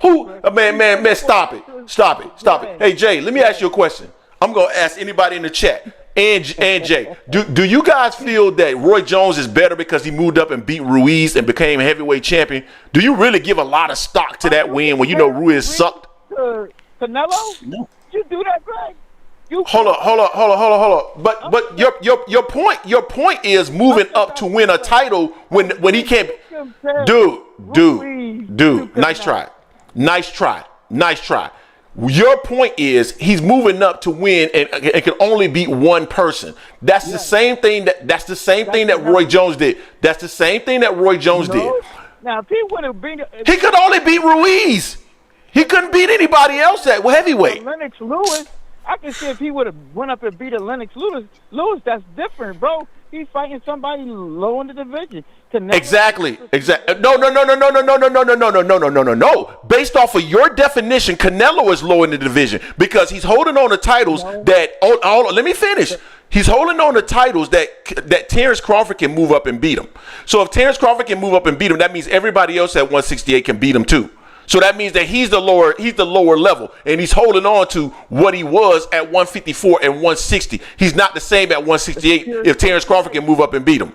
stop it. Hey, Jay, let me ask you a question. I'm going to ask anybody in the chat. And Jay, do you guys feel that Roy Jones is better because he moved up and beat Ruiz and became heavyweight champion? Do you really give a lot of stock to that win when you know Ruiz sucked? Canelo? No. Did you do that, Greg? Hold up. But your point is moving up to win a title when he can't. Dude. Nice try. Your point is he's moving up to win and can only beat one person. That's the same thing that Roy Jones did. That's the same thing that Roy Jones did. Now if he would have beat, he could only beat Ruiz. He couldn't beat anybody else at heavyweight. Lennox Lewis. I can see if he would have went up and beat a Lennox Lewis, that's different, bro. He's fighting somebody low in the division. Exactly. No. Based off of your definition, Canelo is low in the division because he's holding on to titles let me finish. He's holding on to titles that Terence Crawford can move up and beat him. So if Terence Crawford can move up and beat him, that means everybody else at 168 can beat him too. So that means that he's the lower level, and he's holding on to what he was at 154 and 160. He's not the same at 168 if Terence Crawford can move up and beat him.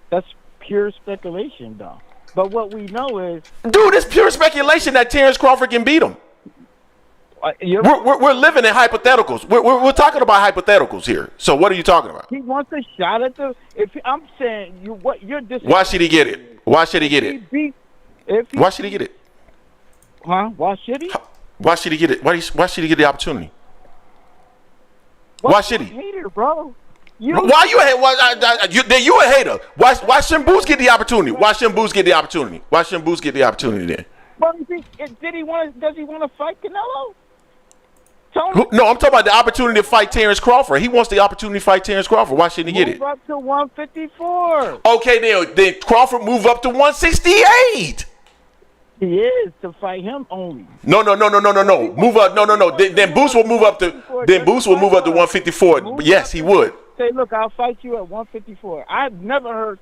That's pure speculation, though. But what we know is... Dude, it's pure speculation that Terence Crawford can beat him. We're living in hypotheticals. We're talking about hypotheticals here. So what are you talking about? He wants a shot at the... I'm saying, you're Why should he get it? Why should he get it? Why should he get it? Huh? Why should he? Why should he get it? Why should he get the opportunity? Why should he? Hater, bro. Why you a hater? Then you a hater. Why shouldn't Boots get the opportunity? Why shouldn't Boots get the opportunity? Why shouldn't Boots get the opportunity then? But does he want to fight Canelo? No, I'm talking about the opportunity to fight Terence Crawford. He wants the opportunity to fight Terence Crawford. Why shouldn't he get it? Move up to 154. Okay, then Crawford move up to 168. He is to fight him only. No. Move up. No. Then Boots will move up to. Then Boots will move up to 154. Yes, he would. Say, look, I'll fight you at 154. I've never heard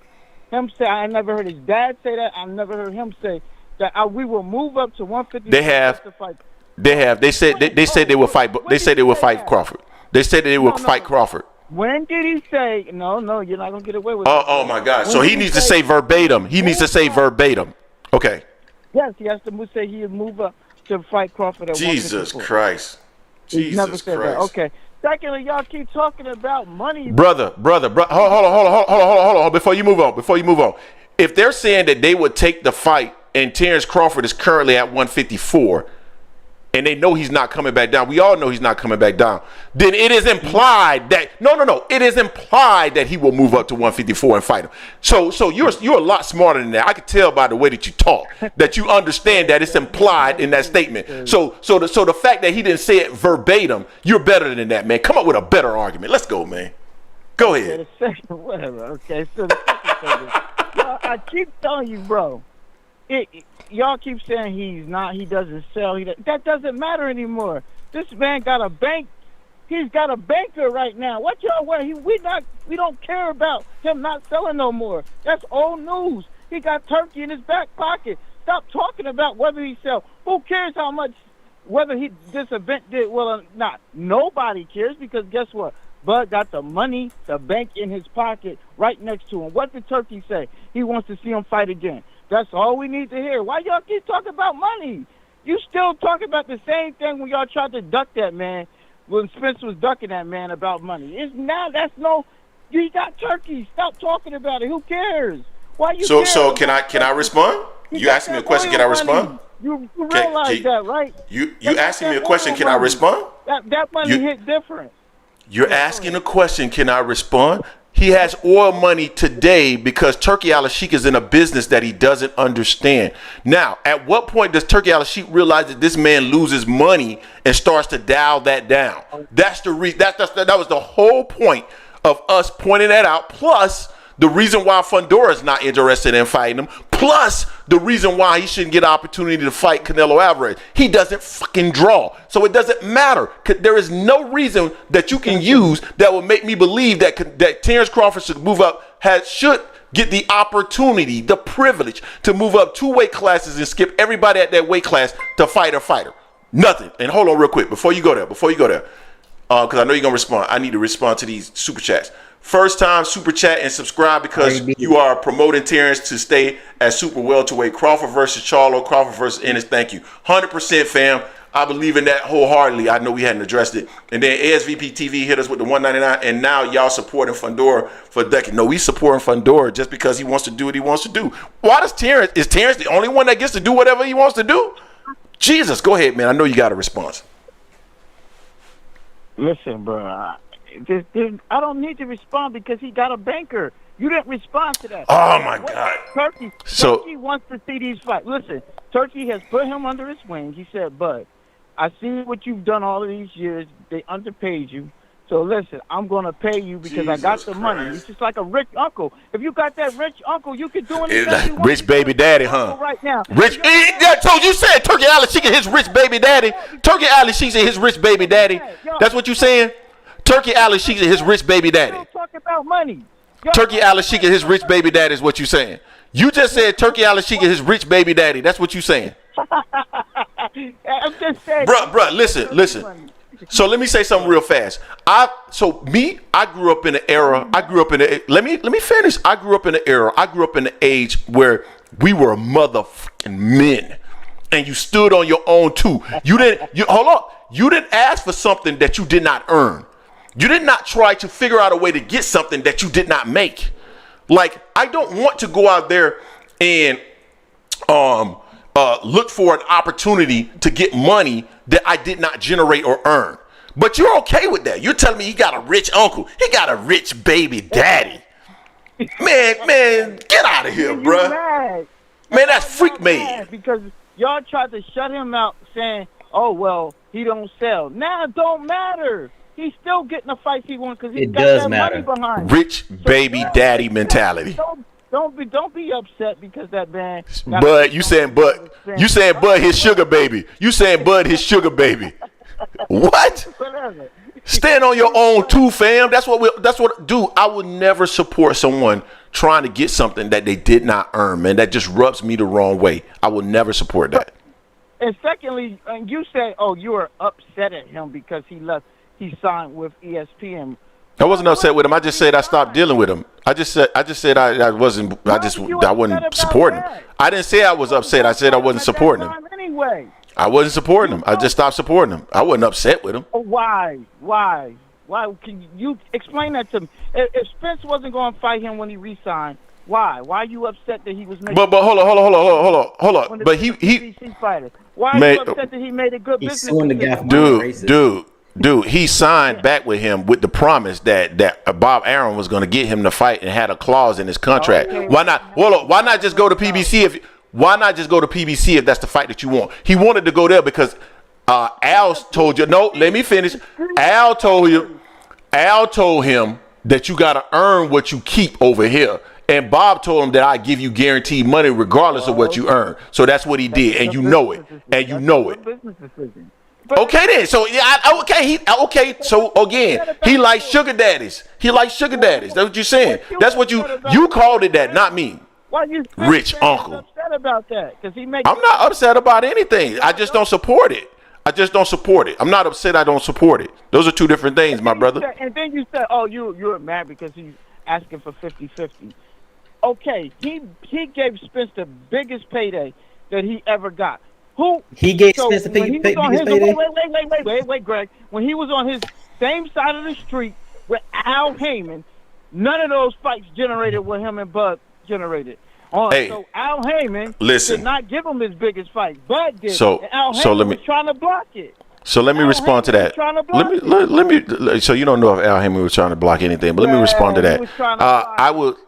him say. I never heard his dad say that. I never heard him say that we will move up to 150. They have. To fight. They have. They said they said they will fight. They said they will fight Crawford. They said they will fight Crawford. When did he say no? You're not gonna get away with it. Oh my God! So he needs to say verbatim. He needs to say verbatim. Okay. Yes, he has to say he'll move up to fight Crawford at Jesus 154. Christ. He never Jesus said Christ. that. Okay. Secondly, y'all keep talking about money. Brother. Hold on. Before you move on. If they're saying that they would take the fight and Terence Crawford is currently at 154, and they know he's not coming back down, we all know he's not coming back down, then it is implied that it is implied that he will move up to 154 and fight him. So you're a lot smarter than that. I can tell by the way that you talk that you understand that it's implied in that statement. So the fact that he didn't say it verbatim, you're better than that, man. Come up with a better argument. Let's go, man. Go ahead. Whatever. Okay. So the second thing is, I keep telling you, bro. Y'all keep saying he doesn't sell. That doesn't matter anymore. This man got a bank. He's got a banker right now. What y'all want? We don't care about him not selling no more. That's old news. He got Turkey in his back pocket. Stop talking about whether he sells. Who cares how much, whether this event did well or not? Nobody cares because guess what? Bud got the money, the bank in his pocket right next to him. What did Turkey say? He wants to see him fight again. That's all we need to hear. Why y'all keep talking about money? You still talking about the same thing when y'all tried to duck that man, when Spence was ducking that man about money. You got Turkey. Stop talking about it. Who cares? Why you care? So can I respond? You asked me a question, can I respond? You realize that, right? You asking me a question, can I respond? That money hit different. You're asking a question, can I respond? He has oil money today because Turki Alalshikh is in a business that he doesn't understand. Now, at what point does Turki Alalshikh realize that this man loses money and starts to dial that down? That's the reason. That was the whole point of us pointing that out. Plus, the reason why Fundora is not interested in fighting him. Plus, the reason why he shouldn't get an opportunity to fight Canelo Alvarez. He doesn't fucking draw. So it doesn't matter. There is no reason that you can use that will make me believe that Terence Crawford should move up, should get the opportunity, the privilege to move up 2 weight classes and skip everybody at that weight class to fight a fighter. Nothing. And hold on real quick before you go there, because I know you're going to respond. I need to respond to these super chats. First time super chat and subscribe because you are promoting Terence to stay at super welterweight. Crawford versus Charlo, Crawford versus Ennis. Thank you. 100% fam. I believe in that wholeheartedly. I know we hadn't addressed it. And then ASVP TV hit us with the $199, and now y'all supporting Fundora for a decade. No, we supporting Fundora just because he wants to do what he wants to do. Why does Terence? Is Terence the only one that gets to do whatever he wants to do? Jesus, go ahead, man. I know you got a response. Listen, bro. I don't need to respond because he got a banker. You didn't respond to that. Oh my God. Turkey wants to see these fights. Listen, Turkey has put him under his wing. He said, "Bud, I see what you've done all of these years. They underpaid you. So listen, I'm gonna pay you because I got the money." It's just like a rich uncle. If you got that rich uncle, you can do anything you want. Rich baby daddy, huh? Right now. Rich. So you said Turki Alalshikh and his rich baby daddy. Turki Alalshikh and his rich baby daddy. That's what you saying? Turki Alalshikh and his rich baby daddy. Talk about money. Turki Alalshikh and his rich baby daddy is what you saying. You just said Turki Alalshikh and his rich baby daddy. That's what you saying. I'm just saying. Bruh, listen. So let me say something real fast. I grew up in an era. Let me finish. I grew up in an era. I grew up in an age where we were motherfucking men. And you stood on your own too. You didn't ask for something that you did not earn. You did not try to figure out a way to get something that you did not make. Like, I don't want to go out there and look for an opportunity to get money that I did not generate or earn. But you're okay with that. You're telling me he got a rich uncle. He got a rich baby daddy. Man, get out of here, bruh. Man, that's freak made. Because y'all tried to shut him out saying, "Oh, well, he don't sell." Now it don't matter. He's still getting the fights he wants because he got that money behind. Rich baby daddy mentality. Don't be upset because that man. Bud, you saying Bud his sugar baby. You saying Bud his sugar baby. What? Stand on your own too, fam. Dude, I would never support someone trying to get something that they did not earn, man. That just rubs me the wrong way. I will never support that. And secondly, you said, "Oh, you were upset at him because he left. He signed with ESPN." I wasn't upset with him. I just said I stopped dealing with him. I just said I wasn't. I wasn't supporting him. I didn't say I was upset. I said I wasn't supporting him. Anyway, I wasn't supporting him. I just stopped supporting him. I wasn't upset with him. Why? Can you explain that to me? If Spence wasn't going to fight him when he re-signed, why? Why are you upset that he was making? But hold on. But he fighter. Why are you upset that he made a good business? Dude, he signed back with him with the promise that Bob Arum was going to get him to fight and had a clause in his contract. Okay. Why not? Why not just go to PBC why not just go to PBC if that's the fight that you want? He wanted to go there because Al told you. No, let me finish. Al told him that you got to earn what you keep over here. And Bob told him that I give you guaranteed money regardless of what you earn. So that's what he did, and you know it. And you know it. Okay then. So okay. So again, he likes sugar daddies. That's what you're saying. That's what you called it that, not me. Why you rich uncle? Upset about that? I'm not upset about anything. I just don't support it. I'm not upset. I don't support it. Those are two different things, my brother. And then you said, "Oh, you're mad because he's asking for 50-50." Okay, he gave Spence the biggest payday that he ever got. He gave Spence the biggest payday? Wait, Greg. When he was on his same side of the street with Al Heyman, none of those fights generated what him and Bud generated. So Al Heyman did not give him his biggest fight. Bud did. And Al Heyman was trying to block it. So let me respond to that. Let me. So you don't know if Al Heyman was trying to block anything, but let me respond to that.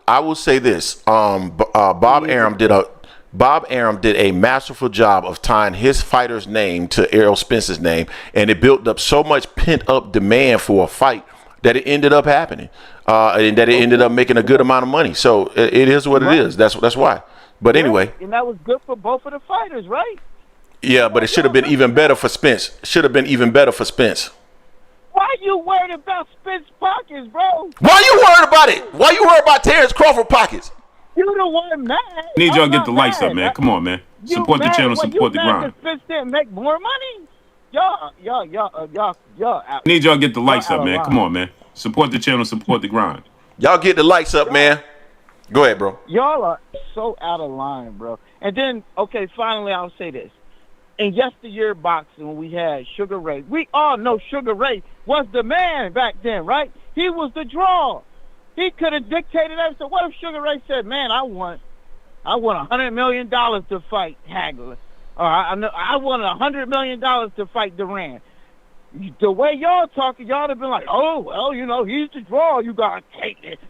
I will say this. Bob Arum did a masterful job of tying his fighter's name to Errol Spence's name, and it built up so much pent up demand for a fight that it ended up happening, and that it ended up making a good amount of money. So it is what it is. That's why. But anyway, and that was good for both of the fighters, right? Yeah, but it should have been even better for Spence. Why you worried about Spence pockets, bro? Why you worried about it? Why you worried about Terence Crawford pockets? You the one mad. Need y'all get the lights up, man. Come on, man. Support the channel, support the grind. Spence didn't make more money. Y'all. Need y'all get the lights up, man. Come on, man. Support the channel, support the grind. Y'all get the lights up, man. Go ahead, bro. Y'all are so out of line, bro. And then, okay, finally, I'll say this. In yesteryear boxing, when we had Sugar Ray, we all know Sugar Ray was the man back then, right? He was the draw. He could have dictated everything. So what if Sugar Ray said, "Man, I want $100 million to fight Hagler, or I want $100 million to fight Duran"? The way y'all talking, y'all have been like, "Oh, well, he's the draw. You gotta take it.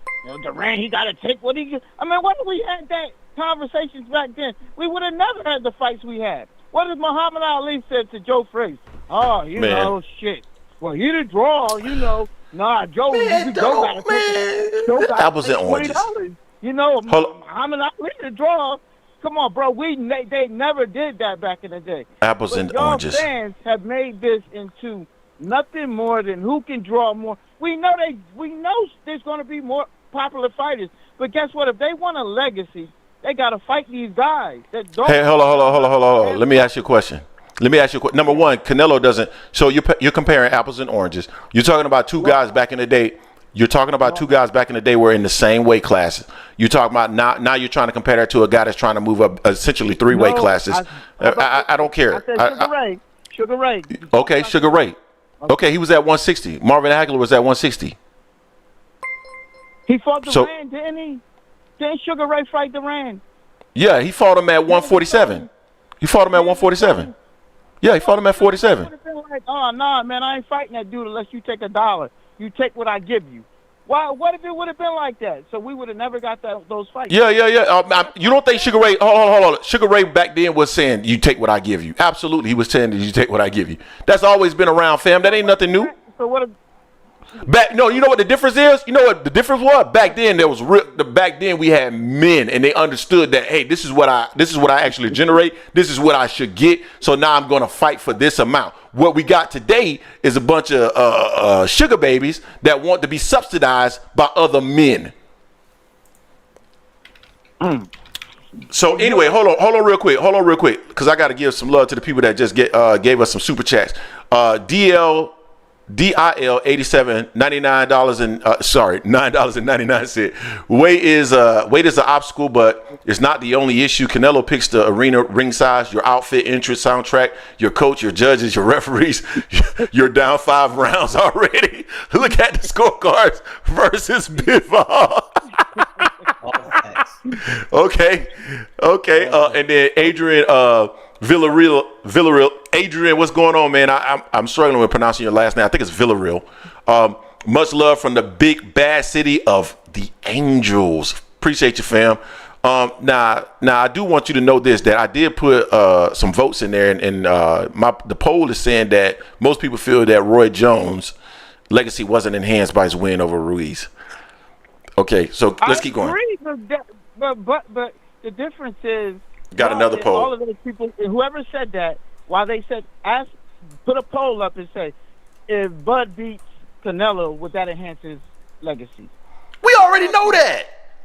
Duran, he gotta take what he gets." I mean, what if we had that conversations back then? We would have never had the fights we had. What if Muhammad Ali said to Joe Frazier? "Oh, shit. Well, he the draw, Nah, Joe, Joe got to take it. Apples and oranges. Muhammad Ali the draw. Come on, bro. They never did that back in the day. Apples and oranges. Fans have made this into nothing more than who can draw more. We know there's going to be more popular fighters, but guess what? If they want a legacy, they got to fight these guys. Hey, hold on. Let me ask you a question. Number one, Canelo doesn't. So you're comparing apples and oranges. You're talking about two guys back in the day. Were in the same weight classes. You're talking about now you're trying to compare that to a guy that's trying to move up essentially three weight classes. I don't care. Sugar Ray. Okay, Sugar Ray. Okay, he was at 160. Marvin Hagler was at 160. He fought Duran, didn't he? Didn't Sugar Ray fight Duran? Yeah, he fought him at 147. Yeah, he fought him at 47. Like, "Oh, nah, man, I ain't fighting that dude unless you take $1. You take what I give you." Why? What if it would have been like that? So we would have never got those fights. Yeah. You don't think Sugar Ray? Hold on. Sugar Ray back then was saying, "You take what I give you." Absolutely, he was saying that you take what I give you. That's always been around, fam. That ain't nothing new. So what? You know what the difference is? You know what the difference was? Back then back then we had men, and they understood that, hey, this is what I actually generate. This is what I should get. So now I'm going to fight for this amount. What we got today is a bunch of sugar babies that want to be subsidized by other men. So anyway, hold on real quick, because I got to give some love to the people that just gave us some super chats. DIL 87 $99 and $9.99. Weight is an obstacle, but it's not the only issue. Canelo picks the arena ring size, your outfit, entrance, soundtrack, your coach, your judges, your referees. You're down 5 rounds already. Look at the scorecards versus Bivol. Okay. And then Adrian Villarreal. Adrian, what's going on, man? I'm struggling with pronouncing your last name. I think it's Villarreal. Much love from the big bad city of the Angels. Appreciate you, fam. Now I do want you to know this, that I did put some votes in there, and the poll is saying that most people feel that Roy Jones' legacy wasn't enhanced by his win over Ruiz. Okay, so let's keep going. But the difference is, got another poll. All of those people, whoever said that, while they said, put a poll up and say, if Bud beats Canelo, would that enhance his legacy? We already know that.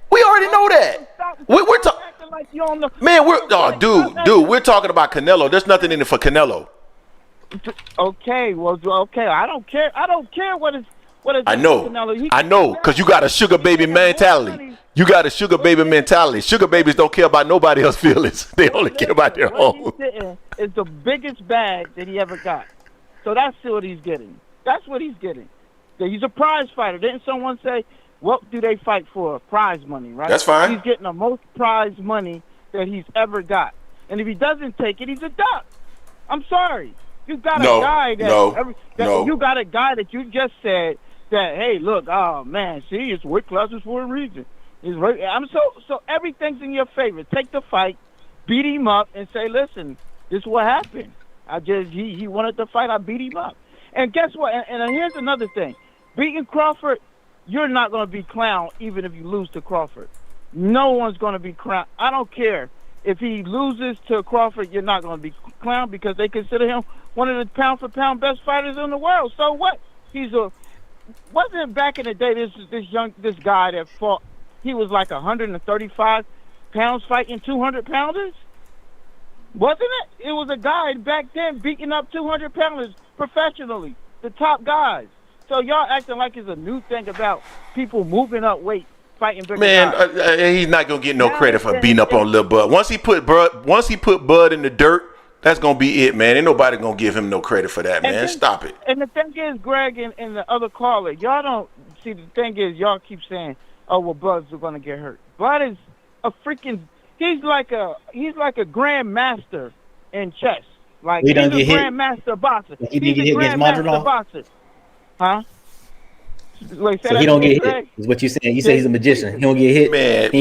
We're talking like you don't know. Man, we're talking about Canelo. There's nothing in it for Canelo. Okay, I don't care. What is I know, because you got a sugar baby mentality. Sugar babies don't care about nobody else's feelings. They only care about their own. It's the biggest bag that he ever got. So that's what he's getting. He's a prize fighter. Didn't someone say, what do they fight for? Prize money, right? That's fine. He's getting the most prize money that he's ever got. And if he doesn't take it, he's a duck. I'm sorry. You got a guy that you just said that, hey, look, oh man, see, it's weight classes for a reason. So everything's in your favor. Take the fight, beat him up, and say, listen, this is what happened. He wanted to fight, I beat him up. And guess what? And here's another thing. Beating Crawford, you're not going to be clowned even if you lose to Crawford. No one's going to be clowned. I don't care. If he loses to Crawford, you're not going to be clowned because they consider him one of the pound-for-pound best fighters in the world. So what? Wasn't back in the day this guy that fought, he was like 135 pounds fighting 200-pounders? Wasn't it? It was a guy back then beating up 200-pounders professionally, the top guys. So y'all acting like it's a new thing about people moving up weight, fighting bigger guys. He's not gonna get no credit for beating up on Lil Bud. Once he put Bud in the dirt, that's gonna be it, man. Ain't nobody gonna give him no credit for that, man. Stop it. And the thing is, Greg and the other caller, y'all don't see. The thing is, y'all keep saying, "Oh, well, Bud's gonna get hurt." Bud is a freaking. He's like a grandmaster in chess. Like he's a grandmaster boxer. He didn't get hit against Madrimov. Huh? Like, so he don't get hit. Is what you saying? You say he's a magician. He don't get hit. Man,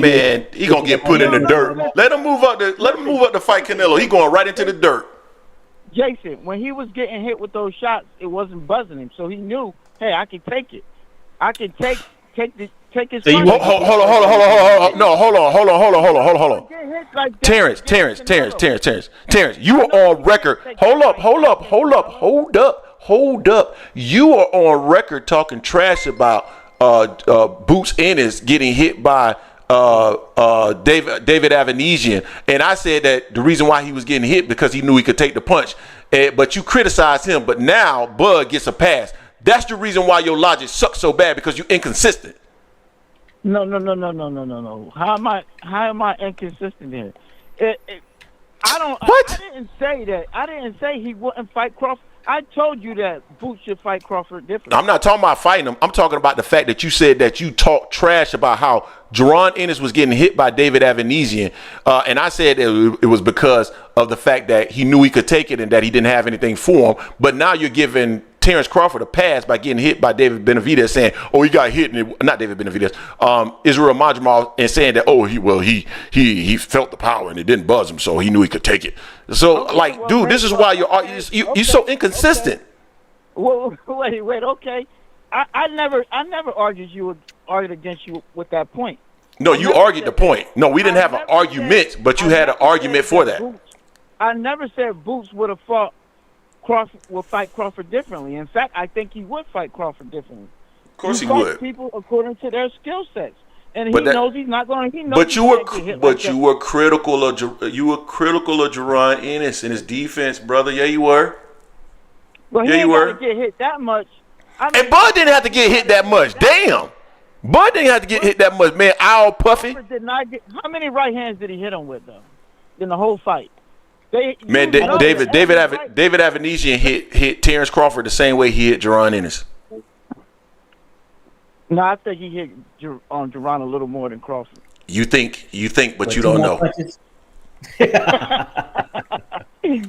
he gonna get put in the dirt. Let him move up to fight Canelo. He going right into the dirt. Jason, when he was getting hit with those shots, it wasn't buzzing him, so he knew, hey, I can take it. I can take his. So hold on. No, hold on. Terence, you are on record. Hold up. You are on record talking trash about Boots Ennis getting hit by David Avanesian, and I said that the reason why he was getting hit because he knew he could take the punch. But you criticized him, but now Bud gets a pass. That's the reason why your logic sucks so bad, because you're inconsistent. No. How am I inconsistent here? I didn't say that. I didn't say he wouldn't fight Crawford. I told you that Boots should fight Crawford differently. I'm not talking about fighting him. I'm talking about the fact that you said that you talked trash about how Jerron Ennis was getting hit by David Avanesian. And I said it was because of the fact that he knew he could take it and that he didn't have anything for him. But now you're giving Terence Crawford a pass by getting hit by David Benavidez, saying, "Oh, he got hit," and not David Benavidez, Israil Madrimov, and saying that, "Oh, he felt the power and it didn't buzz him, so he knew he could take it." So, dude, this is why you're so inconsistent. Well, wait, okay. I never argued against you with that point. No, you argued the point. No, we didn't have an argument, but you had an argument for that. I never said Boots would have fought Crawford, will fight Crawford differently. In fact, I think he would fight Crawford differently. Of course he would. People according to their skill sets. And he knows he's not going. He knows. But you were critical of Jerron Ennis and his defense, brother. Yeah, you were. Well, he didn't have to get hit that much. And Bud didn't have to get hit that much. Damn. Bud didn't have to get hit that much, man. Owl Puffy. How many right hands did he hit him with, though, in the whole fight? David Avanesian hit Terence Crawford the same way he hit Jerron Ennis. No, I think he hit Jerron a little more than Crawford. You think, but you don't know.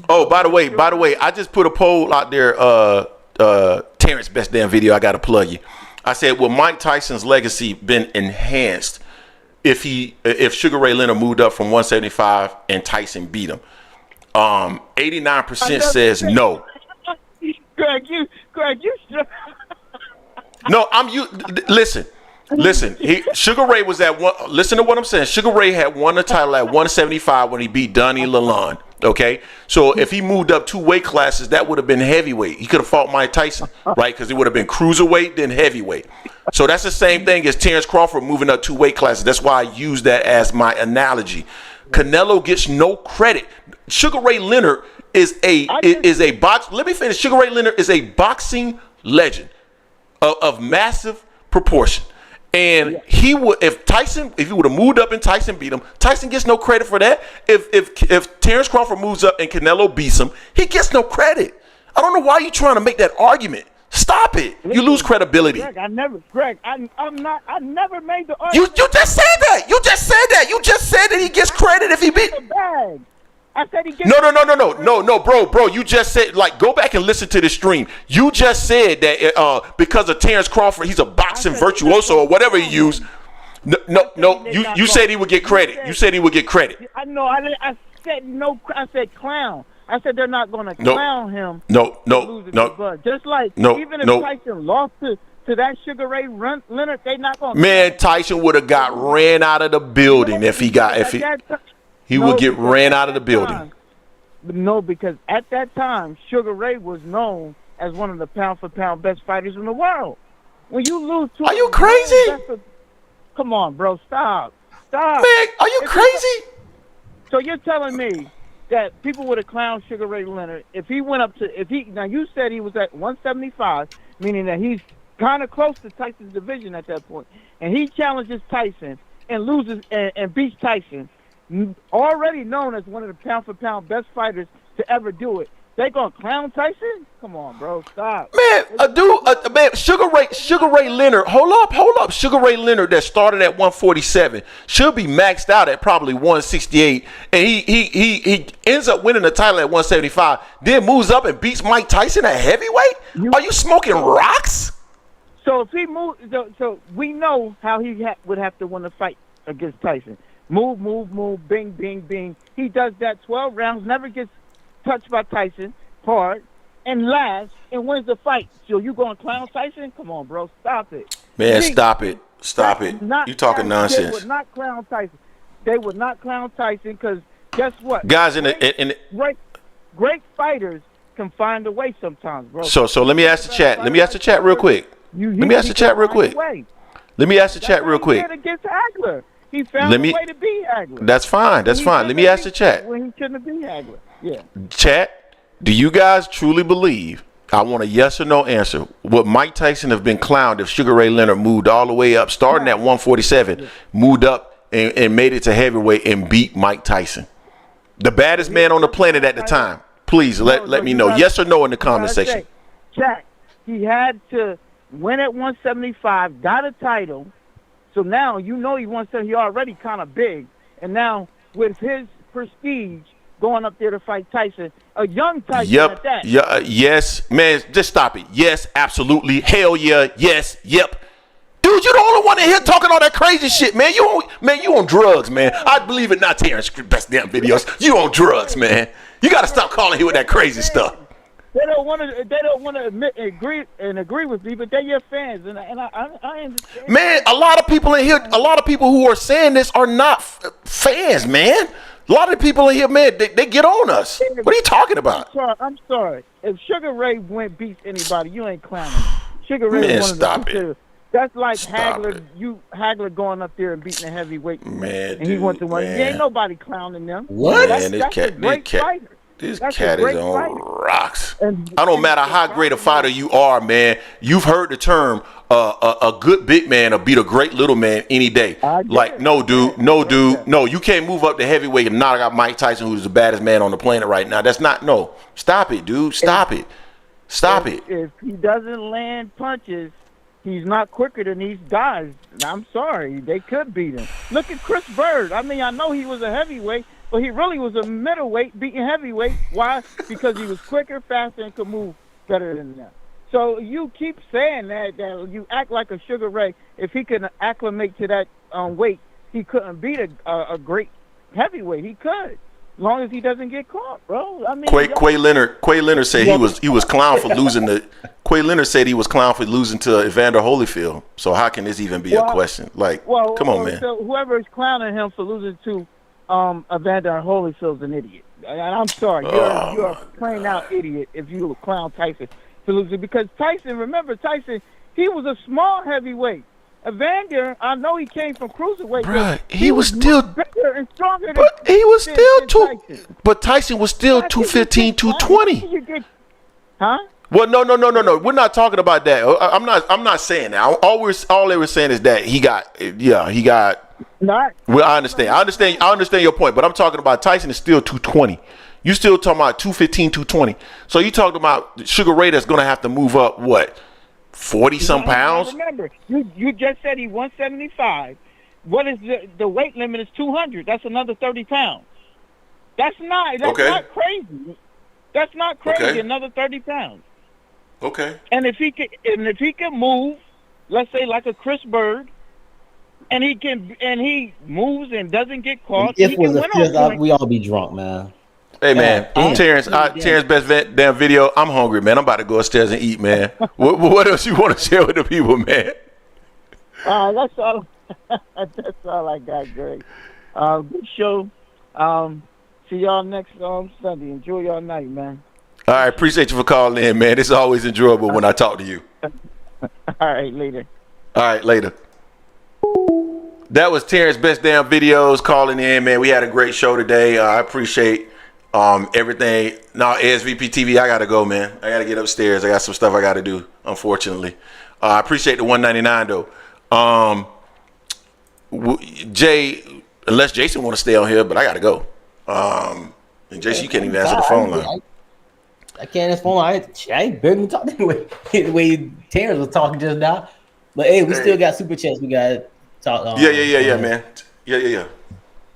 Oh, by the way, I just put a poll out there. Terrence, best damn video. I got to plug you. I said, will Mike Tyson's legacy been enhanced if Sugar Ray Leonard moved up from 175 and Tyson beat him? 89% says no. Greg, you. No, listen. Sugar Ray was at one. Listen to what I'm saying. Sugar Ray had won the title at 175 when he beat Donnie Lalonde. Okay, so if he moved up 2 weight classes, that would have been heavyweight. He could have fought Mike Tyson, right? Because it would have been cruiserweight, then heavyweight. So that's the same thing as Terence Crawford moving up 2 weight classes. That's why I use that as my analogy. Canelo gets no credit. Sugar Ray Leonard is a box. Let me finish. Sugar Ray Leonard is a boxing legend of massive proportion. And he would, if he would have moved up and Tyson beat him, Tyson gets no credit for that. If Terence Crawford moves up and Canelo beats him, he gets no credit. I don't know why you're trying to make that argument. Stop it. You lose credibility. Greg, I never made the argument. You just said that. You just said that he gets credit if he beat. I said he gets No, bro. You just said, like, go back and listen to the stream. You just said that because of Terence Crawford, he's a boxing virtuoso or whatever he used. No. You said he would get credit. You said he would get credit. I know. I said no. I said clown. I said they're not going to clown him. No. Just like even if Tyson lost to that Sugar Ray Leonard, they not going to. Man, Tyson would have got ran out of the building if he would get ran out of the building. No, because at that time, Sugar Ray was known as one of the pound-for-pound best fighters in the world. When you lose to Are you crazy? Come on, bro. Stop. Man, are you crazy? So you're telling me that people would have clowned Sugar Ray Leonard if he went up to now you said he was at 175, meaning that he's kind of close to Tyson's division at that point, and he challenges Tyson and loses and beats Tyson, already known as one of the pound-for-pound best fighters to ever do it. They gonna clown Tyson? Come on, bro, stop. Man, Sugar Ray Leonard. Hold up. Sugar Ray Leonard that started at 147 should be maxed out at probably 168, and he ends up winning the title at 175. Then moves up and beats Mike Tyson at heavyweight. Are you smoking rocks? So if he moves, so we know how he would have to win the fight against Tyson. Move, bing, bing, bing. He does that 12 rounds, never gets touched by Tyson hard, and last, and wins the fight. So you going to clown Tyson? Come on, bro. Stop it. Man, stop it. You talking nonsense. They would not clown Tyson. They would not clown Tyson because guess what? Guys, great fighters can find a way sometimes, bro. So let me ask the chat. Let me ask the chat real quick. Let me ask the chat real quick. Against Hagler. He found a way to beat Hagler. That's fine. Let me ask the chat. When he shouldn't have beat Hagler. Yeah. Chat, do you guys truly believe, I want a yes or no answer, would Mike Tyson have been clowned if Sugar Ray Leonard moved all the way up, starting at 147, moved up and made it to heavyweight and beat Mike Tyson? The baddest man on the planet at the time. Please let me know. Yes or no in the comment section. Chat, he had to win at 175, got a title. So now he 170. He already kind of big, and now with his prestige going up there to fight Tyson, a young Tyson at that. Yes, man. Just stop it. Yes, absolutely. Hell yeah. Yes. Yep. Dude, you the only one in here talking all that crazy shit, man. You on drugs, man. I believe it not, Terrence. Best damn videos. You on drugs, man. You got to stop calling here with that crazy stuff. They don't want to agree with me, but they're your fans, and I understand. Man, a lot of people in here, a lot of people who are saying this are not fans, man. A lot of the people in here, man, they get on us. What are you talking about? I'm sorry. If Sugar Ray beats anybody, you ain't clowning. Sugar Ray is one of the That's like Stop Hagler going up there and beating a heavyweight, man. And he went to one. Ain't nobody clowning them. What? Man, this cat is on rocks. And I don't matter how great a fighter you are, man. You've heard the term a good big man will beat a great little man any day. Like, no, dude. No, you can't move up to heavyweight and knock out Mike Tyson, who's the baddest man on the planet right now. That's not, no. Stop it, dude. Stop it. If he doesn't land punches, he's not quicker than these guys. I'm sorry. They could beat him. Look at Chris Bird. I mean, I know he was a heavyweight, but he really was a middleweight beating heavyweight. Why? Because he was quicker, faster, and could move better than them. So you keep saying that you act like a Sugar Ray. If he could acclimate to that weight, he couldn't beat a great heavyweight. He could, as long as he doesn't get caught, bro. I mean, Quay Leonard said he was clown for losing the. Quay Leonard said he was clown for losing to Evander Holyfield. So how can this even be a question? Like, come on, man. So whoever is clowning him for losing to Evander Holyfield's an idiot. I'm sorry, you're a plain out idiot if you clown Tyson for losing, because remember Tyson, he was a small heavyweight. Evander, I know he came from cruiserweight. Bruh, he was still bigger and stronger. But he was still Tyson. But Tyson was still 215, 220. Huh? Well, no. We're not talking about that. I'm not saying that. All they were saying is that he got. Not. Well, I understand your point, but I'm talking about Tyson is still 220. You still talking about 215, 220. So you talking about Sugar Ray that's going to have to move up what, 40-some pounds? Remember, you just said he 175. What is the weight limit is 200. That's another 30 pounds. That's not crazy. That's not crazy. Okay. Another 30 pounds. Okay. And if he can move, let's say like a Chris Bird, and he moves and doesn't get caught. If it was a fifth, we all be drunk, man. Hey man, Terence best damn video. I'm hungry, man. I'm about to go upstairs and eat, man. What else you want to share with the people, man? That's all. That's all I got, Greg. Good show. See y'all next Sunday. Enjoy your night, man. All right, appreciate you for calling in, man. It's always enjoyable when I talk to you. All right, later. That was Terrence Best Damn Videos calling in, man. We had a great show today. I appreciate everything. Now, ASVP TV, I gotta go, man. I gotta get upstairs. I got some stuff I gotta do, unfortunately. I appreciate the $199 though. Jay, unless Jason want to stay on here, but I gotta go. And Jason, you can't even answer the phone line. I can't answer the phone line. I ain't barely talking the way Terrence was talking just now. But hey, we still got super chats. We got talk. Yeah, man. Yeah.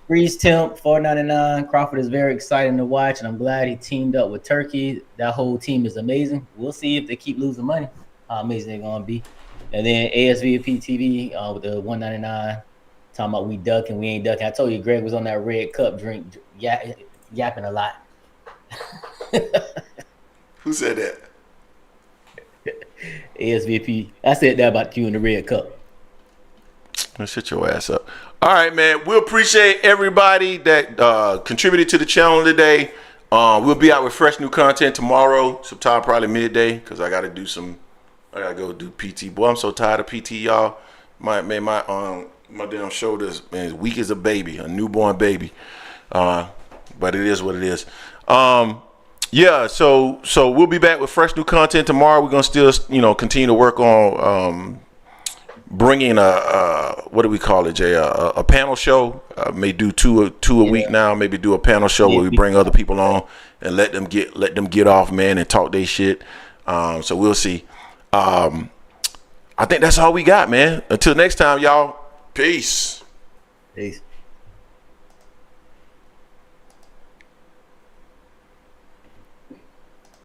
Freeze Temp, $4.99. Crawford is very exciting to watch, and I'm glad he teamed up with Turkey. That whole team is amazing. We'll see if they keep losing money, how amazing they're gonna be. And then ASVP TV with the $1.99, talking about we ducking, we ain't ducking. I told you Greg was on that red cup drink, yapping a lot. Who said that? ASVP. I said that about you in the red cup. Let's shut your ass up. All right, man. We appreciate everybody that contributed to the channel today. We'll be out with fresh new content tomorrow, sometime probably midday, because I gotta go do PT. Boy, I'm so tired of PT, y'all. My damn shoulders, man, as weak as a baby, a newborn baby. But it is what it is. Yeah, so we'll be back with fresh new content tomorrow. We're gonna still, continue to work on bringing what do we call it, Jay? A panel show. May do two a week now. Maybe do a panel show where we bring other people on and let them get off, man, and talk their shit. So we'll see. I think that's all we got, man. Until next time, y'all. Peace. Peace.